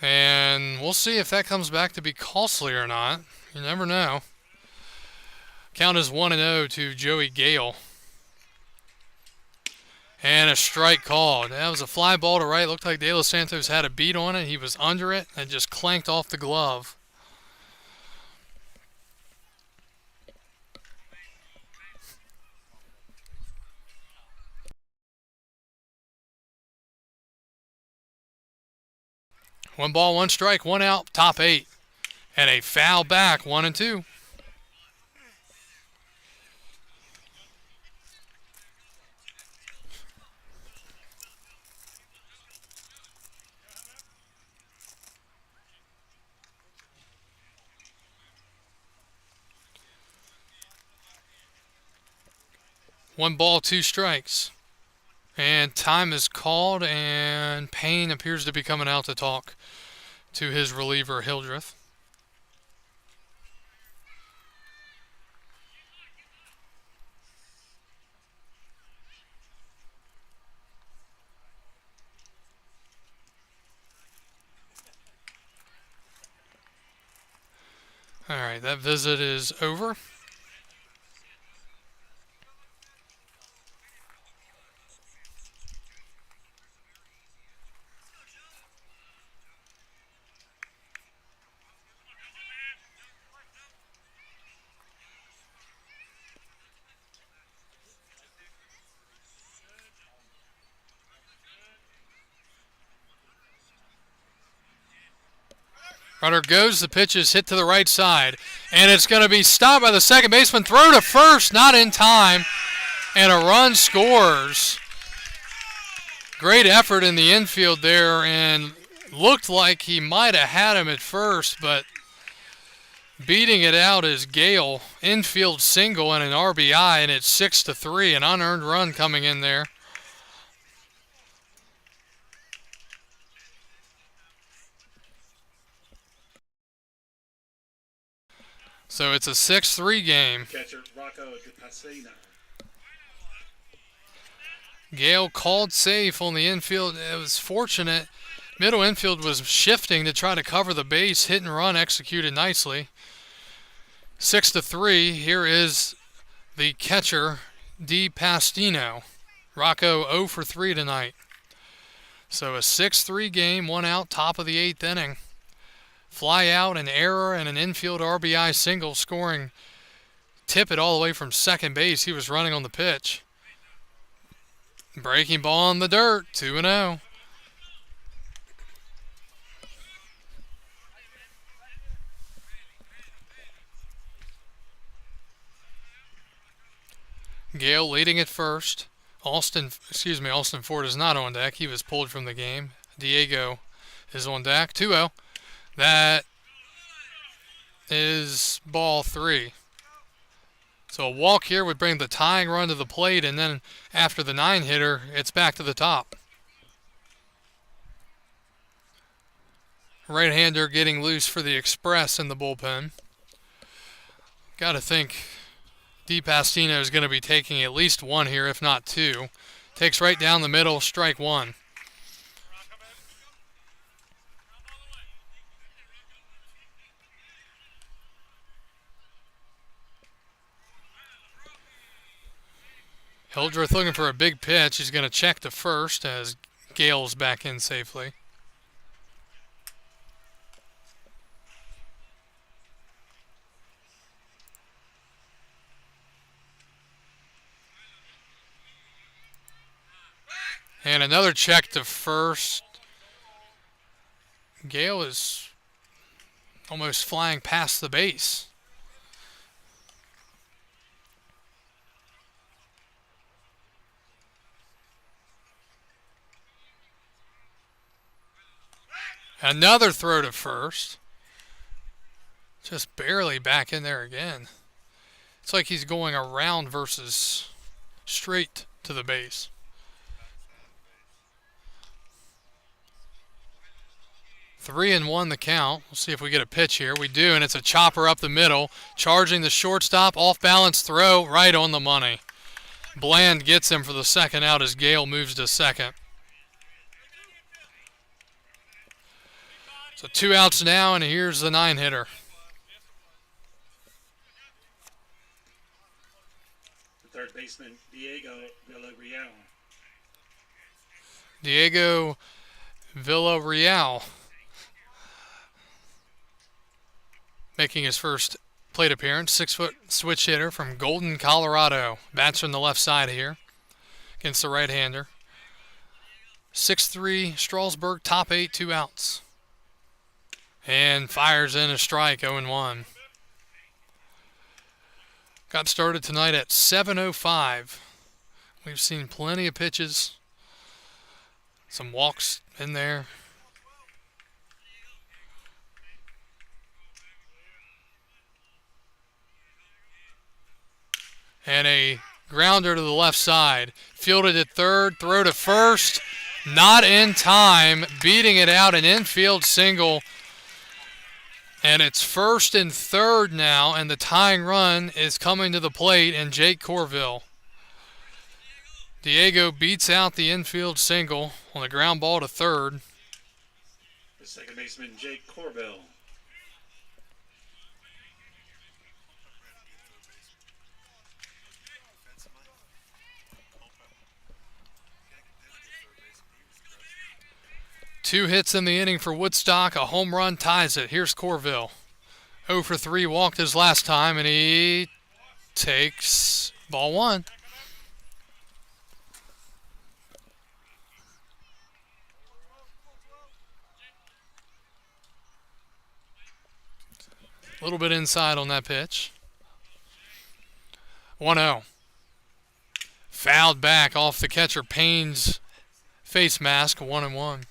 And we'll see if that comes back to be costly or not. You never know. Count is 1-0 to Joey Gale. And a strike called. That was a fly ball to right. Looked like De Los Santos had a beat on it. He was under it and just clanked off the glove. One ball, one strike, one out, top 8. And a foul back, 1-2. One ball, 2 strikes. And time is called, and Payne appears to be coming out to talk to his reliever, Hildreth. All right, that visit is over. Runner goes, the pitch is hit to the right side, and it's going to be stopped by the second baseman. Throw to first, not in time, and a run scores. Great effort in the infield there, and looked like he might have had him at first, but beating it out is Gale. Infield single and an RBI, and it's 6-3, an unearned run coming in there. So it's a 6-3 game. Catcher Rocco DePasina. Gale called safe on the infield. It was fortunate. Middle infield was shifting to try to cover the base. Hit and run executed nicely. 6-3. Here is the catcher, DePastino. Rocco 0 for 3 tonight. So a 6-3 game, one out, top of the 8th inning. Fly out, an error, and an infield RBI single scoring Tippett all the way from second base. He was running on the pitch. Breaking ball in the dirt, 2-0. Gale leading at first. Austin Ford is not on deck. He was pulled from the game. Diego is on deck. 2-0. That is ball 3. So a walk here would bring the tying run to the plate, and then after the 9-hitter, it's back to the top. Right-hander getting loose for the Express in the bullpen. Got to think DePastino is going to be taking at least one here, if not two. Takes right down the middle, strike one. Hildreth looking for a big pitch. He's going to check to first as Gale's back in safely. And another check to first. Gale is almost flying past the base. Another throw to first. Just barely back in there again. It's like he's going around versus straight to the base. Three and one the count. We'll see if we get a pitch here. We do, and it's a chopper up the middle. Charging the shortstop. Off-balance throw right on the money. Bland gets him for the second out as Gale moves to second. So 2 outs now, and here's the 9-hitter. The third baseman, Diego Villarreal. Diego Villarreal making his first plate appearance. 6-foot switch hitter from Golden, Colorado. Bats from the left side here against the right-hander. 6'3", Strasburg, top 8, 2 outs. And fires in a strike, 0-1. Got started tonight at 7:05. We've seen plenty of pitches. Some walks in there. And a grounder to the left side. Fielded at third, throw to first. Not in time. Beating it out, an infield single. And it's first and third now, and the tying run is coming to the plate, and Jake Corville. Diego beats out the infield single on a ground ball to third. The second baseman, Jake Corville. Two hits in the inning for Woodstock. A home run ties it. Here's Corville. 0 for 3, walked his last time, and he takes ball one. little bit inside on that pitch. 1-0. Fouled back off the catcher Payne's face mask. 1-1.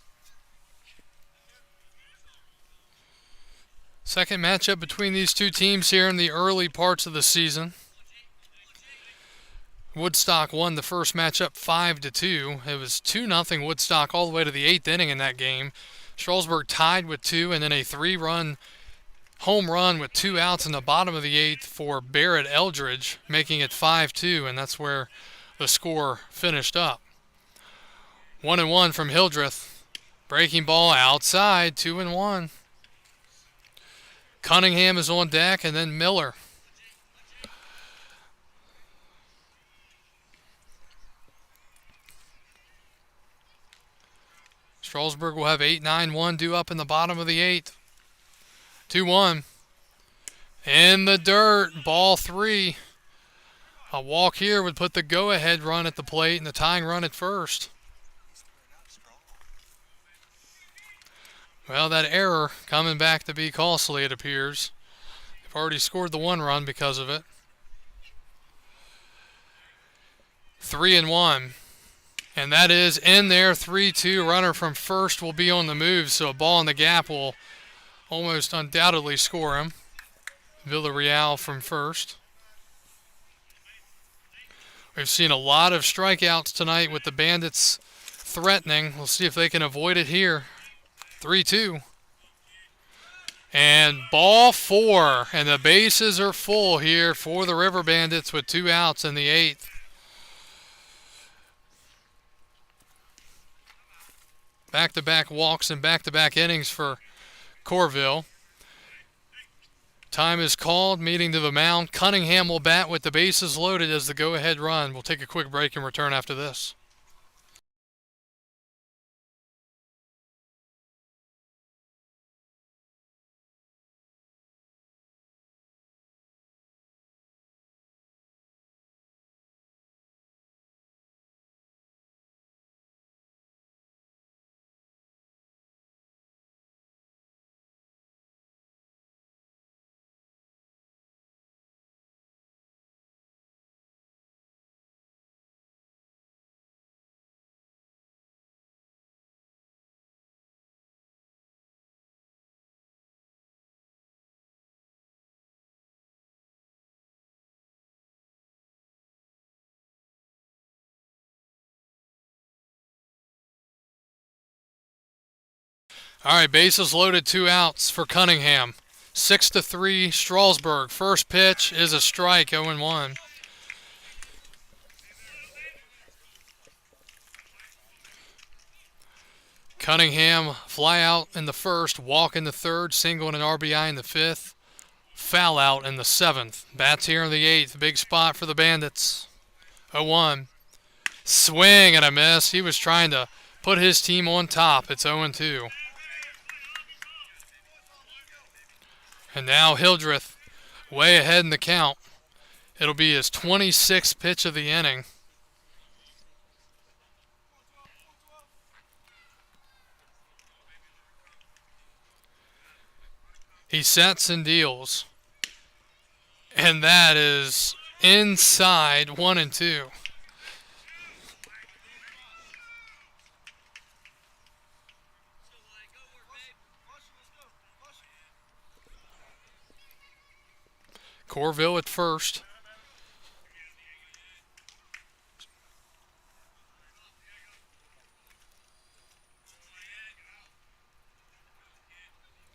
Second matchup between these two teams here in the early parts of the season. Woodstock won the first matchup 5-2. It was 2-0 Woodstock all the way to the 8th inning in that game. Strasburg tied with 2, and then a 3-run home run with 2 outs in the bottom of the 8th for Barrett Eldridge, making it 5-2, and that's where the score finished up. 1-1 from Hildreth. Breaking ball outside, 2-1. Cunningham is on deck, and then Miller. Strasburg will have 8-9-1 due up in the bottom of the 8th. 2-1. In the dirt, ball 3. A walk here would put the go-ahead run at the plate and the tying run at first. Well, that error coming back to be costly, it appears. They've already scored the 1 run because of it. 3-1. And that is in there, 3-2. Runner from first will be on the move, so a ball in the gap will almost undoubtedly score him. Villarreal from first. We've seen a lot of strikeouts tonight with the Bandits threatening. We'll see if they can avoid it here. 3-2. And ball 4. And the bases are full here for the Riverbandits with 2 outs in the 8th. Back-to-back walks and back-to-back innings for Corville. Time is called, meeting to the mound. Cunningham will bat with the bases loaded as the go-ahead run. We'll take a quick break and return after this. All right, bases loaded, 2 outs for Cunningham. 6-3 Strasburg. First pitch is a strike, 0-1. Cunningham fly out in the first, walk in the third, single and an RBI in the 5th, foul out in the 7th. Bats here in the 8th, big spot for the Bandits. 0-1. Swing and a miss. He was trying to put his team on top. It's 0-2. And now Hildreth way ahead in the count. It'll be his 26th pitch of the inning. He sets and deals. And that is inside, 1-2. Corville at first.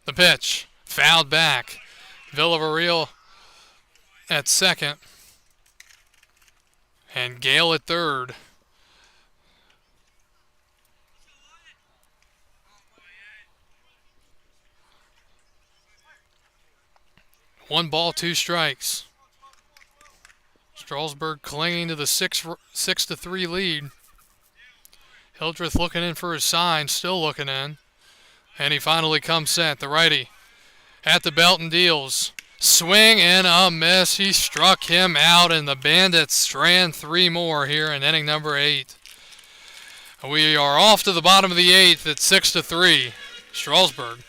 The pitch. Fouled back. Villarreal at second. And Gale at third. One ball, 2 strikes. Strasburg clinging to the 6-3 lead. Hildreth looking in for his sign, still looking in. And he finally comes set. The righty at the belt and deals. Swing and a miss. He struck him out, and the Bandits strand 3 more here in inning number 8. We are off to the bottom of the 8th at 6-3. Strasburg.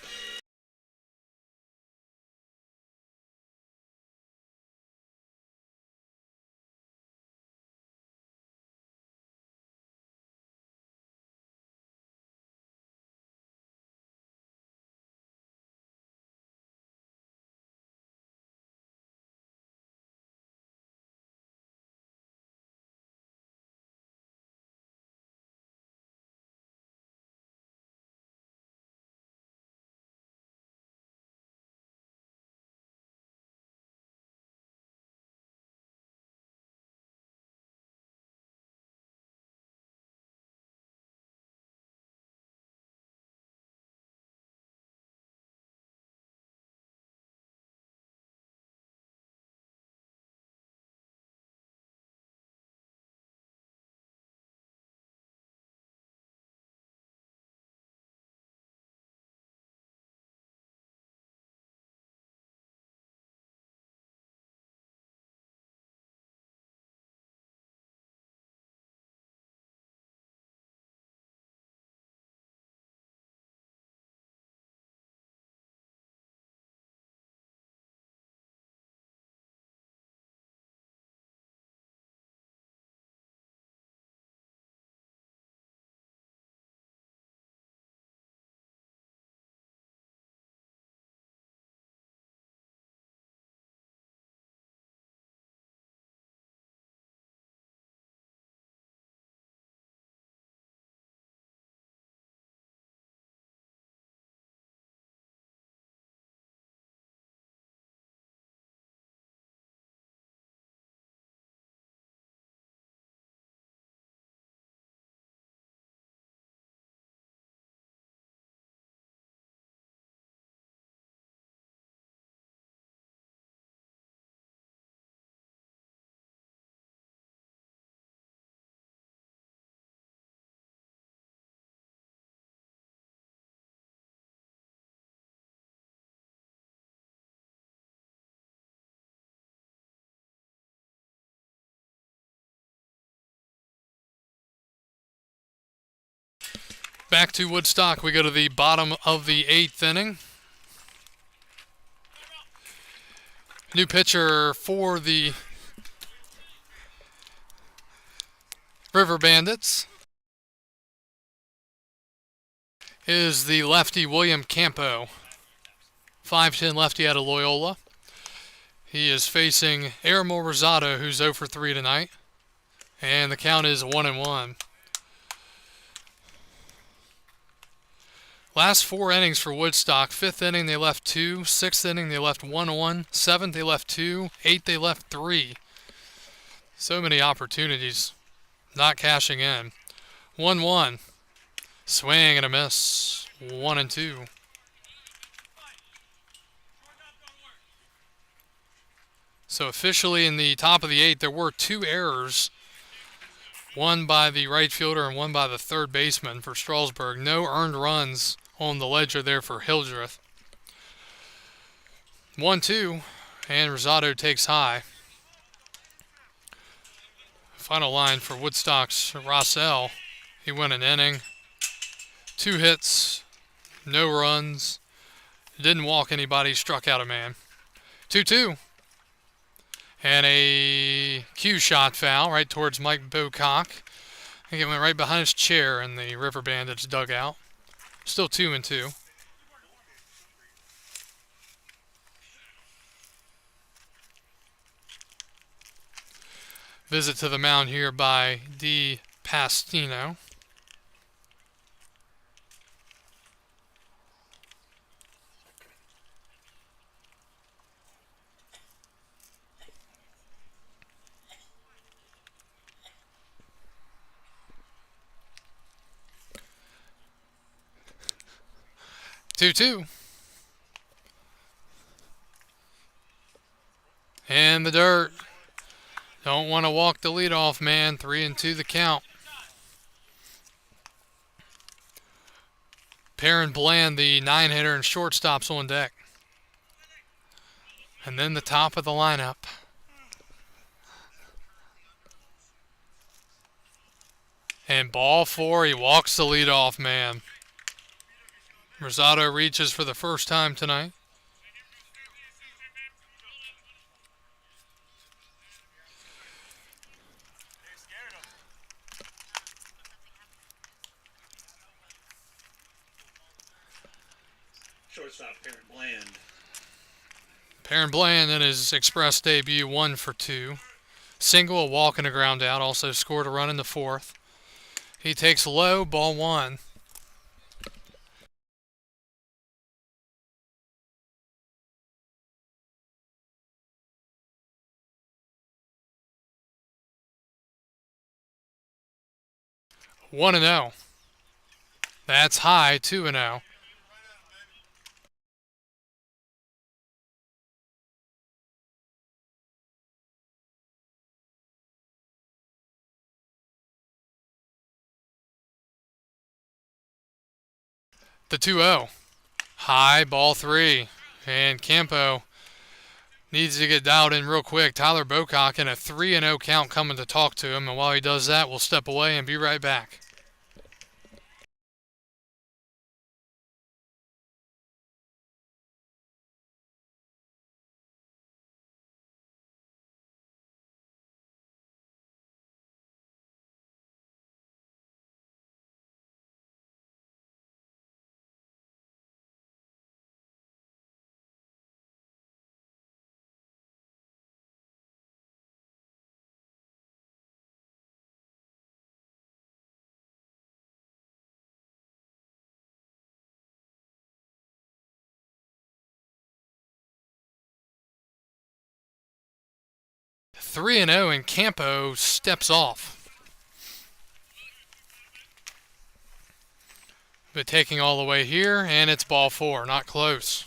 Back to Woodstock. We go to the bottom of the 8th inning. New pitcher for the Riverbandits is the lefty William Campo, 5'10" lefty out of Loyola. He is facing Aramil Rosado, who's 0 for 3 tonight, and the count is 1-1. Last 4 innings for Woodstock. 5th inning they left 2, 6th inning they left 1 on, 7th they left 2, 8th they left 3. So many opportunities, not cashing in. 1-1. Swing and a miss. 1-2. So officially in the top of the 8th, there were 2 errors. One by the right fielder and one by the third baseman for Strasburg. No earned runs on the ledger there for Hildreth. 1-2, and Rosado takes high. Final line for Woodstock's Rossell. He went an inning. 2 hits, no runs, didn't walk anybody, struck out a man. 2-2. And a cue shot foul right towards Mike Bocock. I think it went right behind his chair in the Riverbandits dugout. Still 2-2. Visit to the mound here by D. Pastino. Two. And the dirt. Don't want to walk the leadoff man. 3-2 the count. Perrin Bland, the 9-hitter and shortstop's on deck. And then the top of the lineup. And ball 4, he walks the leadoff man. Rosado reaches for the first time tonight. Shortstop Perrin Bland. Perrin Bland in his express debut, 1 for 2. Single, a walk, and a ground out. Also scored a run in the 4th. He takes low, ball 1. One and 0. That's high. 2-0. The 2-0. High, ball 3. And Campo needs to get dialed in real quick. Tyler Bocock in a 3-0 count coming to talk to him. And while he does that, we'll step away and be right back. Three and 0, and Campo steps off. But taking all the way here, and it's ball 4, not close.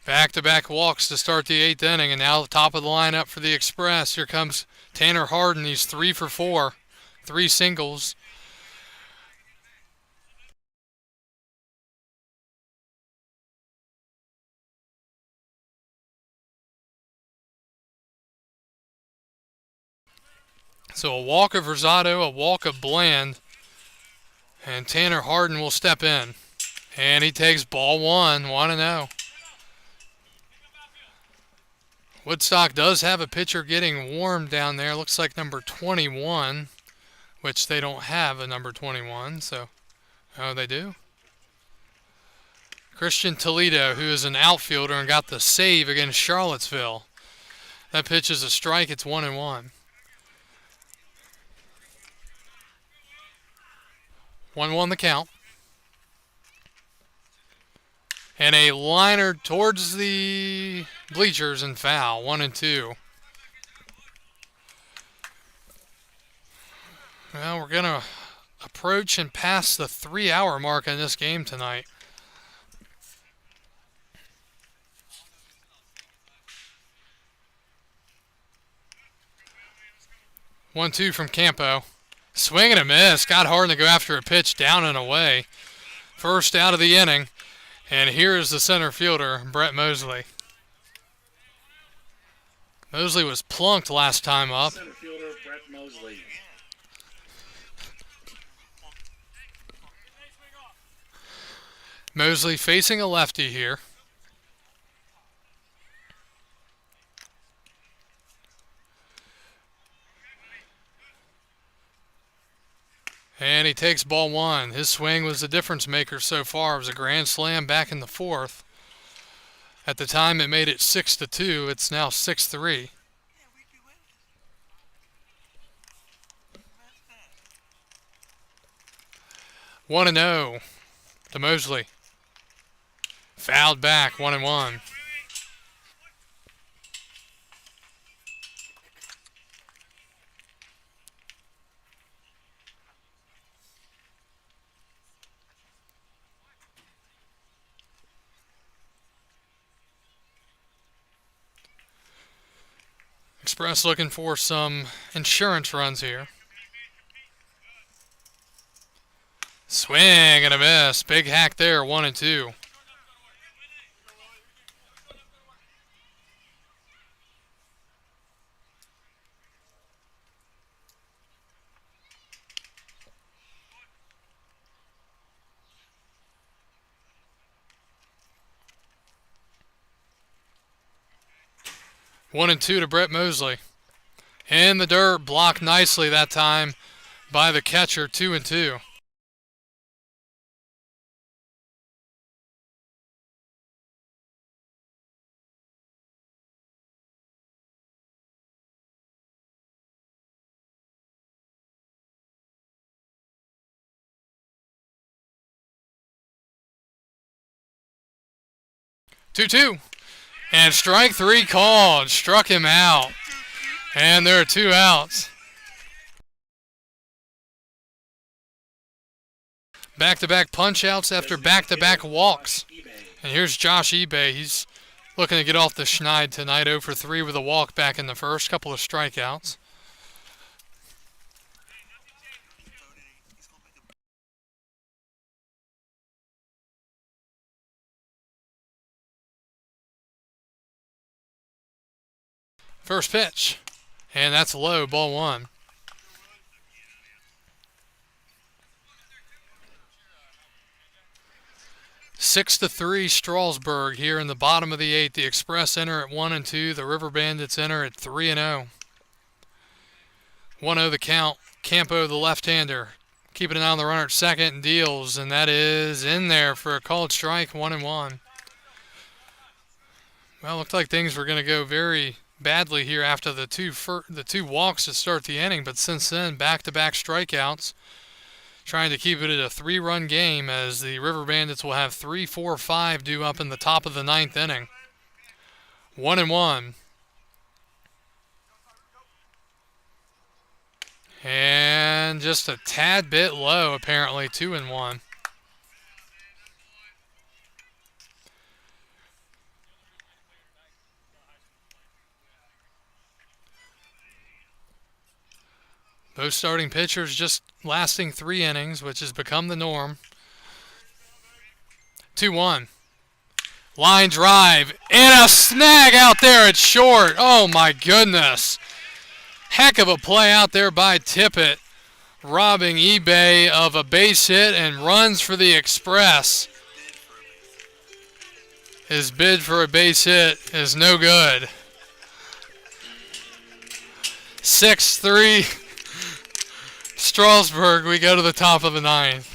Back-to-back walks to start the 8th inning, and now the top of the lineup for the Express. Here comes Tanner Harden. He's 3 for 4, 3 singles. So a walk of Rosado, a walk of Bland, And Tanner Harden will step in. And he takes ball 1-0. Woodstock does have a pitcher getting warm down there. Looks like number 21, which they don't have a number 21. So, oh, they do? Christian Toledo, who is an outfielder and got the save against Charlottesville. That pitch is a strike. It's 1-1. 1-1 the count. And a liner towards the bleachers and foul. 1-2. Well, we're going to approach and pass the 3-hour mark in this game tonight. One-two from Campo. Swing and a miss. Got Harden to go after a pitch down and away. First out of the inning. And here's the center fielder, Brett Mosley. Mosley was plunked last time up. Center fielder Brett Mosley. Mosley facing a lefty here. And he takes ball 1. His swing was the difference maker so far. It was a grand slam back in the 4th. At the time, it made it 6-2. It's now 6-3. One and 0 to Mosley. Fouled back. 1-1. Express looking for some insurance runs here. Swing and a miss. Big hack there, 1-2. One and 2 to Brett Mosley. In the dirt, blocked nicely that time by the catcher, 2-2. Two. And strike 3 called. Struck him out. And there are 2 outs. Back-to-back punch-outs after back-to-back walks. And here's Josh eBay. He's looking to get off the schneid tonight. 0 for 3 with a walk back in the first. Couple of strikeouts. First pitch, and that's low, ball 1. Six to 3 Strasburg here in the bottom of the 8th. The Express enter at 1-2. The Riverbandits enter at 3-0. 1-0 the count. Campo, the left-hander, keeping an eye on the runner at second and deals, and that is in there for a called strike, 1-1. Well, looked like things were going to go very badly here after the two walks to start the inning, but since then, back-to-back strikeouts, trying to keep it at a 3-run game as the Riverbandits will have 3, 4, 5 due up in the top of the 9th inning. 1-1. And just a tad bit low, apparently, 2-1. Both starting pitchers just lasting 3 innings, which has become the norm. 2-1. Line drive. And a snag out there at short. Oh, my goodness. Heck of a play out there by Tippett. robbing eBay of a base hit and runs for the Express. His bid for a base hit is no good. 6-3 Strasburg. We go to the top of the ninth.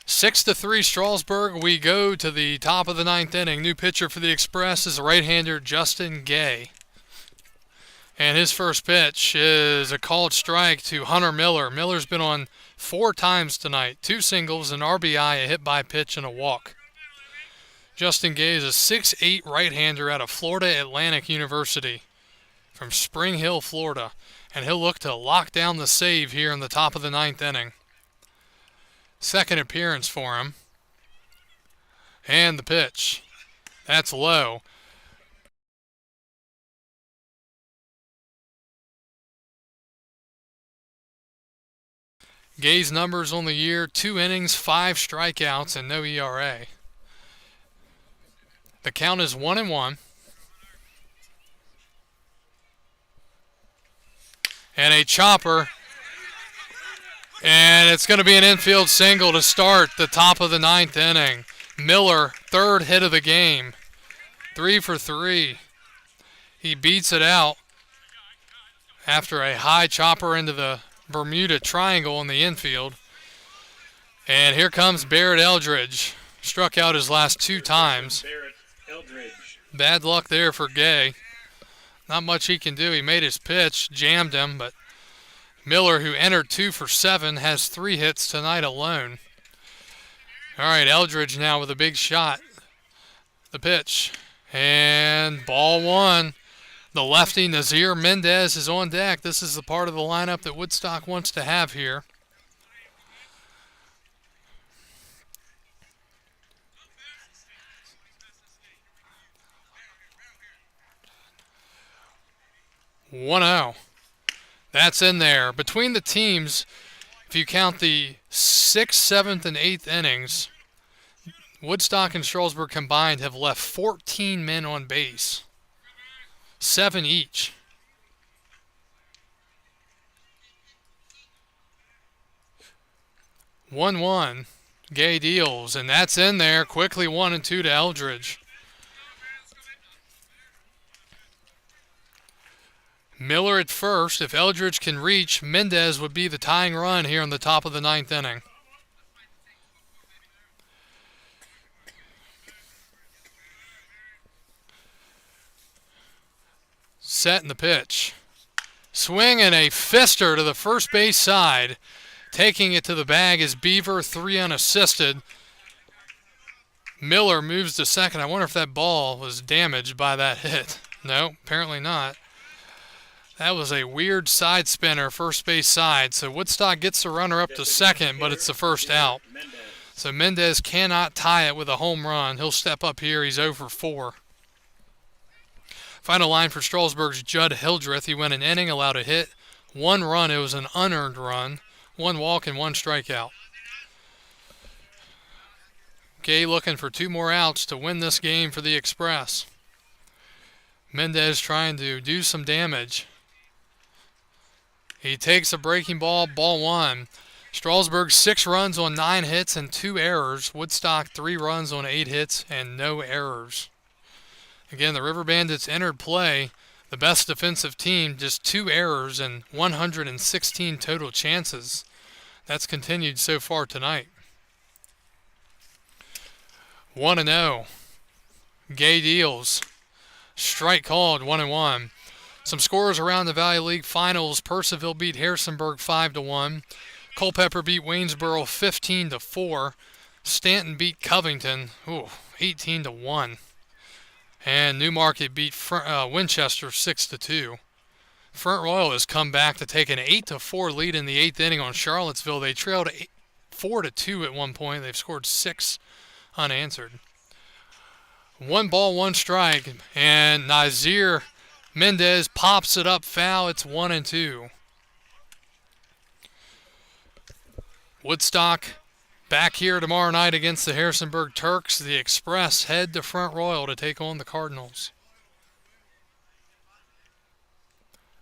Six to 3 Strasburg. We go to the top of the ninth inning. New pitcher for the Express is the right-hander Justin Gay. And his first pitch is a called strike to Hunter Miller. Miller's been on 4 times tonight. 2 singles, an RBI, a hit by pitch, and a walk. Justin Gay is a 6'8" right-hander out of Florida Atlantic University from Spring Hill, Florida. And he'll look to lock down the save here in the top of the ninth inning. Second appearance for him. And the pitch. That's low. Gay's numbers on the year: 2 innings, 5 strikeouts, and no ERA. The count is 1-1. And a chopper. And it's going to be an infield single to start the top of the ninth inning. Miller, third hit of the game. 3 for 3. He beats it out after a high chopper into the Bermuda Triangle in the infield. And here comes Barrett Eldridge. Struck out his last 2 times. Bad luck there for Gay. Not much he can do. He made his pitch, jammed him, but Miller, who entered 2 for 7, has 3 hits tonight alone. All right, Eldridge now with a big shot. The pitch. And ball 1. The lefty Nazir Mendez is on deck. This is the part of the lineup that Woodstock wants to have here. One-0. That's in there. Between the teams, if you count the 6th, 7th, and 8th innings, Woodstock and Strasburg combined have left 14 men on base. 7 each. 1-1. Gay deals, and that's in there. Quickly 1-2 to Eldridge. Miller at first. If Eldridge can reach, Mendez would be the tying run here in the top of the 9th inning. Set in the pitch. Swing and a fister to the first base side. Taking it to the bag is Beaver, 3 unassisted. Miller moves to second. I wonder if that ball was damaged by that hit. No, apparently not. That was a weird side spinner, first base side. So Woodstock gets the runner up to second, but it's the first out. So Mendez cannot tie it with a home run. He'll step up here. He's 0 for 4. Final line for Strasburg's Judd Hildreth. He went an inning, allowed a hit, 1 run. It was an unearned run, 1 walk and 1 strikeout. Gay looking for 2 more outs to win this game for the Express. Mendez trying to do some damage. He takes a breaking ball, ball 1. Strasburg 6 runs on 9 hits and 2 errors. Woodstock 3 runs on 8 hits and no errors. Again, the Riverbandits entered play, the best defensive team, just 2 errors and 116 total chances. That's continued so far tonight. 1-0. Gay deals. Strike called, 1-1. Some scores around the Valley League Finals. Purcellville beat Harrisonburg 5-1. Culpeper beat Waynesboro 15-4. Stanton beat Covington 18-1. And Newmarket beat Winchester 6-2. Front Royal has come back to take an 8-4 lead in the 8th inning on Charlottesville. They trailed 4-2 at one point. They've scored 6 unanswered. 1 ball, 1 strike, and Nazir Mendez pops it up foul. It's 1-2. Woodstock back here tomorrow night against the Harrisonburg Turks. The Express head to Front Royal to take on the Cardinals.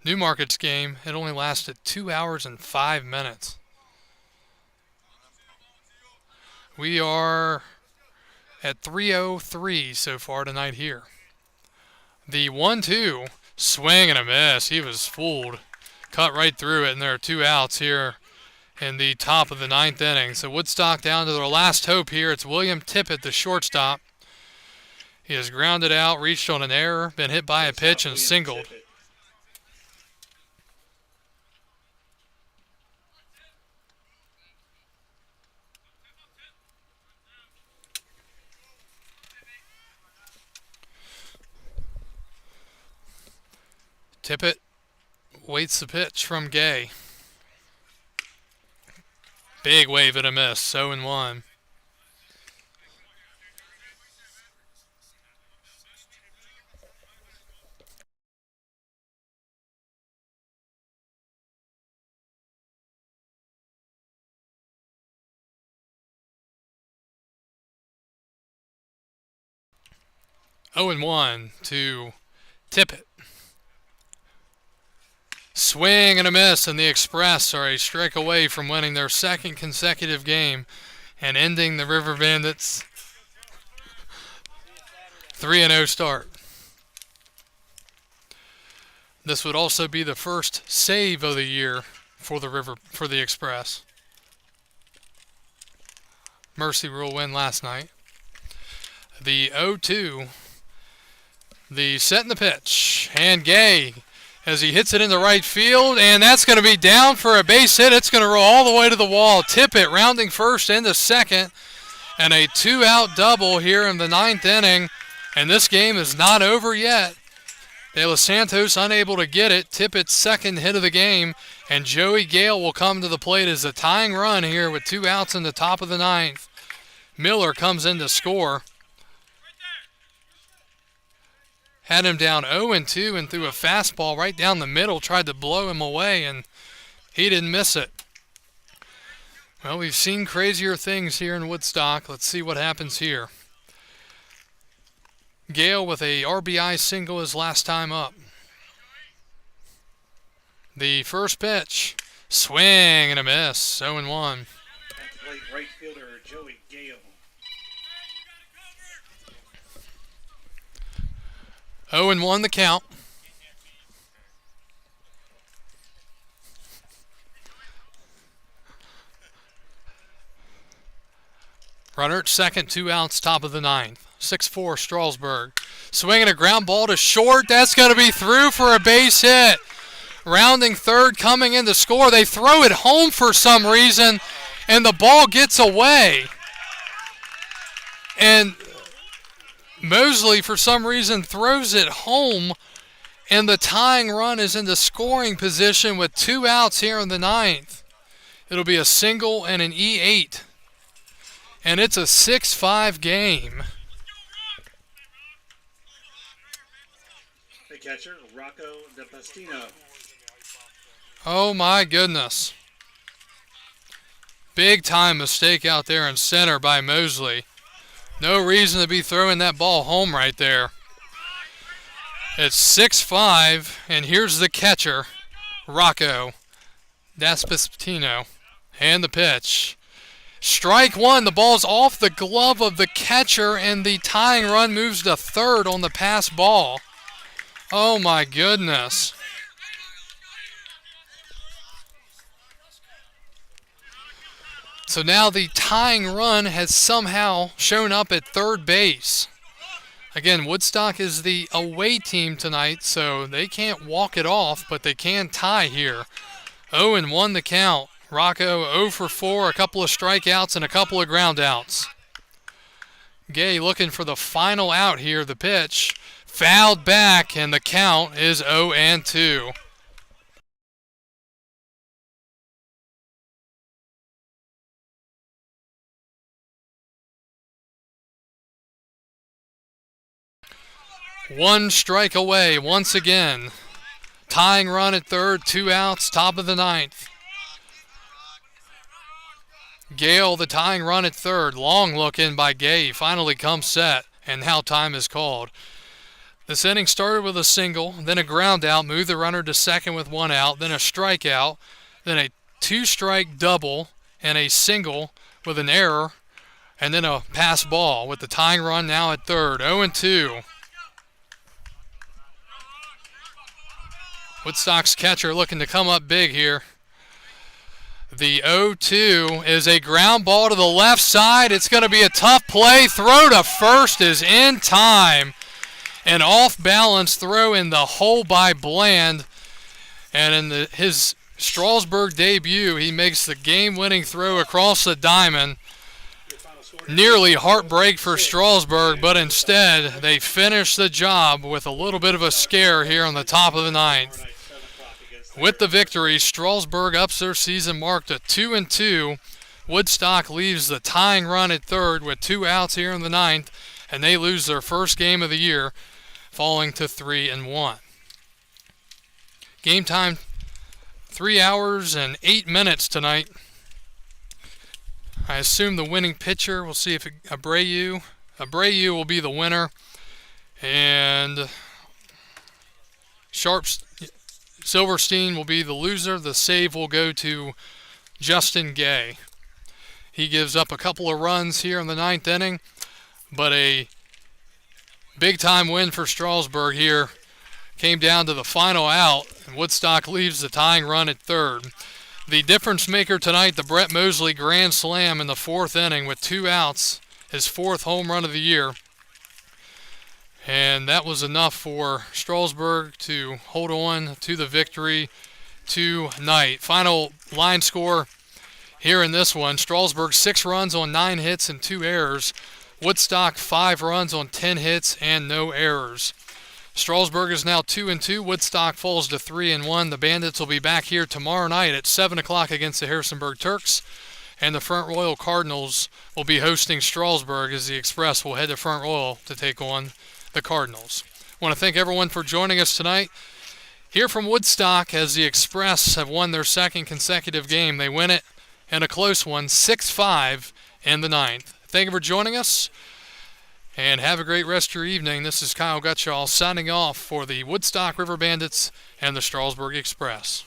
Newmarket's game had only lasted 2 hours and 5 minutes. We are at 3:03 so far tonight here. The 1-2, swing and a miss. He was fooled. Cut right through it, and there are 2 outs here in the top of the 9th inning. So Woodstock down to their last hope here. It's William Tippett, the shortstop. He has grounded out, reached on an error, been hit by a pitch, and singled. Tippett waits the pitch from Gay. Big wave and a miss, 0-1. To Tippett. Swing and a miss, and the Express are a strike away from winning their 2nd consecutive game and ending the Riverbandits' 3-0 start. This would also be the first save of the year for the Express. Mercy Rule win last night. The 0-2, the set in the pitch, and Gay as he hits it into right field, and that's going to be down for a base hit. It's going to roll all the way to the wall. Tippett rounding first into second, and a 2-out double here in the 9th inning, and this game is not over yet. De Los Santos unable to get it. Tippett's 2nd hit of the game, and Joey Gale will come to the plate as a tying run here with 2 outs in the top of the 9th. Miller comes in to score. Had him down 0-2 and threw a fastball right down the middle, tried to blow him away, and he didn't miss it. Well, we've seen crazier things here in Woodstock. Let's see what happens here. Gale with a RBI single his last time up. The first pitch, swing and a miss, 0-1. 0-1 the count. Runner at second, 2 outs, top of the ninth. 6-4 Strasburg. Swinging a ground ball to short. That's going to be through for a base hit. Rounding third, coming in to score. They throw it home for some reason, and the ball gets away. And Mosley, for some reason, throws it home, and the tying run is in the scoring position with 2 outs here in the ninth. It'll be a single and an E8. And it's a 6-5 game. The catcher, Rocco DePastino. Oh my goodness. Big time mistake out there in center by Mosley. No reason to be throwing that ball home right there. It's 6-5, and here's the catcher, Rocco DePastino. And the pitch. Strike one. The ball's off the glove of the catcher, and the tying run moves to third on the pass ball. Oh my goodness. So now the tying run has somehow shown up at third base. Again, Woodstock is the away team tonight, so they can't walk it off, but they can tie here. 0-1 the count. Rocco 0 for 4, a couple of strikeouts and a couple of ground outs. Gay looking for the final out here. The pitch fouled back, and the count is 0-2. One strike away once again. Tying run at third, 2 outs, top of the ninth. Gale, the tying run at third. Long look in by Gay. Finally comes set, and now time is called. This inning started with a single, then a ground out, moved the runner to second with 1 out, then a strikeout, then a 2-strike double, and a single with an error, and then a pass ball with the tying run now at third. 0-2. Woodstock's catcher looking to come up big here. The 0-2 is a ground ball to the left side. It's going to be a tough play. Throw to first is in time. An off-balance throw in the hole by Bland. And in his Strasburg debut, he makes the game-winning throw across the diamond. Nearly heartbreak for Strasburg, but instead they finish the job with a little bit of a scare here on the top of the ninth. With the victory, Strasburg ups their season mark to 2-2. Woodstock leaves the tying run at third with 2 outs here in the ninth, and they lose their first game of the year, falling to 3-1. Game time, 3 hours and 8 minutes tonight. I assume the winning pitcher, we'll see if Abreu will be the winner, and Silverstein will be the loser. The save will go to Justin Gay. He gives up a couple of runs here in the ninth inning, but a big-time win for Strasburg here. Came down to the final out, and Woodstock leaves the tying run at third. The difference maker tonight, the Brett Mosley grand slam in the 4th inning with 2 outs, his 4th home run of the year. And that was enough for Strasburg to hold on to the victory tonight. Final line score here in this one. Strasburg 6 runs on 9 hits and 2 errors. Woodstock 5 runs on 10 hits and no errors. Strasburg is now 2-2. Woodstock falls to 3-1. The Bandits will be back here tomorrow night at 7 o'clock against the Harrisonburg Turks. And the Front Royal Cardinals will be hosting Strasburg as the Express will head to Front Royal to take on the Cardinals. I want to thank everyone for joining us tonight. Here from Woodstock, as the Express have won their 2nd consecutive game. They win it in a close one, 6-5 in the 9th. Thank you for joining us, and have a great rest of your evening. This is Kyle Gutschall signing off for the Woodstock Riverbandits and the Strasburg Express.